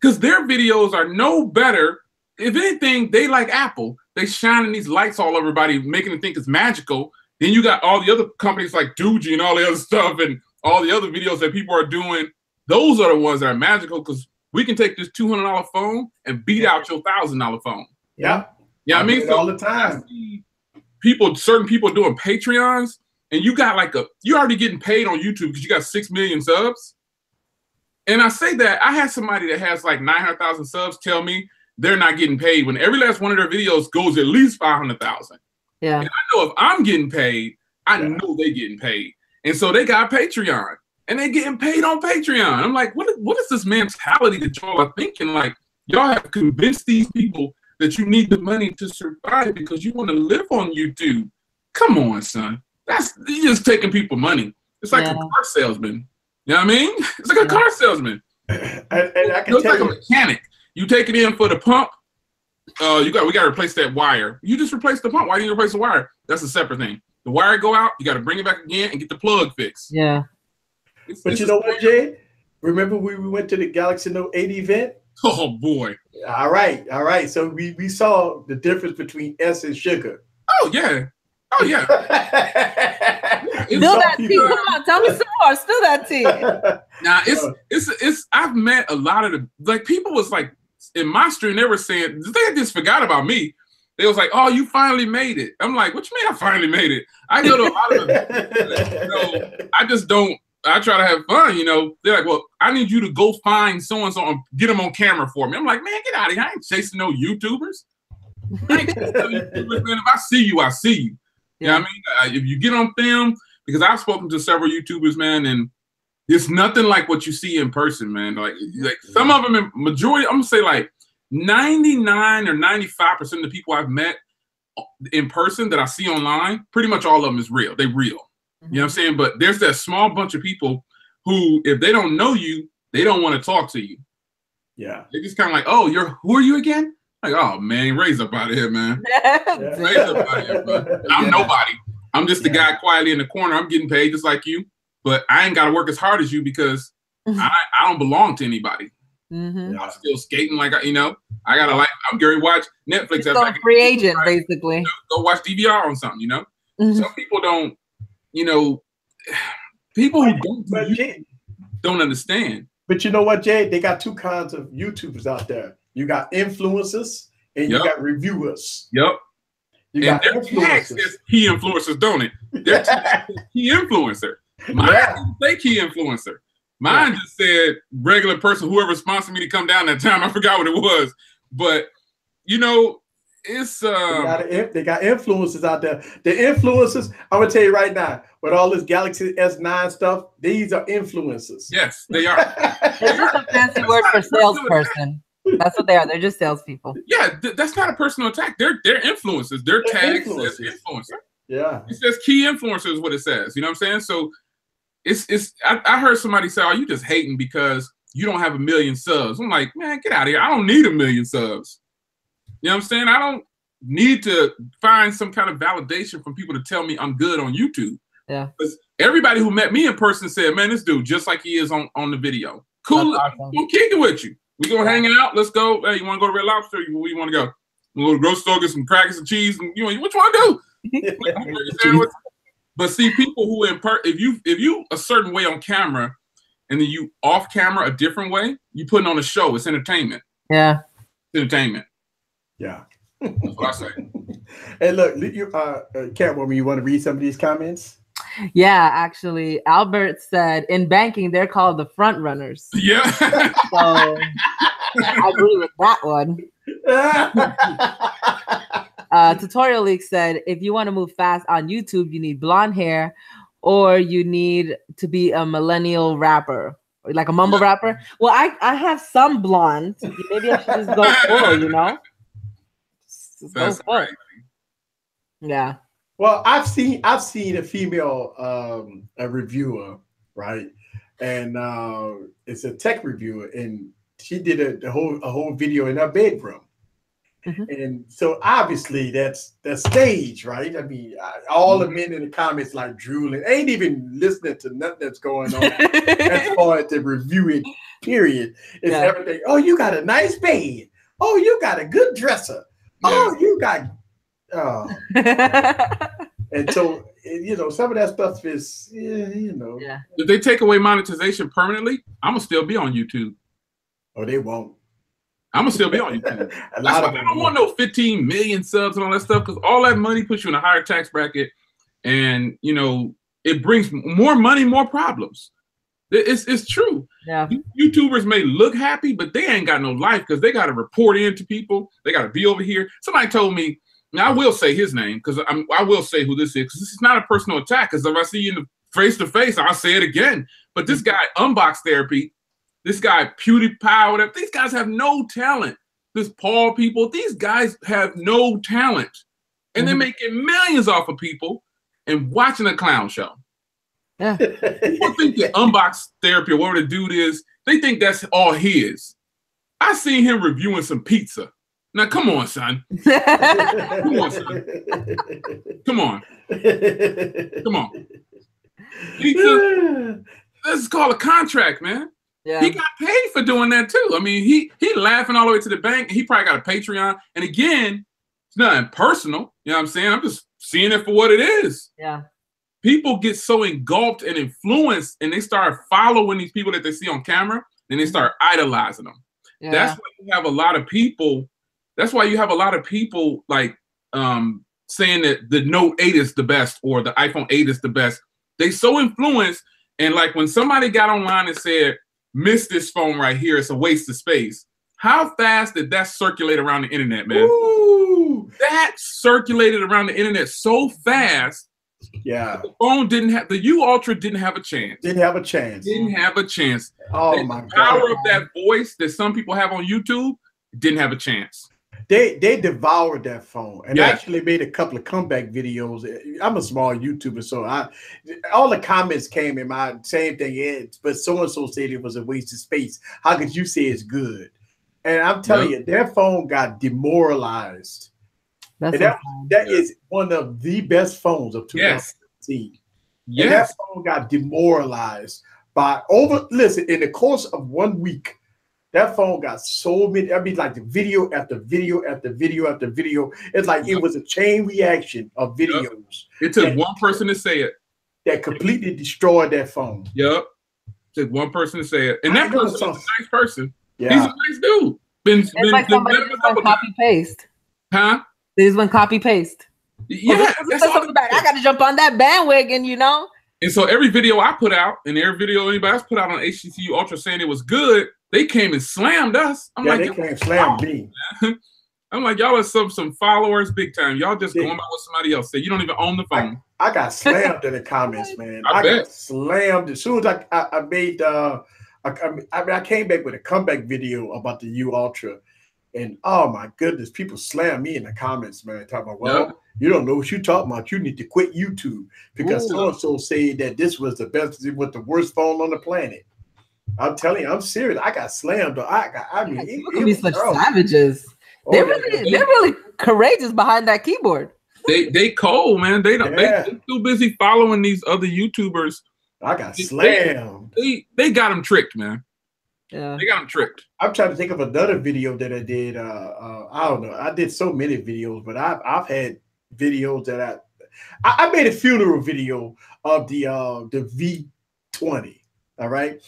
because their videos are no better. If anything, they like Apple. They shining these lights all over everybody, making them think it's magical. Then you got all the other companies like Doogie and all the other stuff and all the other videos that people are doing. Those are the ones that are magical because we can take this $200 phone and beat out your $1,000 phone. Yeah. Yeah, I mean, so all the time. Certain people doing Patreons, and you got you're already getting paid on YouTube because you got 6 million subs. And I say that I had somebody that has like 900,000 subs tell me they're not getting paid when every last one of their videos goes at least 500,000. Yeah. And I know if I'm getting paid, I know they're getting paid. And so they got Patreon and they're getting paid on Patreon. I'm like, what is this mentality that y'all are thinking? Like, y'all have convinced these people that you need the money to survive because you want to live on YouTube. Come on, son. You're just taking people money. It's like a car salesman. You know what I mean? It's like a car salesman. And I can it's tell like a mechanic. You take it in for the pump. We got to replace that wire. You just replace the pump. Why didn't you replace the wire? That's a separate thing. The wire go out. You got to bring it back again and get the plug fixed. Yeah. But you know what, Jay? Remember we went to the Galaxy Note 8 event? Oh boy. All right. So we saw the difference between S and sugar. Oh yeah. Oh yeah. Spill that tea. Come on, tell me some more. Spill that tea. Now it's I've met a lot of the people was like in my stream, they were saying they just forgot about me. They was like, "Oh, you finally made it." I'm like, "What you mean I finally made it?" I go to a lot of them. I just don't. I try to have fun, They're like, "Well, I need you to go find so and so and get them on camera for me." I'm like, "Man, get out of here! I ain't chasing no YouTubers. I ain't chasing no YouTubers, man. If I see you, I see you." Yeah. You know what I mean? If you get on film, because I've spoken to several YouTubers, man, and it's nothing like what you see in person, man. Like some of them, majority, I'm gonna say like 99 or 95% of the people I've met in person that I see online, pretty much all of them is real. They real. You know what I'm saying? But there's that small bunch of people who, if they don't know you, they don't want to talk to you. Yeah. They're just kind of like, "Oh, who are you again?" Like, "Oh man, raise up out of here, man. Raise up out of here, man. I'm nobody. I'm just the guy quietly in the corner. I'm getting paid just like you, but I ain't got to work as hard as you because I don't belong to anybody. I'm still skating like I got to I'm Gary watch Netflix. You're a free agent, basically. Go watch DVR on something, Some people don't, people who don't understand. But you know what, Jay? They got two kinds of YouTubers out there. You got influencers and you got reviewers. Yep. You got influencers. Key influencers, don't it? They're key influencer. Mine didn't say key influencer. Mine just said regular person, whoever sponsored me to come down that time. I forgot what it was. But, it's... They got influencers out there. The influencers, I'm going to tell you right now, with all this Galaxy S9 stuff, these are influencers. Yes, they are. It's just a fancy word for salesperson. That's what they are. They're just salespeople. Yeah, that's not a personal attack. They're influencers. They're tagged as influencer. Yeah. It says key influencer is what it says. You know what I'm saying? So I heard somebody say, "Oh, you just hating because you don't have 1 million subs." I'm like, man, get out of here. I don't need 1 million subs. You know what I'm saying? I don't need to find some kind of validation from people to tell me I'm good on YouTube. Yeah. Because everybody who met me in person said, "Man, this dude just like he is on the video. Cool. Awesome. I'm kicking with you. We gonna hang out. Let's go. Hey, you want to go to Red Lobster? Where you want to go? We'll go to the grocery store, get some crackers and cheese. And what you want to do?" But see, people who if you a certain way on camera, and then you off camera a different way, you putting on a show. It's entertainment. Yeah. It's entertainment. Yeah. That's what I say. Hey, look, Catwoman, you want to read some of these comments? Yeah, actually, Albert said in banking they're called the front runners. Yeah. So I agree with that one. Tutorial Leak said if you want to move fast on YouTube, you need blonde hair, or you need to be a millennial rapper, like a mumble rapper. Well, I have some blonde. Maybe I should just go full, Just go full. Yeah. Well, I've seen a female a reviewer, right? And it's a tech reviewer, and she did a whole video in her bedroom. And so obviously that's stage, right? I mean, all the men in the comments like drooling, ain't even listening to nothing that's going on as far as the review it, period. It's everything. Oh, you got a nice bed. Oh, you got a good dresser. Oh, you got and so, you know, some of that stuff is, you know. Yeah. If they take away monetization permanently, I'm going to still be on YouTube. Oh, they won't. I'm going to still be on YouTube. That's why I don't want no 15 million subs and all that stuff, because all that money puts you in a higher tax bracket. And, you know, it brings more money, more problems. It's true. Yeah. YouTubers may look happy, but they ain't got no life because they got to report in to people. They got to be over here. Somebody told me, now I will say his name because I will say who this is, because this is not a personal attack. Because if I see you in the face to face, I'll say it again. But this guy, Unbox Therapy, this guy, PewDiePie, whatever, these guys have no talent. This Paul people, these guys have no talent. And they're making millions off of people and watching a clown show. Yeah. People think that Unbox Therapy or whatever the dude is, they think that's all his. I seen him reviewing some pizza. Now, come on, son. Come on, son. Come on. Come on. Pizza. This is called a contract, man. Yeah. He got paid for doing that too. I mean, he laughing all the way to the bank. He probably got a Patreon. And again, it's nothing personal. You know what I'm saying? I'm just seeing it for what it is. Yeah. People get so engulfed and influenced, and they start following these people that they see on camera, and they start idolizing them. Yeah. That's why you have a lot of people. That's why you have a lot of people like saying that the Note 8 is the best or the iPhone 8 is the best. They so influenced, and like when somebody got online and said, "Miss this phone right here, it's a waste of space." How fast did that circulate around the internet, man? Ooh. That circulated around the internet so fast. Yeah, the phone didn't have, the U Ultra didn't have a chance. Didn't have a chance. Didn't have a chance. Oh my God! The power of that voice that some people have on YouTube didn't have a chance. They devoured that phone and actually made a couple of comeback videos. I'm a small YouTuber, so all the comments came in my same thing. But so and so said it was a waste of space. How could you say it's good? And I'm telling you, their phone got demoralized. That is one of the best phones of 2015. Yes. And that phone got demoralized by listen, in the course of 1 week, that phone got so many, I mean, like the video after video after video after video. It's like it was a chain reaction of videos. It took one person to say it. That completely destroyed that phone. Yep. It took one person to say it. And that person is a nice person. Yeah. He's a nice dude. It's like somebody just went copy-paste. Huh? They just went copy-paste. Yeah. I got to jump on that bandwagon, you know? And so every video I put out and every video anybody else put out on HTTU Ultra saying it was good, they came and slammed us. I'm like, they came and slammed me. I'm like, y'all are some followers big time. Y'all just going by what somebody else said. You don't even own the phone. I got slammed in the comments, man. I got slammed as soon as I made I came back with a comeback video about the U Ultra, and oh my goodness, people slammed me in the comments, man. Talking about, you don't know what you're talking about. You need to quit YouTube because so and so said that this was the best, it was the worst phone on the planet. I'm telling you, I'm serious. I got slammed. I mean, it be such savages. They're really courageous behind that keyboard. They cold, man. They're too busy following these other YouTubers. I got slammed. They got them tricked, man. Yeah, they got them tricked. I'm trying to think of another video that I did. I don't know. I did so many videos, but I've had videos that I made a funeral video of the V20. All right.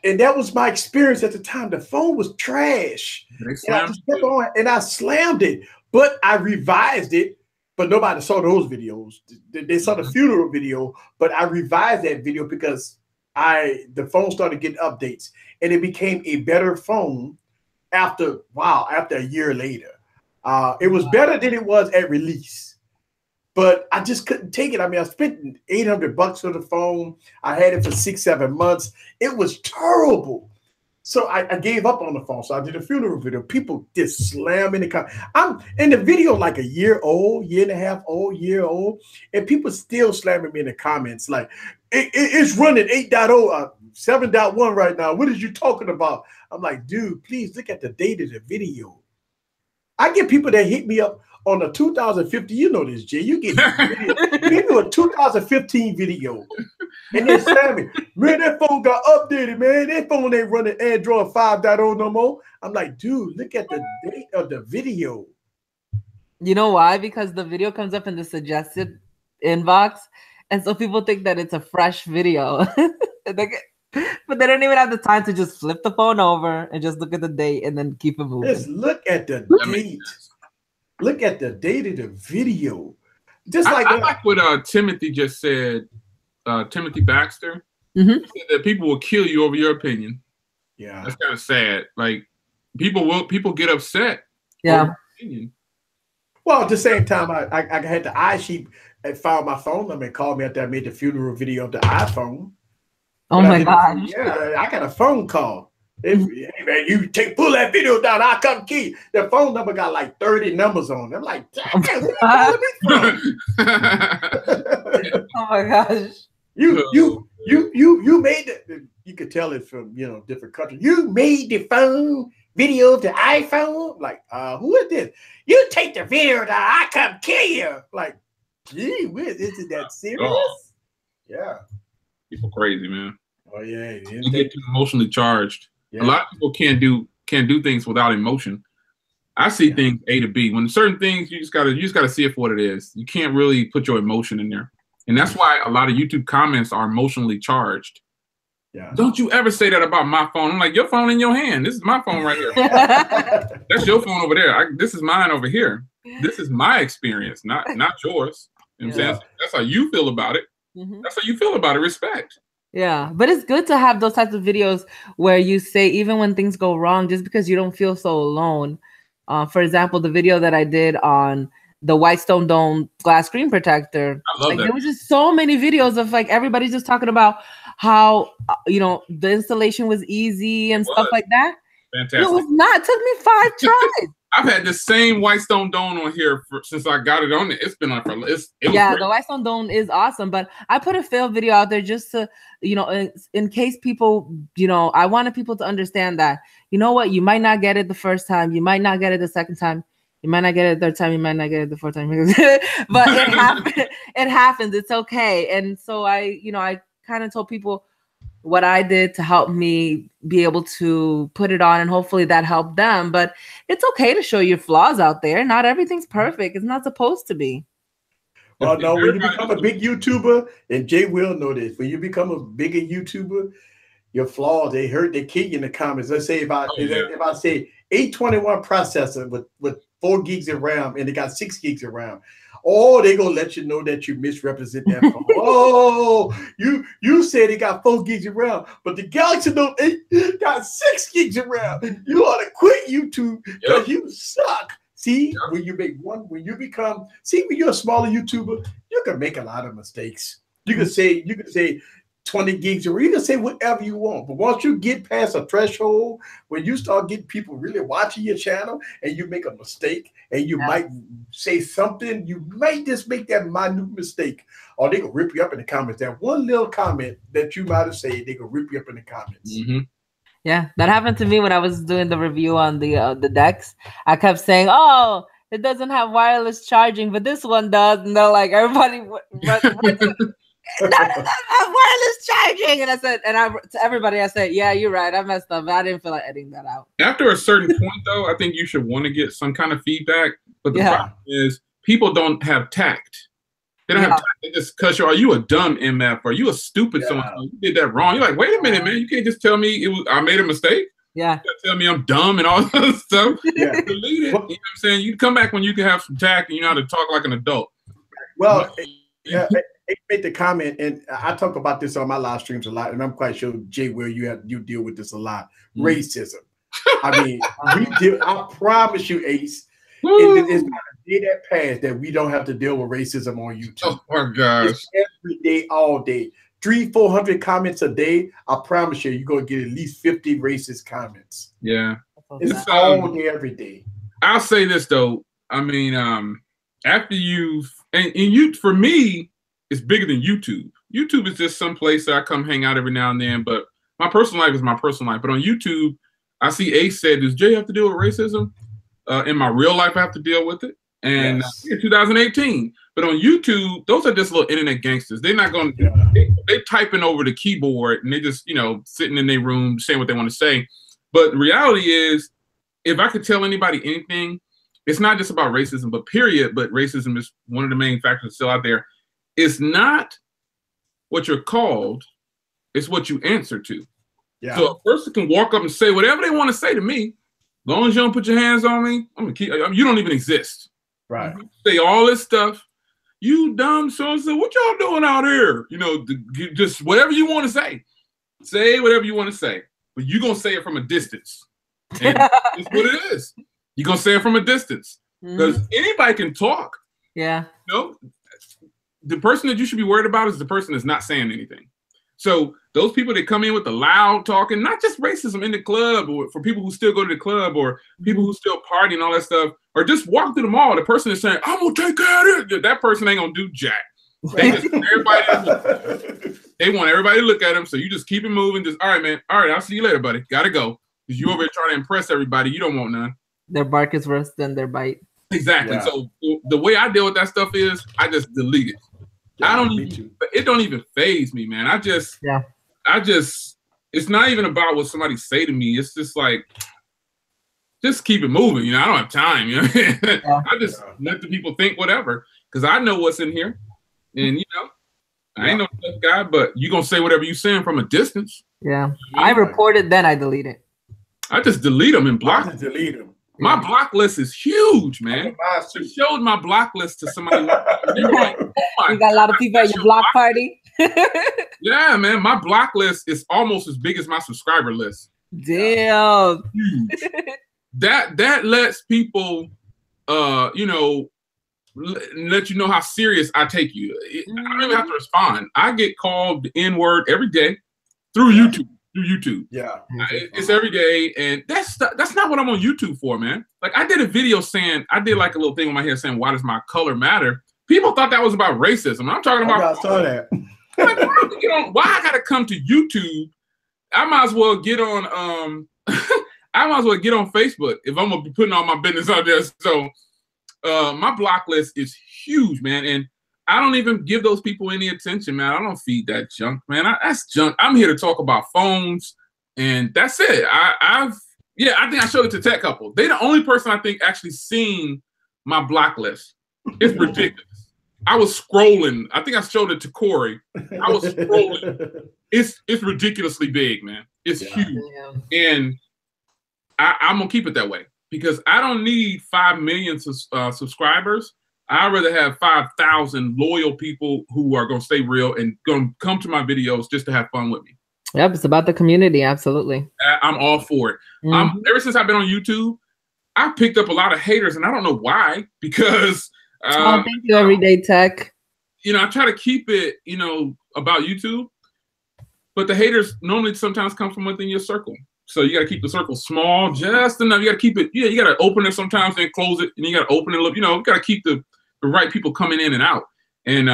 And that was my experience at the time. The phone was trash. And I just kept on and I slammed it, but I revised it. But nobody saw those videos. They saw the funeral video, but I revised that video because the phone started getting updates and it became a better phone after a year later. It was better than it was at release. But I just couldn't take it. I mean, I spent $800 for the phone. I had it for 6-7 months. It was terrible. So I gave up on the phone. So I did a funeral video. People just slam in the comments. I'm in the video like a year old, year and a half old, year old. And people still slamming me in the comments like, it's running 8.0, 7.1 right now. What are you talking about? I'm like, dude, please look at the date of the video. I get people that hit me up on a 2050. You know this, Jay. You get maybe a 2015 video, and then Sammy, man, that phone got updated, man. That phone ain't running Android 5.0 no more. I'm like, dude, look at the date of the video. You know why? Because the video comes up in the suggested inbox, and so people think that it's a fresh video. But they don't even have the time to just flip the phone over and just look at the date and then keep it moving. Just look at the date. Look at the date of the video. Just like I like what Timothy just said. Timothy Baxter. He said that people will kill you over your opinion. Yeah, that's kind of sad. Like people get upset. Yeah. Over opinion. Well, at the same time, I had the iSheep and found my phone number and called me after I made the funeral video of the iPhone. Oh my gosh. Yeah, I got a phone call. Hey man, you pull that video down, I'll come key. The phone number got like 30 numbers on it. I'm like, damn, where you calling me from? Oh my gosh. You made it. You could tell it from different countries. You made the phone video of the iPhone. Like, who is this? You take the video down, I come kill you. Like, gee whiz, isn't that serious? Oh. Yeah. People crazy, man. Oh yeah, you get too emotionally charged. Yeah. A lot of people can't do things without emotion. I see things A to B. When certain things you just gotta see it for what it is. You can't really put your emotion in there, and that's why a lot of YouTube comments are emotionally charged. Yeah. Don't you ever say that about my phone? I'm like, your phone in your hand. This is my phone right here. That's your phone over there. This is mine over here. This is my experience, not yours. You know what I'm saying? That's how you feel about it. That's how you feel about it. Respect. Yeah, but it's good to have those types of videos where you say, even when things go wrong, just because you don't feel so alone. For example, the video that I did on the White Stone Dome glass screen protector. I love that. There was just so many videos of like everybody just talking about how the installation was easy and stuff like that. Fantastic. It was not. It took me 5 tries. I've had the same White Stone Dome on here since I got it on it. It's been on for the White Stone Dome is awesome, but I put a fail video out there just to in case people I wanted people to understand that what, you might not get it the first time, you might not get it the second time, you might not get it the third time, you might not get it the fourth time, but it happens. It's okay. And so I kind of told people what I did to help me be able to put it on, and hopefully that helped them. But it's okay to show your flaws out there. Not everything's perfect. It's not supposed to be. Well, no, when you become a big YouTuber, and JWill know this, when you become a bigger YouTuber, your flaws, they kill you in the comments. Let's say if I say 821 processor with 4 gigs of RAM and they got 6 gigs of RAM, they're gonna let you know that you misrepresent that phone. You said it got 4 gigs of RAM, but the Galaxy Note 8 got 6 gigs of RAM. You ought to quit YouTube because you suck. See, when you're a smaller YouTuber, you can make a lot of mistakes. You can say 20 gigs, or you can say whatever you want. But once you get past a threshold, when you start getting people really watching your channel and you make a mistake and you might say something, you might just make that minute mistake, or they can rip you up in the comments. That one little comment that you might have said, they can rip you up in the comments. Yeah, that happened to me when I was doing the review on the decks. I kept saying, "Oh, it doesn't have wireless charging, but this one does." And they're like, everybody, it doesn't have wireless charging. And I said, to everybody, I said, "Yeah, you're right. I messed up. I didn't feel like editing that out." After a certain point, though, I think you should want to get some kind of feedback. But the problem is, people don't have tact. They don't have tact. They just cuss you. Are you a dumb MF? Are you a stupid someone? You did that wrong. You're like, wait a minute, man. You can't just tell me I made a mistake. Yeah. You tell me I'm dumb and all that stuff. Yeah. Delete it. You know what I'm saying? You come back when you can have some tact and you know how to talk like an adult. Well, they made the comment, and I talk about this on my live streams a lot, and I'm quite sure, JWill, you deal with this a lot. Racism. I mean, I promise you, Ace, it's not a day that passed that we don't have to deal with racism on YouTube. Oh my gosh. It's every day, all day. 300-400 comments a day. I promise you're going to get at least 50 racist comments. Yeah. It's all day, every day. I'll say this, though. I mean, after for me, it's bigger than YouTube. YouTube is just some place that I come hang out every now and then, but my personal life is my personal life. But on YouTube, I see Ace said, does Jay have to deal with racism? In my real life, I have to deal with it. And Yes. 2018. But on YouTube, those are just little internet gangsters. They're not going to, they typing over the keyboard and they just, you know, sitting in their room saying what they want to say. But the reality is, if I could tell anybody anything, it's not just about racism, but period. But racism is one of the main factors still out there. It's not what you're called, it's what you answer to. Yeah. So a person can walk up and say whatever they want to say to me. As long as you don't put your hands on me, I'm gonna keep. You don't even exist. Right. Say all this stuff. You dumb so-and-so, what y'all doing out here? You know, just whatever you want to say. Say whatever you want to say. But you're going to say it from a distance. And it's what it is. You're going to say it from a distance. Because anybody can talk. Yeah. You know, the person that you should be worried about is the person that's not saying anything. So those people that come in with the loud talking, not just racism in the club or for people who still go to the club or people who still party and all that stuff, or just walk through the mall, the person is saying, I'm going to take care of it. That person ain't going to do jack. They want everybody to look at them. So you just keep it moving. Just, all right, man. All right, I'll see you later, buddy. Got to go. Because you over here trying to impress everybody. You don't want none. Their bark is worse than their bite. Exactly. Yeah. So the way I deal with that stuff is I just delete it. Yeah, I don't even, it don't even faze me, man. I just, it's not even about what somebody say to me. It's just like, just keep it moving. You know, I don't have time. You know, I just let the people think whatever, because I know what's in here. And, you know, I ain't no tough guy, but you going to say whatever you saying from a distance. Yeah. I reported, then I delete it. I just delete them and block them. Delete them. My block list is huge, man. I showed my block list to somebody. They were like, oh my you got a lot of people at your block party. Yeah, man. My block list is almost as big as my subscriber list. Damn. Huge. That lets people, you know, let you know how serious I take you. I don't even have to respond. I get called the N-word every day through YouTube. Yeah, it's every day, and that's not what I'm on YouTube for, man. Like I did a video saying, I did like a little thing with my hair saying, "Why does my color matter?" People thought that was about racism. I'm talking about. I saw that. Like, why I gotta come to YouTube? I might as well get on. I might as well get on Facebook if I'm gonna be putting all my business out there. So, my block list is huge, man, and I don't even give those people any attention, man. I don't feed that junk, man. That's junk. I'm here to talk about phones, and that's it. I think I showed it to Tech Couple. They're the only person I think actually seen my block list. It's ridiculous. I was scrolling. I think I showed it to Corey. I was scrolling. It's ridiculously big, man. It's huge, and I'm gonna keep it that way because I don't need 5 million subscribers. I'd rather have 5,000 loyal people who are going to stay real and going to come to my videos just to have fun with me. Yep, it's about the community. Absolutely. I'm all for it. Ever since I've been on YouTube, I picked up a lot of haters, and I don't know why, because thank you, Everyday Tech. You know, I try to keep it, you know, about YouTube, but the haters normally sometimes come from within your circle. So you got to keep the circle small, just enough. You got to keep it, you got to open it sometimes and close it, and you got to open it up. You know, you got to keep the right people coming in and out. And,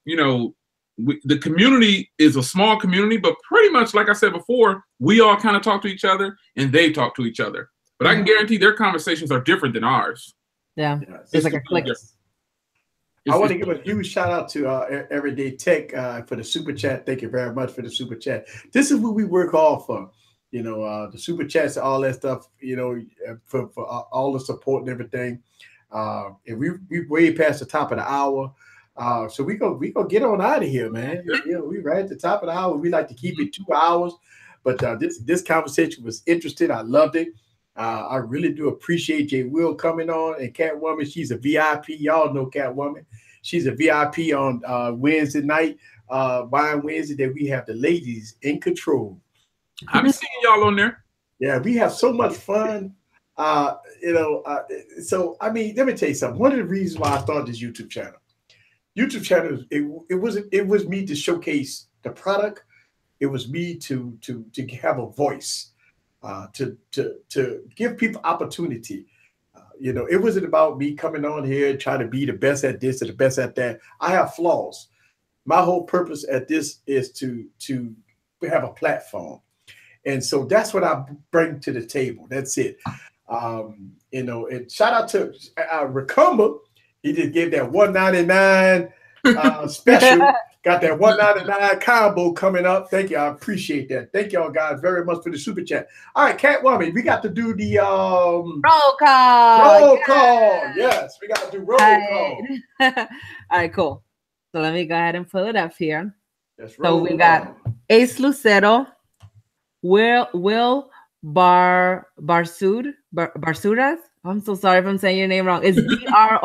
you know, the community is a small community, but pretty much, like I said before, we all kind of talk to each other and they talk to each other. But I can guarantee their conversations are different than ours. Yeah, it's like a click. I want to give a huge shout out to Everyday Tech for the super chat. Thank you very much for the super chat. This is what we work hard for. You know, the super chats, all that stuff, you know, for all the support and everything. And we way past the top of the hour. So we gonna get on out of here, man. You know, we right at the top of the hour. We like to keep it 2 hours. But this conversation was interesting. I loved it. I really do appreciate JWill coming on, and Catwoman. She's a VIP. Y'all know Catwoman. She's a VIP on Wednesday night, Wine Wednesday, that we have the ladies in control. I've been seeing y'all on there. Yeah, we have so much fun. You know, so I mean, let me tell you something. One of the reasons why I started this YouTube channel, it was me to showcase the product. It was me to have a voice, to give people opportunity. You know, it wasn't about me coming on here and trying to be the best at this or the best at that. I have flaws. My whole purpose at this is to have a platform. And so that's what I bring to the table. That's it. You know, and shout out to Racumba. He just gave that $1.99 special. Got that $1.99 combo coming up. Thank you. I appreciate that. Thank y'all guys very much for the super chat. All right, Catwoman, we got to do the roll call. Roll call. Yes, we got to do roll call. All right, cool. So let me go ahead and pull it up here. So we got Ace Lucero, Will Barsudas. I'm so sorry if I'm saying your name wrong. It's Broussard.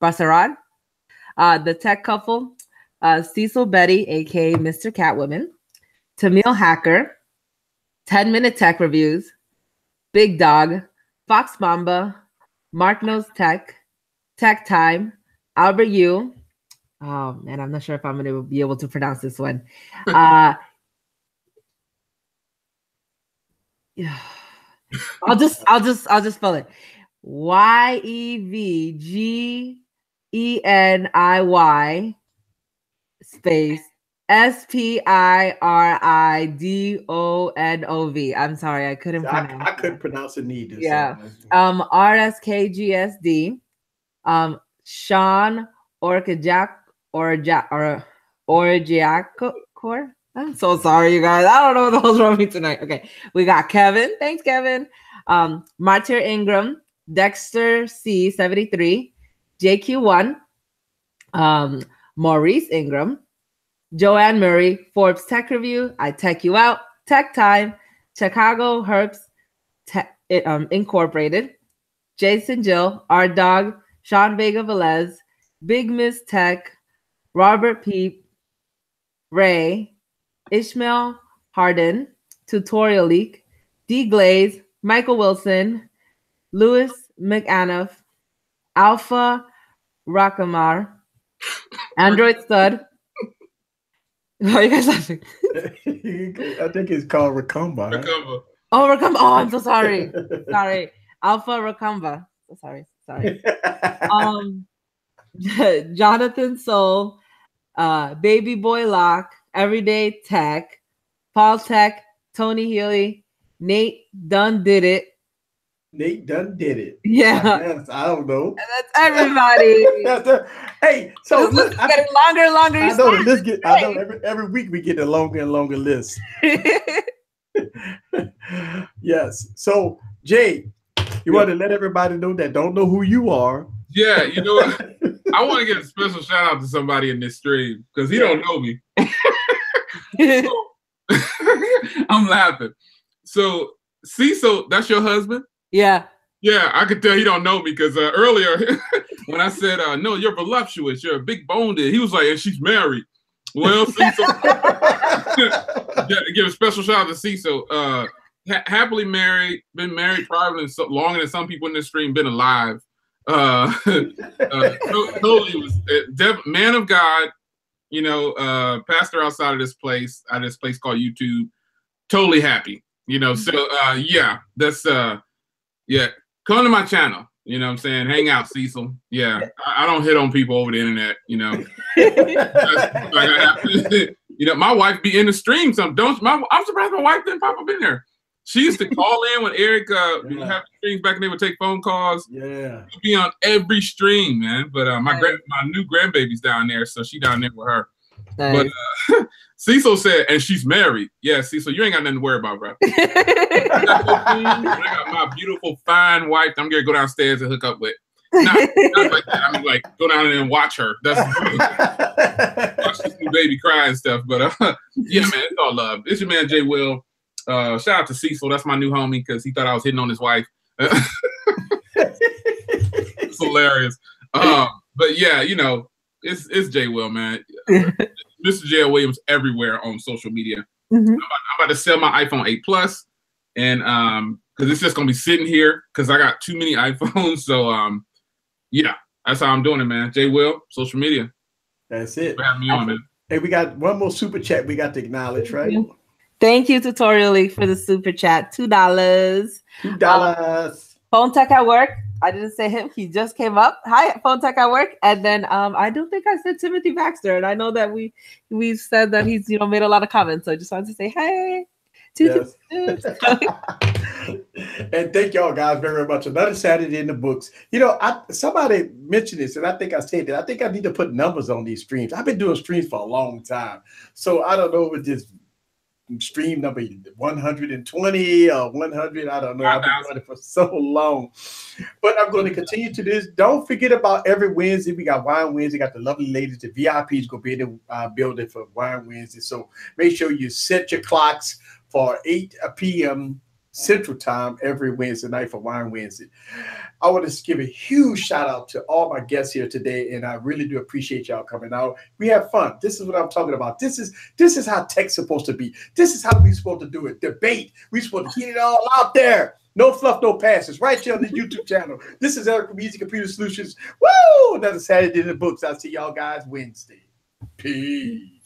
Barsarad. The tech couple, Cecil Betty, aka Mr. Catwoman, Tamil Hacker, 10-minute tech reviews, Big Dog, Fox Mamba, Mark Knows Tech, Tech Time, Albert Yu. Oh man, I'm not sure if I'm going to be able to pronounce this one. Yeah. I'll just spell it. YEVGENIY space SPIRIDONOV. I'm sorry, I couldn't pronounce. I couldn't pronounce it neither. Yeah. RSKGSD. Sean Orjackor. I'm so sorry, you guys. I don't know what the hell's wrong with me tonight. Okay, we got Kevin. Thanks, Kevin. Martyr Ingram, Dexter C73, JQ1, Maurice Ingram, Joanne Murray, Forbes Tech Review, I Tech You Out, Tech Time, Chicago Herbs Incorporated, Jason Jill, R Dog, Sean Vega Velez, Big Miss Tech, Robert Peep, Ray, Ishmael Harden, Tutorial Leak, D Glaze, Michael Wilson, Louis McAnuff, Alpha Rakamar, Android Stud. What are you guys laughing? I think it's called Racumba. Racumba. Oh, Racumba. Oh, I'm so sorry. Sorry. Alpha Racumba. So sorry. Jonathan Soul, Baby Boy Lock, Everyday Tech, Paul Tech, Tony Healy, Nate Dunn Did It. Nate Dunn Did It. Yeah. Yes, I don't know. That's everybody. Hey, so it's getting longer and longer. I know every week we get a longer and longer list. Yes. So Jay, you want to let everybody know that don't know who you are. Yeah, you know what? I want to give a special shout out to somebody in this stream because he don't know me. So, I'm laughing. So Cecil, that's your husband? Yeah. Yeah, I could tell he don't know me because earlier when I said, no, you're voluptuous, you're a big boned, he was like, and she's married. Well, Cecil, give a special shout out to Cecil. Happily married, been married probably longer than some people in this stream been alive. Totally was man of God, you know, pastor outside of this place called YouTube. Totally happy, you know. So yeah, that's yeah. Come to my channel, you know what I'm saying? Hang out, Cecil. Yeah, I don't hit on people over the internet, you know. You know, my wife be in the stream. I'm surprised my wife didn't pop up in there. She used to call in when Eric would have streams back and they would take phone calls. Yeah. She'd be on every stream, man. But my new grandbaby's down there, so she down there with her. Nice. But Cecil said, and she's married. Yeah, Cecil, you ain't got nothing to worry about, bro. I got my beautiful, fine wife I'm gonna go downstairs and hook up with. Not like that. I mean, like, go down there and watch her. That's watch this new baby cry and stuff. But yeah, man, it's all love. It's your man JWill. Shout out to Cecil. That's my new homie because he thought I was hitting on his wife. It's hilarious. But yeah, you know, it's JWill, man. Mr. J.L. Williams everywhere on social media. I'm about to sell my iPhone 8 Plus, and because it's just gonna be sitting here because I got too many iPhones. So yeah, that's how I'm doing it, man. JWill, social media. That's it. For having me on, man. Hey, we got one more super chat we got to acknowledge, right? Thank you, Tutorial League, for the super chat. $2. $2. Phone Tech at Work. I didn't say him. He just came up. Hi, Phone Tech at Work. And then I don't think I said Timothy Baxter. And I know that we've said that he's, you know, made a lot of comments. So I just wanted to say, hey, Yes. And thank y'all guys very much. Another Saturday in the books. You know, somebody mentioned this, and I think I said that. I think I need to put numbers on these streams. I've been doing streams for a long time, so I don't know if it's just stream number 120 or 100. I don't know. I've been doing it for so long, but I'm going to continue to this. Don't forget about every Wednesday. We got Wine Wednesday. Got the lovely ladies. The VIPs going to be in the building for Wine Wednesday. So make sure you set your clocks for 8 p.m. Central Time every Wednesday night for Wine Wednesday. I want to give a huge shout out to all my guests here today, and I really do appreciate y'all coming out. We have fun. This is what I'm talking about. This is how tech's supposed to be. This is how we're supposed to do it. Debate. We're supposed to get it all out there. No fluff, no passes. Right here on this YouTube channel. This is Eric from Easy Computer Solutions. Woo! Another Saturday in the books. I'll see y'all guys Wednesday. Peace.